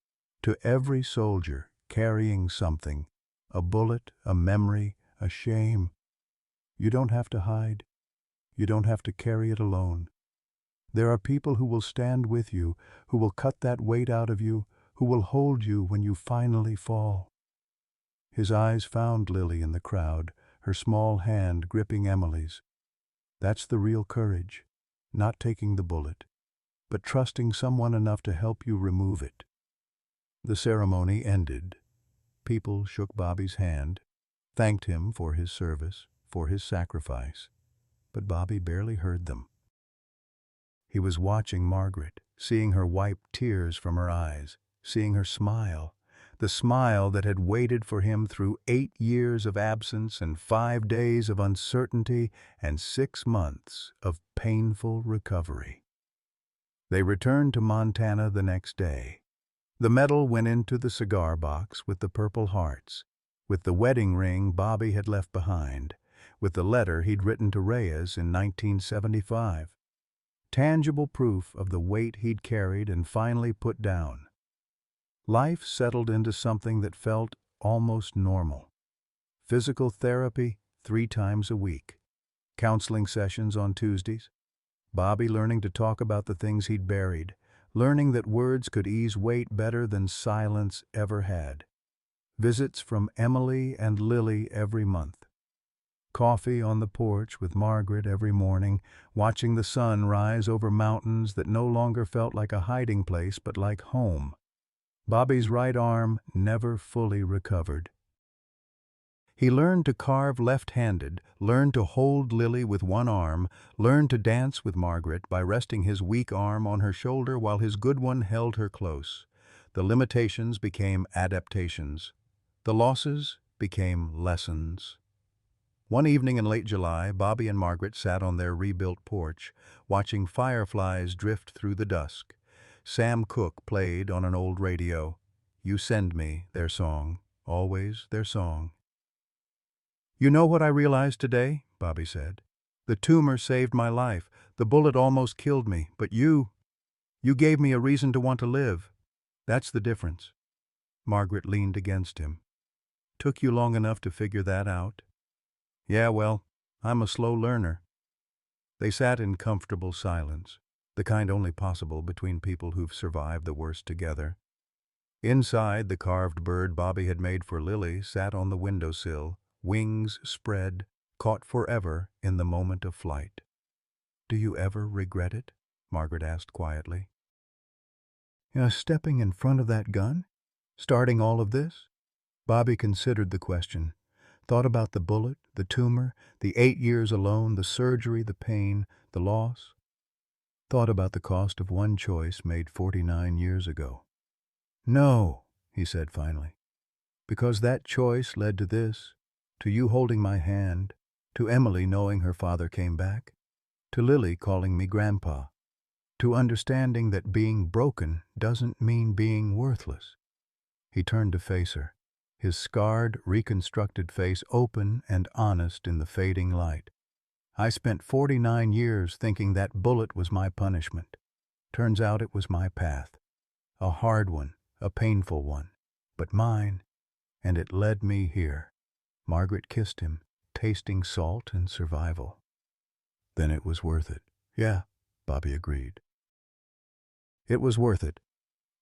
To every soldier carrying something, a bullet, a memory, a shame. You don't have to hide. You don't have to carry it alone. There are people who will stand with you, who will cut that weight out of you, who will hold you when you finally fall. His eyes found Lily in the crowd, her small hand gripping Emily's. That's the real courage, not taking the bullet, but trusting someone enough to help you remove it. The ceremony ended. People shook Bobby's hand, thanked him for his service, for his sacrifice, but Bobby barely heard them. He was watching Margaret, seeing her wipe tears from her eyes, seeing her smile, the smile that had waited for him through 8 years of absence and 5 days of uncertainty and 6 months of painful recovery. They returned to Montana the next day. The medal went into the cigar box with the Purple Hearts, with the wedding ring Bobby had left behind, with the letter he'd written to Reyes in 1975. Tangible proof of the weight he'd carried and finally put down. Life settled into something that felt almost normal. Physical therapy 3 times a week. Counseling sessions on Tuesdays. Bobby learning to talk about the things he'd buried, learning that words could ease weight better than silence ever had. Visits from Emily and Lily every month. Coffee on the porch with Margaret every morning, watching the sun rise over mountains that no longer felt like a hiding place but like home. Bobby's right arm never fully recovered. He learned to carve left-handed, learned to hold Lily with one arm, learned to dance with Margaret by resting his weak arm on her shoulder while his good one held her close. The limitations became adaptations. The losses became lessons. One evening in late July, Bobby and Margaret sat on their rebuilt porch, watching fireflies drift through the dusk. Sam Cooke played on an old radio. "You Send Me," their song, always their song. "You know what I realized today?" Bobby said. "The tumor saved my life. The bullet almost killed me, but you gave me a reason to want to live. That's the difference." Margaret leaned against him. Took you long enough to figure that out? Yeah, well, I'm a slow learner. They sat in comfortable silence, the kind only possible between people who've survived the worst together. Inside, the carved bird Bobby had made for Lily sat on the windowsill, wings spread, caught forever in the moment of flight. Do you ever regret it? Margaret asked quietly. Stepping in front of that gun? Starting all of this? Bobby considered the question, thought about the bullet, the tumor, the 8 years alone, the surgery, the pain, the loss. Thought about the cost of one choice made 49 years ago. No, he said finally, because that choice led to this, to you holding my hand, to Emily knowing her father came back, to Lily calling me Grandpa, to understanding that being broken doesn't mean being worthless. He turned to face her, his scarred, reconstructed face open and honest in the fading light. I spent 49 years thinking that bullet was my punishment. Turns out it was my path. A hard one, a painful one, but mine, and it led me here. Margaret kissed him, tasting salt and survival. Then it was worth it. Yeah, Bobby agreed. It was worth it.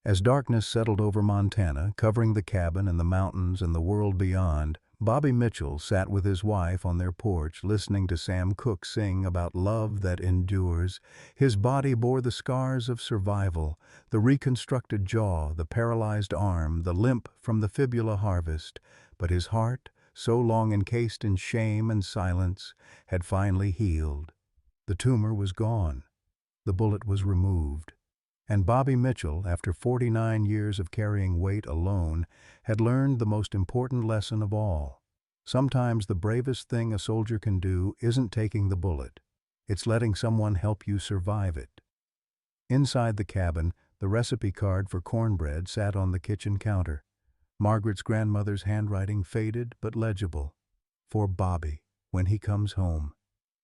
As darkness settled over Montana, covering the cabin and the mountains and the world beyond, Bobby Mitchell sat with his wife on their porch listening to Sam Cooke sing about love that endures. His body bore the scars of survival, the reconstructed jaw, the paralyzed arm, the limp from the fibula harvest, but his heart, so long encased in shame and silence, had finally healed. The tumor was gone. The bullet was removed. And Bobby Mitchell, after 49 years of carrying weight alone, had learned the most important lesson of all. Sometimes the bravest thing a soldier can do isn't taking the bullet. It's letting someone help you survive it. Inside the cabin, the recipe card for cornbread sat on the kitchen counter. Margaret's grandmother's handwriting faded but legible. For Bobby, when he comes home.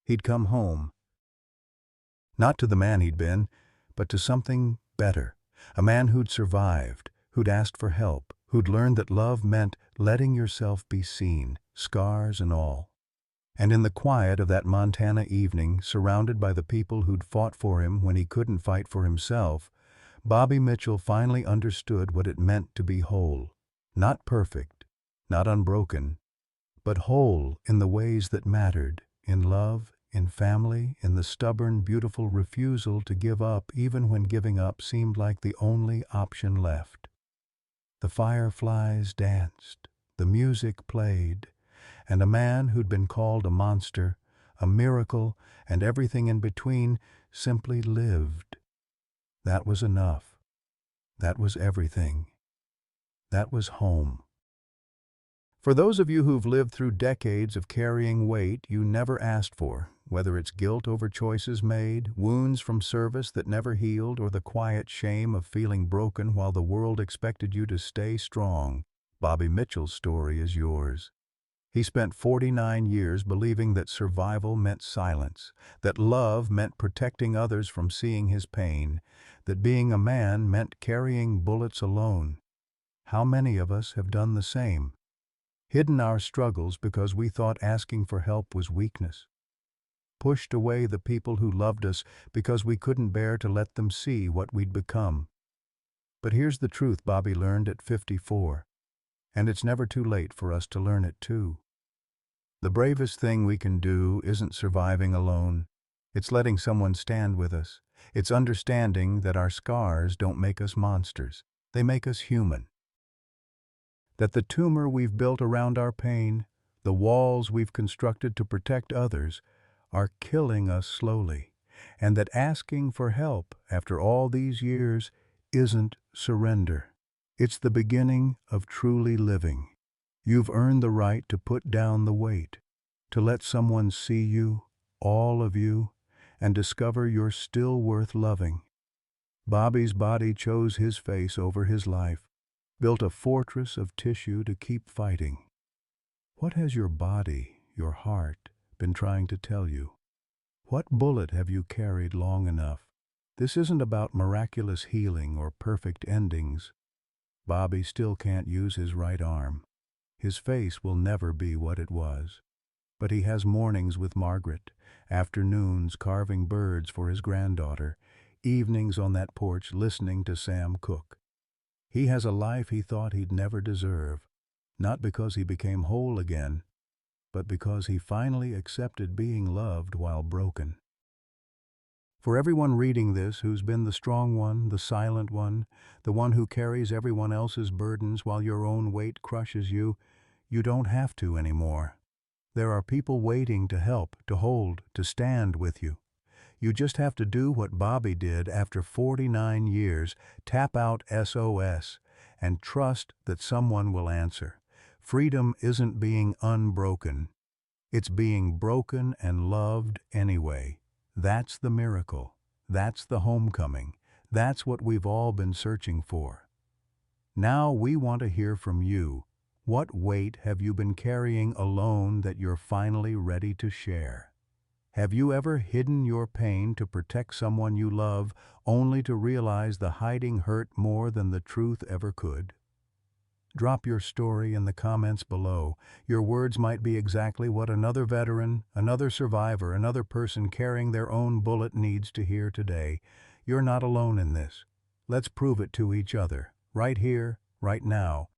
He'd come home. Not to the man he'd been, but to something better, a man who'd survived, who'd asked for help, who'd learned that love meant letting yourself be seen, scars and all. And in the quiet of that Montana evening, surrounded by the people who'd fought for him when he couldn't fight for himself, Bobby Mitchell finally understood what it meant to be whole. Not perfect, not unbroken, but whole in the ways that mattered, in love, in family, in the stubborn, beautiful refusal to give up even when giving up seemed like the only option left. The fireflies danced, the music played, and a man who'd been called a monster, a miracle, and everything in between simply lived. That was enough. That was everything. That was home. For those of you who've lived through decades of carrying weight you never asked for, whether it's guilt over choices made, wounds from service that never healed, or the quiet shame of feeling broken while the world expected you to stay strong, Bobby Mitchell's story is yours. He spent 49 years believing that survival meant silence, that love meant protecting others from seeing his pain, that being a man meant carrying bullets alone. How many of us have done the same? Hidden our struggles because we thought asking for help was weakness. Pushed away the people who loved us because we couldn't bear to let them see what we'd become. But here's the truth Bobby learned at 54, and it's never too late for us to learn it too. The bravest thing we can do isn't surviving alone. It's letting someone stand with us. It's understanding that our scars don't make us monsters. They make us human. That the tumor we've built around our pain, the walls we've constructed to protect others, are killing us slowly, and that asking for help after all these years isn't surrender. It's the beginning of truly living. You've earned the right to put down the weight, to let someone see you, all of you, and discover you're still worth loving. Bobby's body chose his face over his life, built a fortress of tissue to keep fighting. What has your body, your heart, been trying to tell you? What bullet have you carried long enough? This isn't about miraculous healing or perfect endings. Bobby still can't use his right arm. His face will never be what it was. But he has mornings with Margaret, afternoons carving birds for his granddaughter, evenings on that porch listening to Sam cook. He has a life he thought he'd never deserve, not because he became whole again, but because he finally accepted being loved while broken. For everyone reading this who's been the strong one, the silent one, the one who carries everyone else's burdens while your own weight crushes you, you don't have to anymore. There are people waiting to help, to hold, to stand with you. You just have to do what Bobby did after 49 years, tap out SOS, and trust that someone will answer. Freedom isn't being unbroken. It's being broken and loved anyway. That's the miracle. That's the homecoming. That's what we've all been searching for. Now we want to hear from you. What weight have you been carrying alone that you're finally ready to share? Have you ever hidden your pain to protect someone you love, only to realize the hiding hurt more than the truth ever could? Drop your story in the comments below. Your words might be exactly what another veteran, another survivor, another person carrying their own bullet needs to hear today. You're not alone in this. Let's prove it to each other, right here, right now.